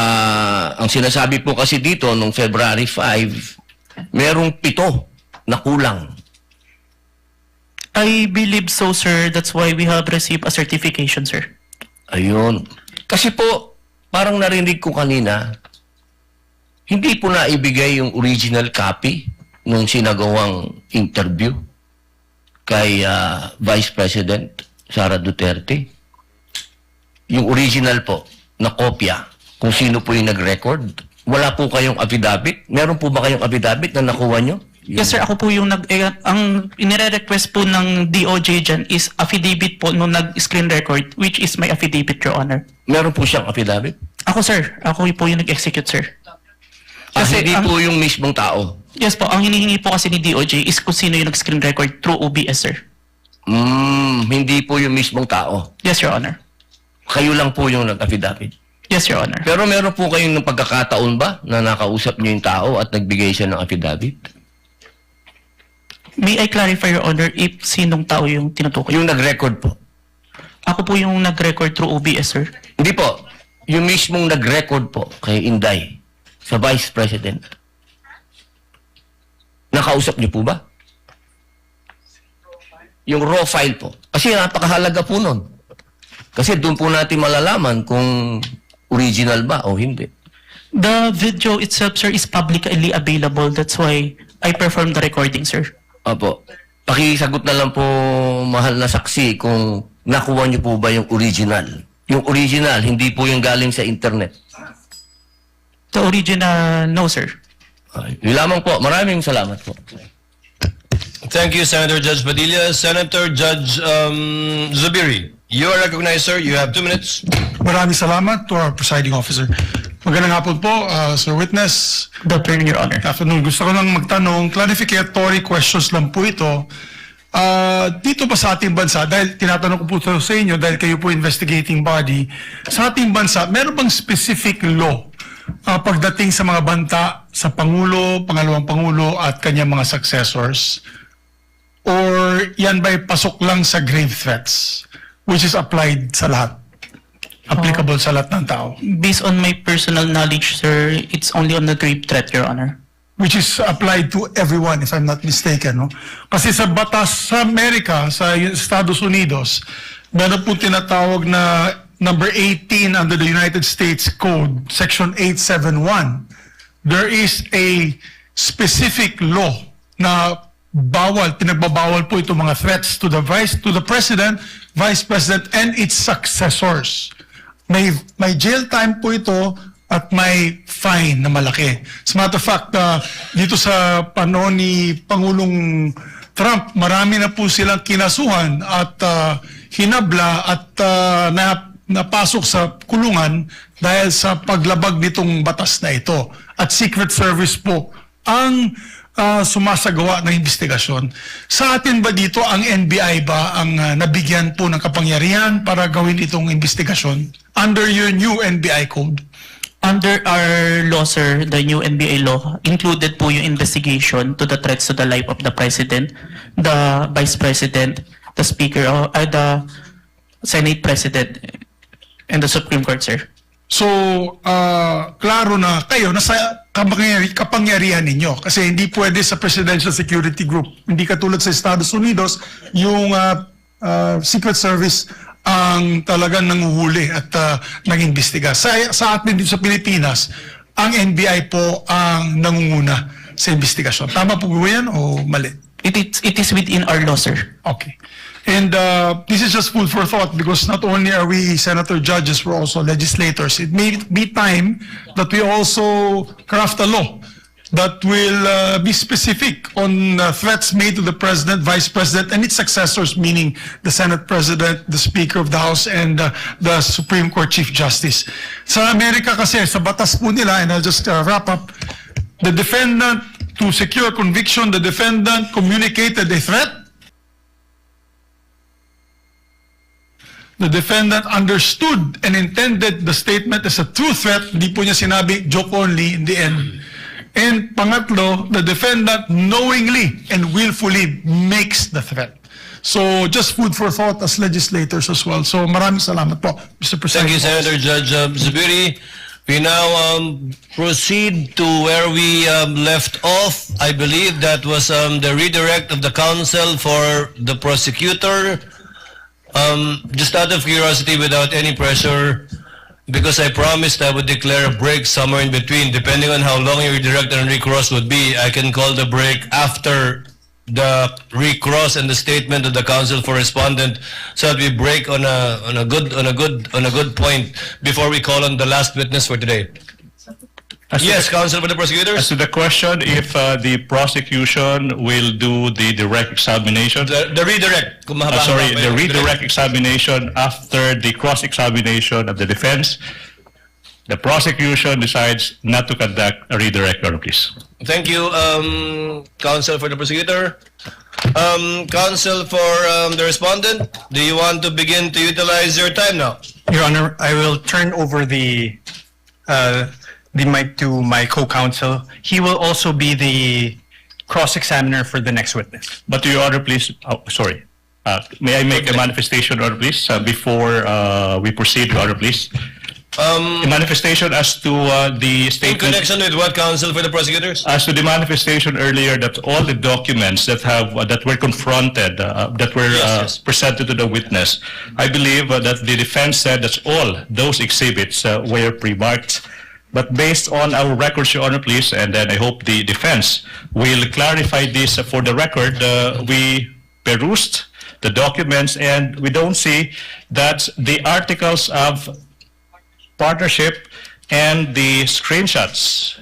ang sinasabi po kasi dito nung February 5, merong 7 na kulang. I believe so, sir. That's why we have received a certification, sir. Ayun. Kasi po, parang narinig ko kanina, hindi po naibigay yung original copy nung sinagawang interview kay Vice President Sara Duterte. Yung original po, na kopya, kung sino po yung nag-record. Wala po kayong affidavit? Meron po ba kayong affidavit na nakuha nyo? Yes, sir. Ako po yung ang inire-request po ng DOJ dyan is affidavit po nung nag-screen record, which is my affidavit, Your Honor. Meron po siyang affidavit? Ako, sir. Ako po yung nag-execute, sir. Hindi po yung mismong tao? Yes po. Ang hinihingi po kasi ni DOJ is kung sino yung nag-screen record through OBS, sir. Hindi po yung mismong tao? Yes, Your Honor. Kayo lang po yung nag-affidavit? Yes, Your Honor. Pero meron po kayong pagkakataon ba na nakausap niyo yung tao at nagbigay siya ng affidavit? May I clarify, Your Honor, if sinong tao yung tinutukoy? Yung nag-record po. Ako po yung nag-record through OBS, sir. Hindi po. Yung mismong nag-record po kay Inday sa Vice President. Nakausap niyo po ba? Yung raw file po. Kasi napakahalaga po nun. Kasi doon po natin malalaman kung original ba o hindi. The video itself, sir, is publicly available. That's why I performed the recording, sir. Opo. Pakisagot na lang po, mahal na saksi, kung nakuha niyo po ba yung original. Yung original, hindi po yung galing sa internet. The original, no, sir. Yun lamang po. Maraming salamat po. Thank you, Senator Judge Padilla. Senator Judge Zubiri, you are recognized, sir. You have 2 minutes. Maraming salamat to our presiding officer. Magandang hapon po, Sir Witness. Good afternoon, Your Honor. Afternoon. Gusto ko lang magtanong, clarificatory questions lang po ito. Dito ba sa ating bansa, dahil tinatanong ko po ito sa inyo, dahil kayo po investigating body, sa ating bansa, meron bang specific law pagdating sa mga banta sa Pangulo, Pangalawang Pangulo at kanyang mga successors? Or yan ba'y pasok lang sa grave threats, which is applied sa lahat? Applicable sa lahat ng tao? Based on my personal knowledge, sir, it's only on the grave threat, Your Honor. which is applied to everyone, if I'm not mistaken. No? Kasi sa batas sa Amerika, sa Estados Unidos, meron po tinatawag na number 18 under the United States Code, Section 871. There is a specific law na pinagbabawal po itong mga threats to the President, Vice President, and its successors. May jail time po ito at may fine na malaki. As a matter of fact, dito sa panahon ni Pangulong Trump, marami na po silang kinasuhan at hinabla at napasok sa kulungan dahil sa paglabag nitong batas na ito. At Secret Service po ang sumasagawa ng investigasyon. Sa atin ba dito, ang NBI ba ang nabigyan po ng kapangyarihan para gawin itong investigasyon under your new NBI code? Under our law, sir, the new NBA law, included po yung investigation to the threats to the life of the President, the Vice President, the Speaker, the Senate President, and the Supreme Court, sir. So, klaro na kayo, nasa kapangyarihan ninyo. Kasi hindi pwede sa Presidential Security Group. Hindi katulad sa Estados Unidos, yung Secret Service ang talagang nanguhuli at nag-imbestiga. Sa atin dito sa Pilipinas, ang NBI po ang nangunguna sa investigasyon. Tama po ba yan o mali? It is within our law, sir. Okay. And this is just food for thought because not only are we senator judges, we're also legislators. It may be time that we also craft a law that will be specific on threats made to the President, Vice President, and its successors, meaning the Senate President, the Speaker of the House, and the Supreme Court Chief Justice. Sa Amerika kasi, sa batas po nila, and I'll just wrap up, the defendant, to secure conviction, the defendant communicated a threat. The defendant understood and intended the statement as a true threat. Hindi po niya sinabi, joke only in the end. And pangatlo, the defendant knowingly and willfully makes the threat. So just food for thought as legislators as well. So maraming salamat po, Mr. President. Thank you, Senator Judge Zubiri. We now proceed to where we left off. I believe that was the redirect of the counsel for the prosecutor. Just out of curiosity, without any pressure, because I promised I would declare a break somewhere in between, depending on how long your redirect and recross would be. I can call the break after the recross and the statement of the counsel for respondent, so that we break on a good point before we call on the last witness for today. Yes, counsel for the prosecutors. As to the question, if the prosecution will do the direct examination. The redirect. The redirect examination after the cross-examination of the defense. The prosecution decides not to conduct a redirect, Your Honor, please. Thank you, counsel for the prosecutor. Counsel for the respondent, do you want to begin to utilize your time now? Your Honor, I will turn over the mic to my co-counsel. He will also be the cross-examiner for the next witness. But Your Honor, please, may I make a manifestation, Your Honor, please, before we proceed, Your Honor, please? A manifestation as to the statement. In connection with what, counsel for the prosecutors? As to the manifestation earlier that all the documents that were confronted, that were presented to the witness, I believe that the defense said that all those exhibits were pre-marked. But based on our records, Your Honor, please, and then I hope the defense will clarify this for the record. We perused the documents and we don't see that the articles of partnership and the screenshots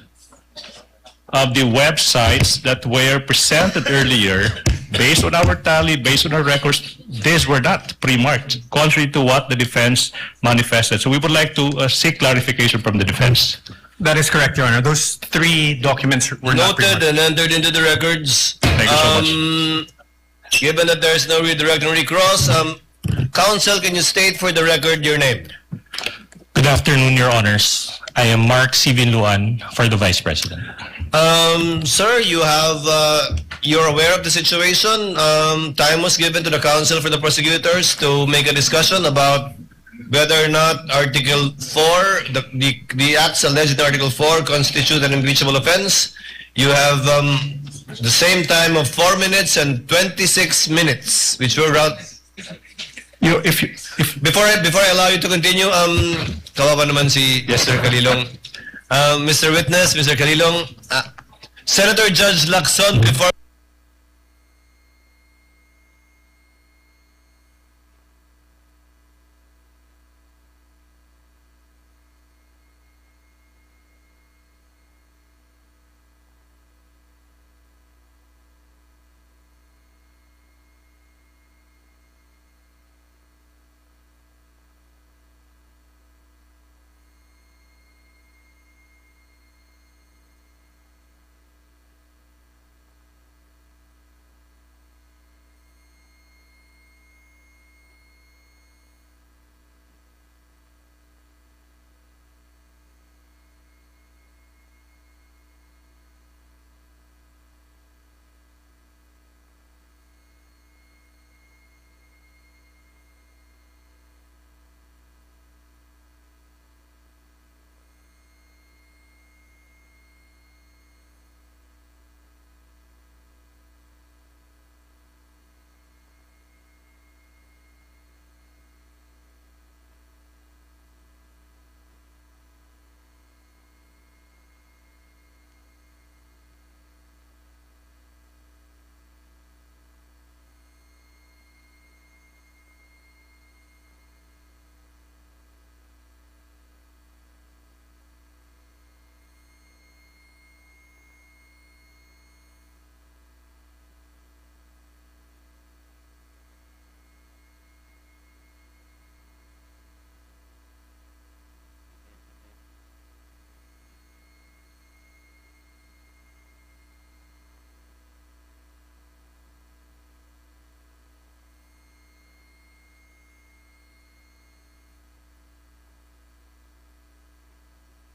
of the websites that were presented earlier, based on our tally, based on our records, these were not pre-marked, contrary to what the defense manifested. So we would like to seek clarification from the defense. That is correct, Your Honor. Those three documents were not pre-marked. Noted and entered into the records. Thank you so much. Given that there is no redirect and recross, counsel, can you state for the record your name? Good afternoon, Your Honors. I am Mark Sivinluan for the Vice President. Sir, you're aware of the situation. Time was given to the counsel for the prosecutors to make a discussion about whether or not Article 4, the acts alleged in Article 4 constitute an impeachable offense. You have the same time of 4 minutes and 26 minutes, which were out. Before I allow you to continue, kawawa naman si Mr. Kalilong. Mr. Witness, Mr. Kalilong, Senator Judge Lacson, before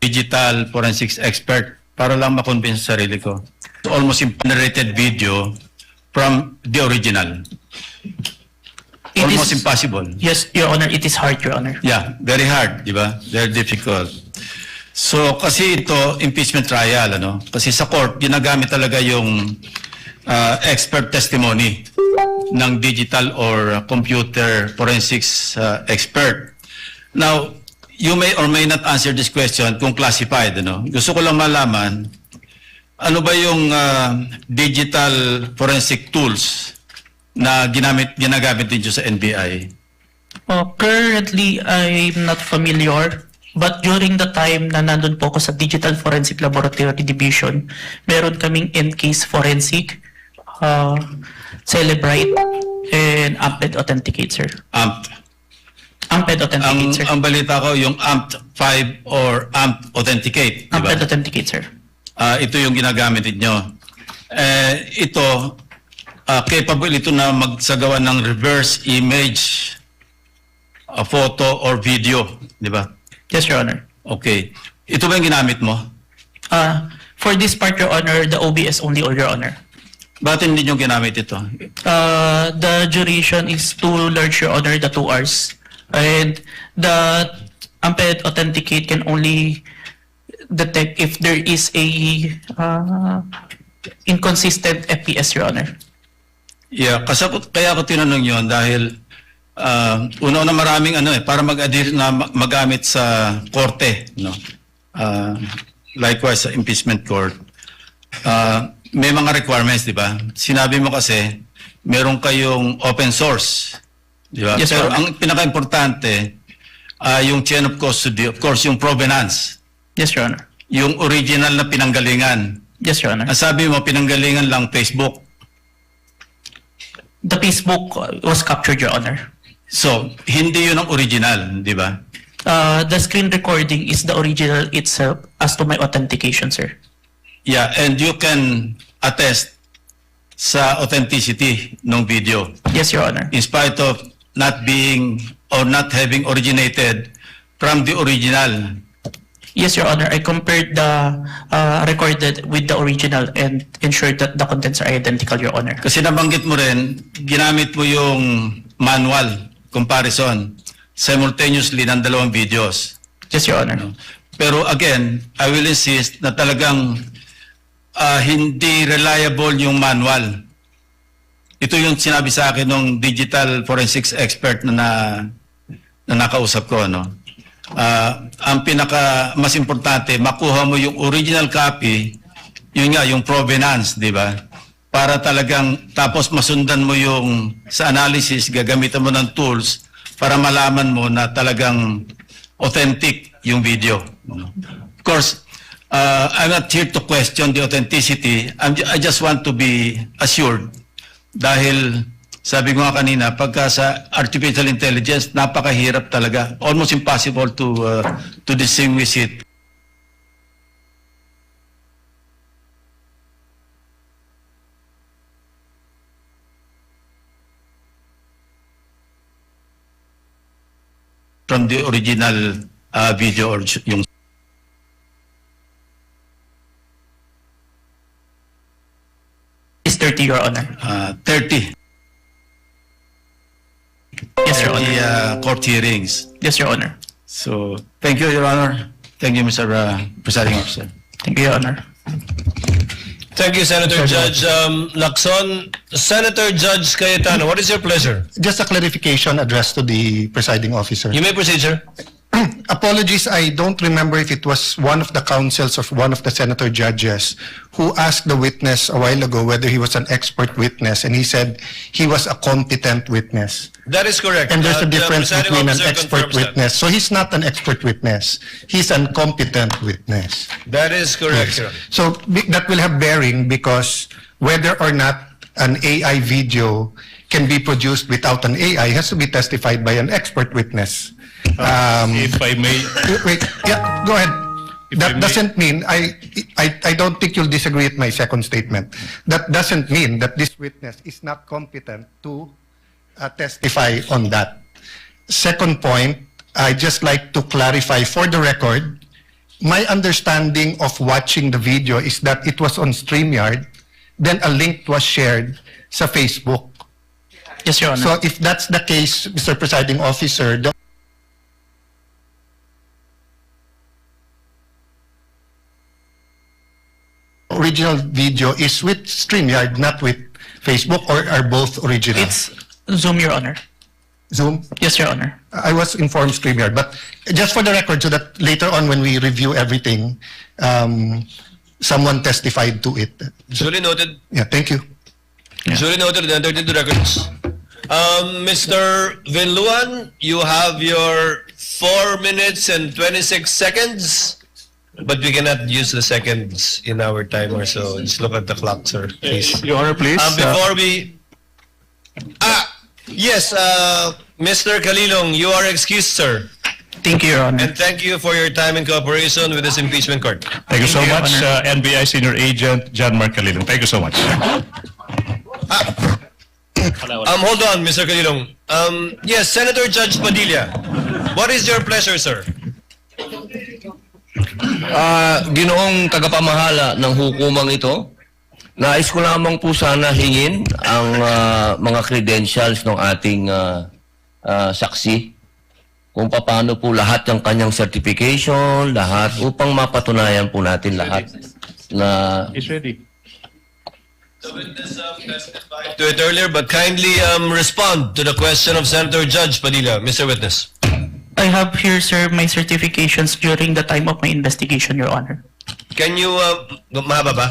digital forensics expert para lang makonvince sa sarili ko. It's almost generated video from the original. Almost impossible. Yes, Your Honor, it is hard, Your Honor. Yeah, very hard, di ba? Very difficult. So, kasi ito, impeachment trial, ano? Kasi sa court, ginagamit talaga yung expert testimony ng digital or computer forensics expert. Now, you may or may not answer this question kung classified, ano? Gusto ko lang malaman, ano ba yung digital forensic tools na ginagamit din sa NBI? Currently, I'm not familiar. But during the time na nandun po ako sa Digital Forensic Laboratory Division, meron kaming in-case forensic, Celebrite, and Amped Authenticate, sir. Amped Authenticate, sir. Ang balita ko, yung AMP 5 or AMP Authenticate, di ba? Amped Authenticate, sir. Ito yung ginagamit ninyo. Ito, capable ito na magsagawa ng reverse image, photo or video, di ba? Yes, Your Honor. Okay. Ito ba yung ginamit mo? For this part, Your Honor, the OBS only, Your Honor. Bakit hindi nyo ginamit ito? The duration is too large, Your Honor, the 2 hours. And the Amped Authenticate can only detect if there is a inconsistent FPS, Your Honor. Yeah, kasi kaya ako tinanong yun dahil una-una maraming para mag-adhere na magamit sa korte, no? Likewise sa impeachment court. May mga requirements, di ba? Sinabi mo kasi meron kayong open source, di ba? Yes, pero sir. ang pinaka-importante yung chain of custody, of course, yung provenance. Yes, Your Honor. Yung original na pinanggalingan. Yes, Your Honor. Ang sabi mo, pinanggalingan lang Facebook. The Facebook was captured, Your Honor. So, hindi yun ang original, di ba? The screen recording is the original itself as to my authentication, sir. Yeah, and you can attest sa authenticity ng video. Yes, Your Honor. In spite of not being or not having originated from the original. Yes, Your Honor. I compared the recorded with the original and ensured that the contents are identical, Your Honor. Kasi nabanggit mo rin, ginamit mo yung manual comparison simultaneously ng dalawang videos. Yes, Your Honor. Pero again, I will insist na talagang hindi reliable yung manual. Ito yung sinabi sa akin ng digital forensics expert na nakausap ko, no? Ang pinaka mas importante, makuha mo yung original copy, yun nga, yung provenance, di ba? Para talagang, tapos masundan mo yung sa analysis, gagamitan mo ng tools para malaman mo na talagang authentic yung video. Of course, I'm not here to question the authenticity. I just want to be assured. Dahil, sabi ko nga kanina, pagka sa artificial intelligence, napakahirap talaga. Almost impossible to distinguish it. From the original video or yung Is 30, Your Honor. 30. Yes, Your Honor. The court hearings. Yes, Your Honor. So, thank you, Your Honor. Thank you, Mr. Presiding Officer. Thank you, Your Honor. Thank you, Senator Judge Lacson. Senator Judge Cayetano, what is your pleasure? Just a clarification addressed to the presiding officer. You may proceed, sir. Apologies, I don't remember if it was one of the counsels or one of the senator judges who asked the witness a while ago whether he was an expert witness, and he said he was a competent witness. That is correct. And there's a The difference presiding between an officer expert confirms that. witness. So he's not an expert witness. He's an competent witness. That is correct, sir. So that will have bearing because whether or not an AI video can be produced without an AI has to be testified by an expert witness. If I may, Wait, yeah, go ahead. If I That may- doesn't mean, I don't think you'll disagree with my second statement. That doesn't mean that this witness is not competent to testify on that. Second point, I just like to clarify for the record, my understanding of watching the video is that it was on StreamYard, then a link was shared sa Facebook. Yes, Your Honor. So if that's the case, Mr. Presiding Officer, the original video is with StreamYard, not with Facebook, or are both original? It's Zoom, Your Honor. Zoom? Yes, Your Honor. I was informed StreamYard, but just for the record, so that later on when we review everything, someone testified to it. Duly noted. Yeah, thank you. Duly noted and entered into records. Mr. Vinluan, you have your 4 minutes and 26 seconds. But we cannot use the seconds in our timer, so just look at the clock, sir, please. Your Honor, please. Before we... Yes, Mr. Kalilong, you are excused, sir. Thank you, Your Honor. And thank you for your time and cooperation with this impeachment court. Thank you so Thank you, much, Honor. NBI Senior Agent John Mark Calilong. Thank you so much. Hold on, Mr. Kalilong. Yes, Senator Judge Padilla, what is your pleasure, sir? Ginoong tagapamahala ng hukumang ito, nais ko lamang po sana hingin ang mga credentials ng ating saksi kung paano po lahat ng kanyang certification, lahat upang mapatunayan po natin lahat na It's ready. The witness testified to it earlier, but kindly respond to the question of Senator Judge Padilla. Mr. Witness. I have here, sir, my certifications during the time of my investigation, Your Honor. Can you, mahaba ba?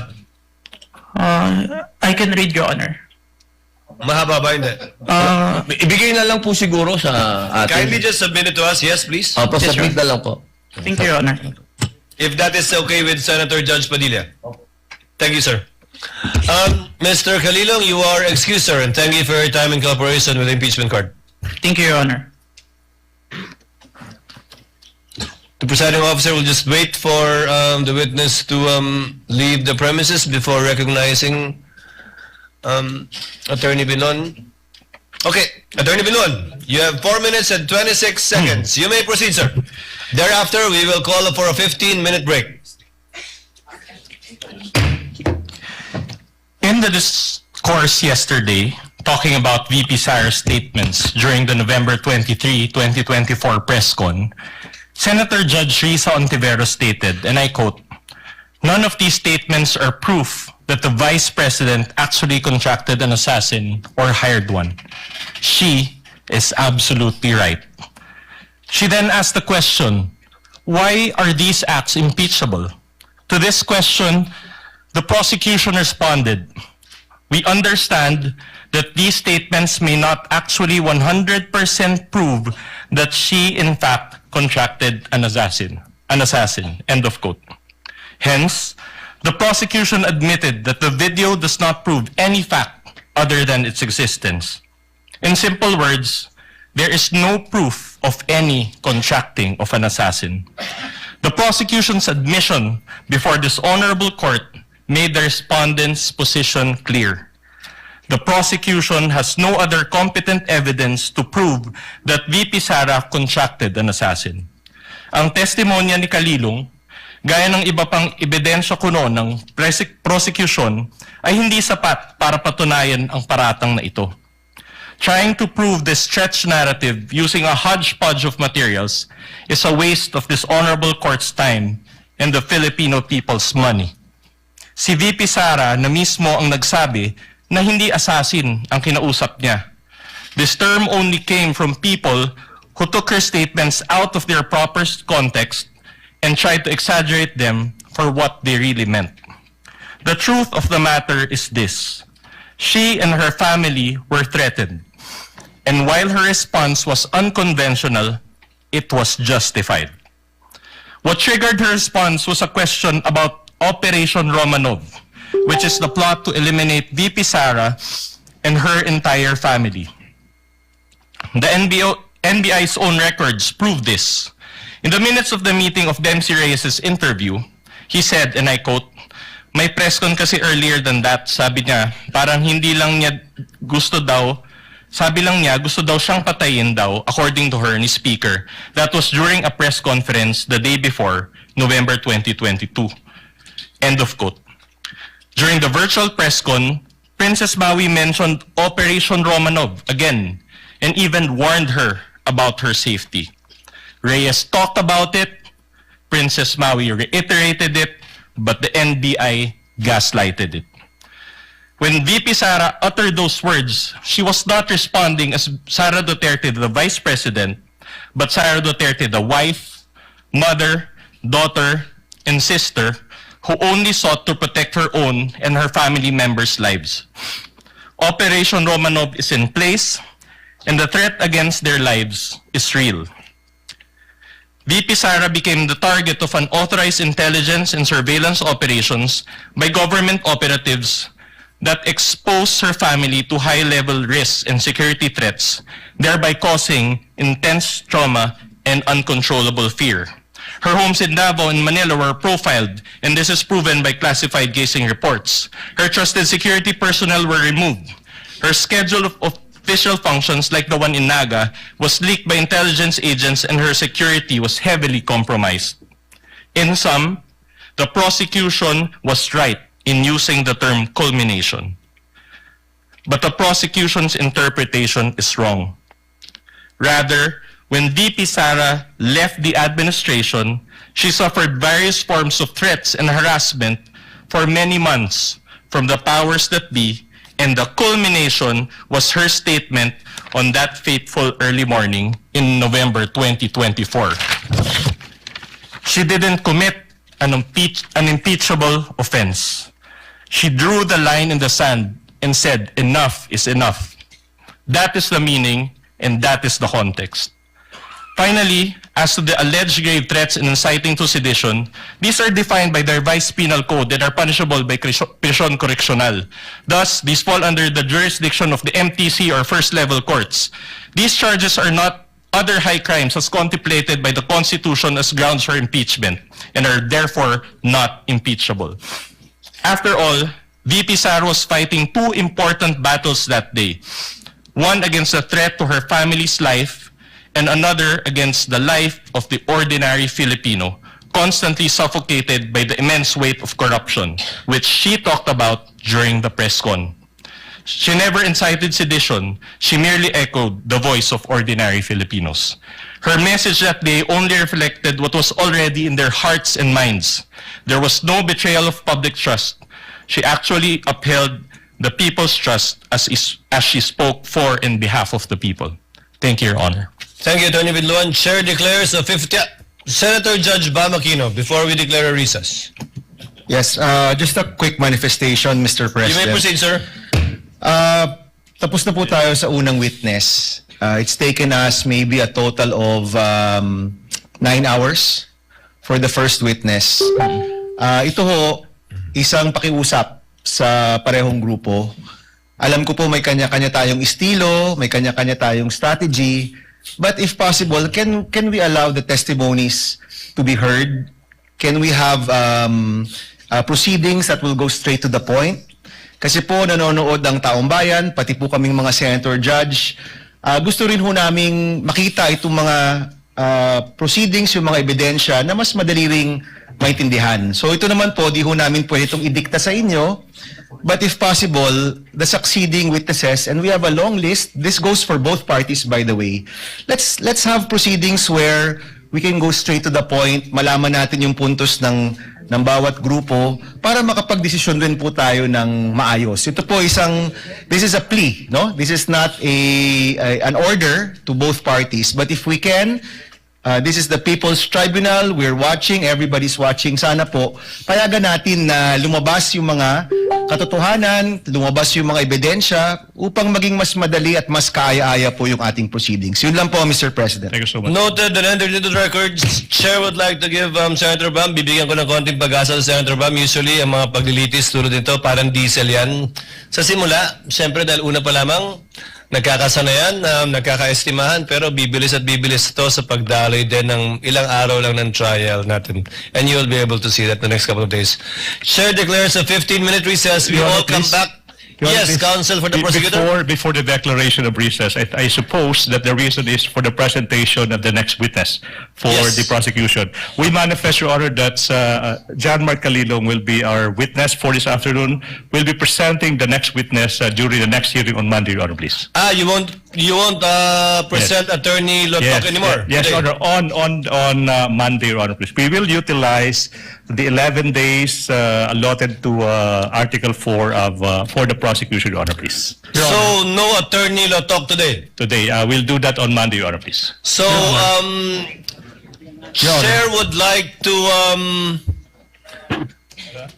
I can read, Your Honor. Mahaba ba, hindi? ibigay na lang po siguro sa Kindly atin. just submit it to us, yes, please? Opo, Yes, submit sir. na lang po. Thank you, Your Honor. If that is okay with Senator Judge Padilla. Thank you, sir. Mr. Kalilong, you are excused, sir, and thank you for your time and cooperation with the impeachment court. Thank you, Your Honor. The presiding officer will just wait for the witness to leave the premises before recognizing Attorney Binon. Okay, Attorney Binon, you have 4 minutes and 26 seconds. You may proceed, sir. Thereafter, we will call for a 15-minute break. In the discourse yesterday, talking about VP Sara's statements during the November 23, 2024 press con, Senator Judge Risa Ontiveros stated, and I quote, None of these statements are proof that the vice president actually contracted an assassin or hired one. She is absolutely right. She then asked the question, why are these acts impeachable? To this question, the prosecution responded, we understand that these statements may not actually 100% prove that she in fact contracted an assassin, end of quote. Hence, the prosecution admitted that the video does not prove any fact other than its existence. In simple words, there is no proof of any contracting of an assassin. The prosecution's admission before this honorable court made the respondent's position clear. The prosecution has no other competent evidence to prove that VP Sara contracted an assassin. Ang testimonya ni Kalilong, gaya ng iba pang ebidensya kuno ng prosecution, ay hindi sapat para patunayan ang paratang na ito. Trying to prove this stretched narrative using a hodgepodge of materials is a waste of this honorable court's time and the Filipino people's money. Si VP Sara na mismo ang nagsabi na hindi assassin ang kinausap niya. This term only came from people who took her statements out of their proper context and tried to exaggerate them for what they really meant. The truth of the matter is this. She and her family were threatened. And while her response was unconventional, it was justified. What triggered her response was a question about Operation Romanov, which is the plot to eliminate VP Sara and her entire family. The NBI's own records prove this. In the minutes of the meeting of Dempsey Reyes' interview, he said, and I quote, may press con kasi earlier than that, sabi niya, parang hindi lang niya gusto daw, sabi lang niya, gusto daw siyang patayin daw, according to her, ni Speaker. That was during a press conference the day before, November 2022. End of quote. During the virtual press con, Princess Maui mentioned Operation Romanov again, and even warned her about her safety. Reyes talked about it, Princess Maui reiterated it, but the NBI gaslighted it. When VP Sara uttered those words, she was not responding as Sara Duterte, the vice president, but Sara Duterte, the wife, mother, daughter, and sister, who only sought to protect her own and her family members' lives. Operation Romanov is in place, and the threat against their lives is real. VP Sara became the target of unauthorized intelligence and surveillance operations by government operatives that exposed her family to high-level risks and security threats, thereby causing intense trauma and uncontrollable fear. Her homes in Davao and Manila were profiled, and this is proven by classified casing reports. Her trusted security personnel were removed. Her schedule of official functions, like the one in Naga, was leaked by intelligence agents, and her security was heavily compromised. In sum, the prosecution was right in using the term culmination. But the prosecution's interpretation is wrong. Rather, when VP Sara left the administration, she suffered various forms of threats and harassment for many months from the powers that be, and the culmination was her statement on that fateful early morning in November 2024. She didn't commit an impeachable offense. She drew the line in the sand and said, enough is enough. That is the meaning, and that is the context. Finally, as to the alleged grave threats and inciting to sedition, these are defined by the revised penal code and are punishable by prison correctional. Thus, these fall under the jurisdiction of the MTC or first-level courts. These charges are not other high crimes as contemplated by the Constitution as grounds for impeachment and are therefore not impeachable. After all, VP Sara was fighting two important battles that day. One against the threat to her family's life, and another against the life of the ordinary Filipino, constantly suffocated by the immense weight of corruption, which she talked about during the press con. She never incited sedition, she merely echoed the voice of ordinary Filipinos. Her message that day only reflected what was already in their hearts and minds. There was no betrayal of public trust. She actually upheld the people's trust as she spoke for and behalf of the people. Thank you, Your Honor. Thank you, Attorney Vidluan. Chair declares a 50... Senator Judge Bam Aquino, before we declare a recess. Yes, just a quick manifestation, Mr. You President. may proceed, sir. Tapos na po tayo sa unang witness. It's taken us maybe a total of 9 hours for the first witness. Ito ho, isang pakiusap sa parehong grupo. Alam ko po may kanya-kanya tayong estilo, may kanya-kanya tayong strategy, but if possible, can we allow the testimonies to be heard? Can we have proceedings that will go straight to the point? Kasi po nanonood ang taong bayan, pati po kaming mga senator judge. Gusto rin ho naming makita itong mga proceedings, yung mga ebidensya na mas madali ring maintindihan. So ito naman po, di ho namin pwede itong idikta sa inyo. But if possible, the succeeding witnesses, and we have a long list, this goes for both parties by the way, let's have proceedings where we can go straight to the point, malaman natin yung puntos ng bawat grupo para makapagdesisyon rin po tayo ng maayos. Ito po this is a plea, no? This is not an order to both parties, but if we can, this is the People's Tribunal, we're watching, everybody's watching, sana po, payagan natin na lumabas yung mga katotohanan, lumabas yung mga ebidensya upang maging mas madali at mas kaaya-aya po yung ating proceedings. Yun lang po, Mr. President. Thank you so much. Noted and entered into the record. Chair would like to give Senator Bam, bibigyan ko ng konting pag-asa sa Senator Bam. Usually, ang mga paglilitis tulad nito, parang diesel yan. Sa simula, siyempre dahil una pa lamang, nagkakasanayan, nagkakaestimahan, pero bibilis at bibilis ito sa pagdaloy din ng ilang araw lang ng trial natin. And you will be able to see that the next couple of days. Chair declares a 15-minute recess. We all come back. Yes, counsel for the prosecutor. Before the declaration of recess, I suppose that the reason is for the presentation of the next witness for the prosecution. We manifest, Your Honor, that John Mark Calilong will be our witness for this afternoon. We'll be presenting the next witness during the next hearing on Monday, Your Honor, please. You won't present Attorney Lotok anymore? Yes, Your Honor, on Monday, Your Honor, please. We will utilize the 11 days allotted to Article 4 for the prosecution, Your Honor, please. So, no Attorney Lotok today? Today, we'll do that on Monday, Your Honor, please. So, Chair would like to,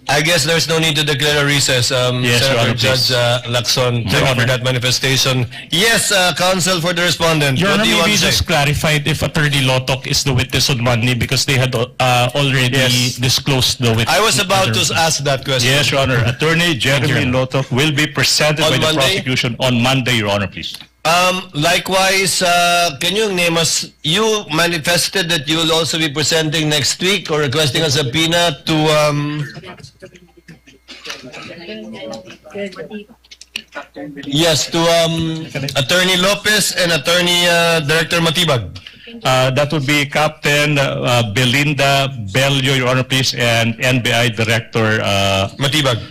I guess there's no need to declare a recess, Yes, Your Senator Honor, Judge Lacson. Thank you for that manifestation. Yes, counsel for the respondent. Your What Honor, do you want maybe to say? just clarified if Attorney Lotok is the witness on Monday because they had already disclosed the witness. I was about to ask that question. Yes, Your Honor. Attorney Jeremy Lotok will be presented On by the Monday? prosecution on Monday, Your Honor, please. Likewise, can you name us, you manifested that you will also be presenting next week or requesting a subpoena to, yes, to Attorney Lopez and Attorney Director Matibag. That would be Captain Belinda Bello, Your Honor, please, and NBI Director Matibag.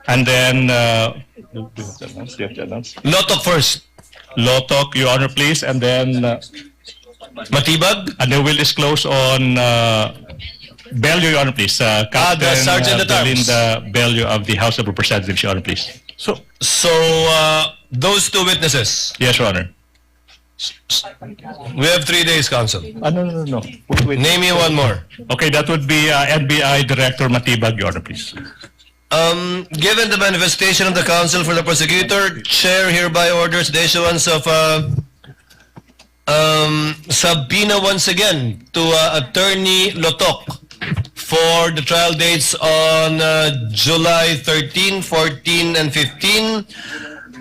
And then Lotok first. Lotok, Your Honor, please, and then Matibag. And then we'll disclose on Bello, Your Honor, please. Captain Sergeant at Arms. Belinda Bello of the House of Representatives, Your Honor, please. So those two witnesses. Yes, Your Honor. We have 3 days, counsel. No. Wait. Name me one more. Okay, that would be NBI Director Matibag, Your Honor, please. Given the manifestation of the counsel for the prosecutor, Chair hereby orders the issuance of subpoena once again to Attorney Lotok for the trial dates on July 13, 14, and 15,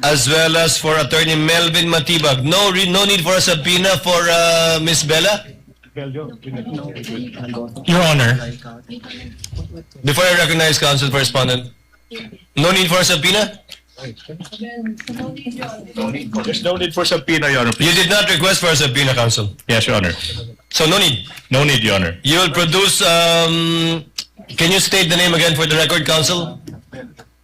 as well as for Attorney Melvin Matibag. No need for a subpoena for Ms. Bella? Your Honor. Before I recognize counsel for respondent, no need for a subpoena? There's no need for subpoena, Your Honor. You did not request for a subpoena, counsel. Yes, Your Honor. So no need. No need, Your Honor. You will produce, can you state the name again for the record, counsel?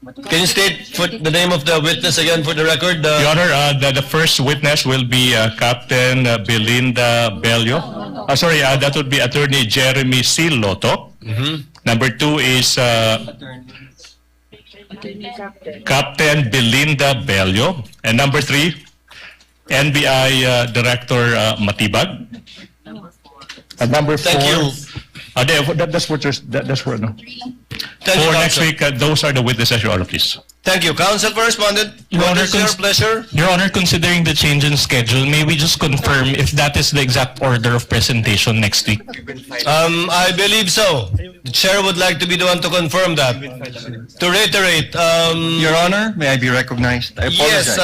Can you state the name of the witness again for the record? Your Honor, the first witness will be Captain Belinda Bello. That would be Attorney Jeremy C. Loto. Number 2 is Captain Belinda Bello. And number 3, NBI Director Matibag. And number 4. Thank you. That's what no. Thank you, For next Counsel. week, those are the witnesses, Your Honor, please. Thank you. Counsel for Respondent, Your what Honor, is your pleasure? Your Honor, considering the change in schedule, may we just confirm if that is the exact order of presentation next week? I believe so. The Chair would like to be the one to confirm that. To reiterate, Your Honor, may I be recognized? I apologize. yes,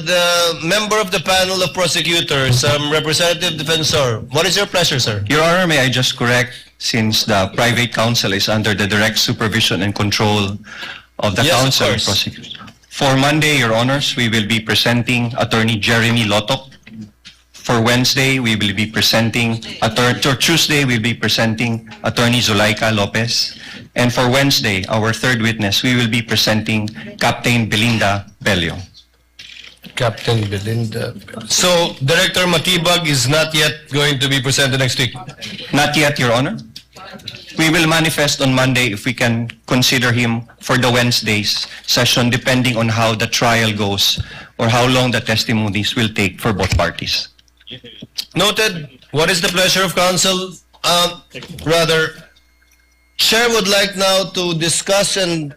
the member of the panel of prosecutors, Representative Defensor, what is your pleasure, sir? Your Honor, may I just correct, since the private counsel is under the direct supervision and control of the Yes, of counsel and course. prosecutor. For Monday, Your Honors, we will be presenting Attorney Jeremy Lotok. For Wednesday, we will be presenting, or Tuesday, we'll be presenting Attorney Zulaika Lopez. And for Wednesday, our third witness, we will be presenting Captain Belinda Bello. Captain Belinda. So, Director Matibag is not yet going to be presented next week? Not yet, Your Honor. We will manifest on Monday if we can consider him for the Wednesday's session, depending on how the trial goes or how long the testimonies will take for both parties. Noted. What is the pleasure of counsel? Chair would like now to discuss and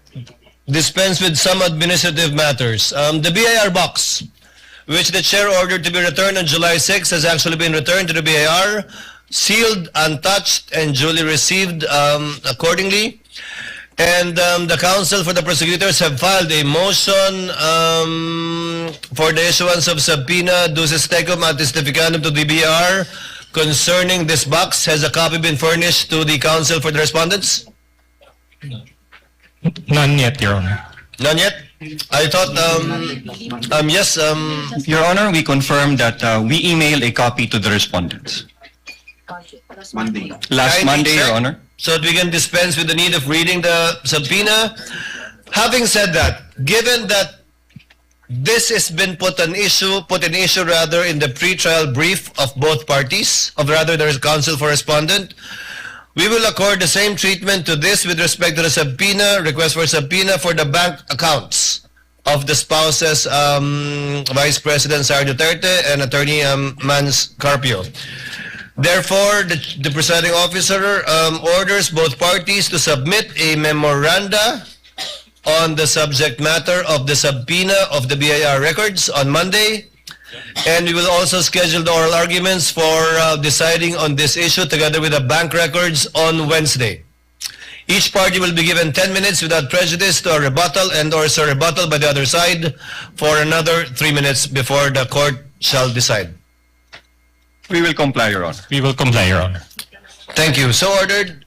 dispense with some administrative matters. The BIR box, which the Chair ordered to be returned on July 6, has actually been returned to the BIR, sealed, untouched, and duly received accordingly. And the counsel for the prosecutors have filed a motion for the issuance of subpoena duces tecum ad testificandum to the BIR concerning this box. Has a copy been furnished to the counsel for the respondents? None yet, Your Honor. None yet? I thought, yes, Your Honor, we confirm that we emailed a copy to the respondents. Last Monday, Your Honor. so that we can dispense with the need of reading the subpoena. Having said that, given that this has been put in issue in the pre-trial brief of both parties, there is counsel for respondent, we will accord the same treatment to this with respect to the subpoena, request for subpoena for the bank accounts of the spouses, Vice President Sara Duterte and Attorney Mans Carpio. Therefore, the presiding officer orders both parties to submit a memoranda on the subject matter of the subpoena of the BIR records on Monday, and we will also schedule the oral arguments for deciding on this issue together with the bank records on Wednesday. Each party will be given 10 minutes without prejudice to a rebuttal and/or a rebuttal by the other side for another 3 minutes before the court shall decide. We will comply, Your Honor. We will comply, Your Honor. Thank you. So ordered.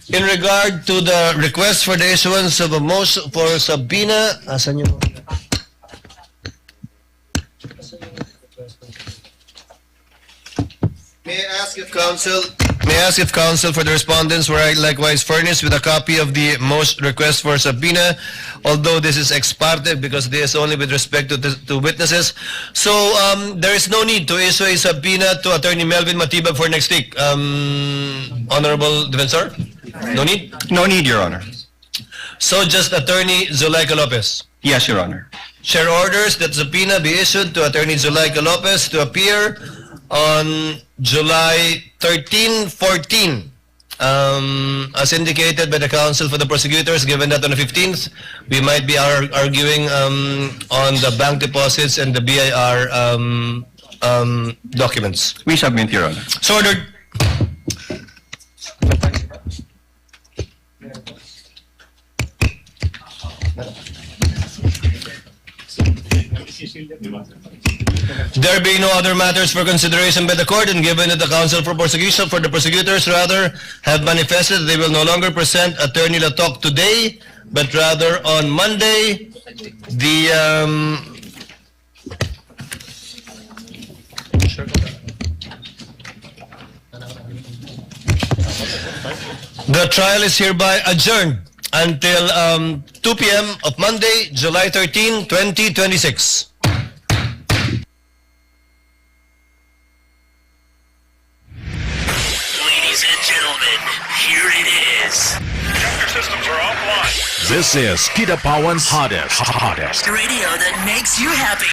In regard to the request for the issuance of a motion for subpoena, asan yung... May I ask if counsel for the respondents were likewise furnished with a copy of the request for subpoena, although this is ex parte because this is only with respect to witnesses. So there is no need to issue a subpoena to Attorney Melvin Matibag for next week. Honorable Defensor? No need? No need, Your Honor. So just Attorney Zulaika Lopez? Yes, Your Honor. Chair orders that subpoena be issued to Attorney Zulaika Lopez to appear on July 13, 14, as indicated by the counsel for the prosecutors, given that on the 15th, we might be arguing on the bank deposits and the BIR documents. We submit, Your Honor. So ordered. There being no other matters for consideration by the court, and given that the counsel for the prosecutors have manifested that they will no longer present Attorney Lotok today, but rather on Monday, the trial is hereby adjourned until 2 p.m. of Monday, July 13, 2026. Ladies and gentlemen, here it is. Your systems are offline. This is Kita Pawan's hottest radio that makes you happy.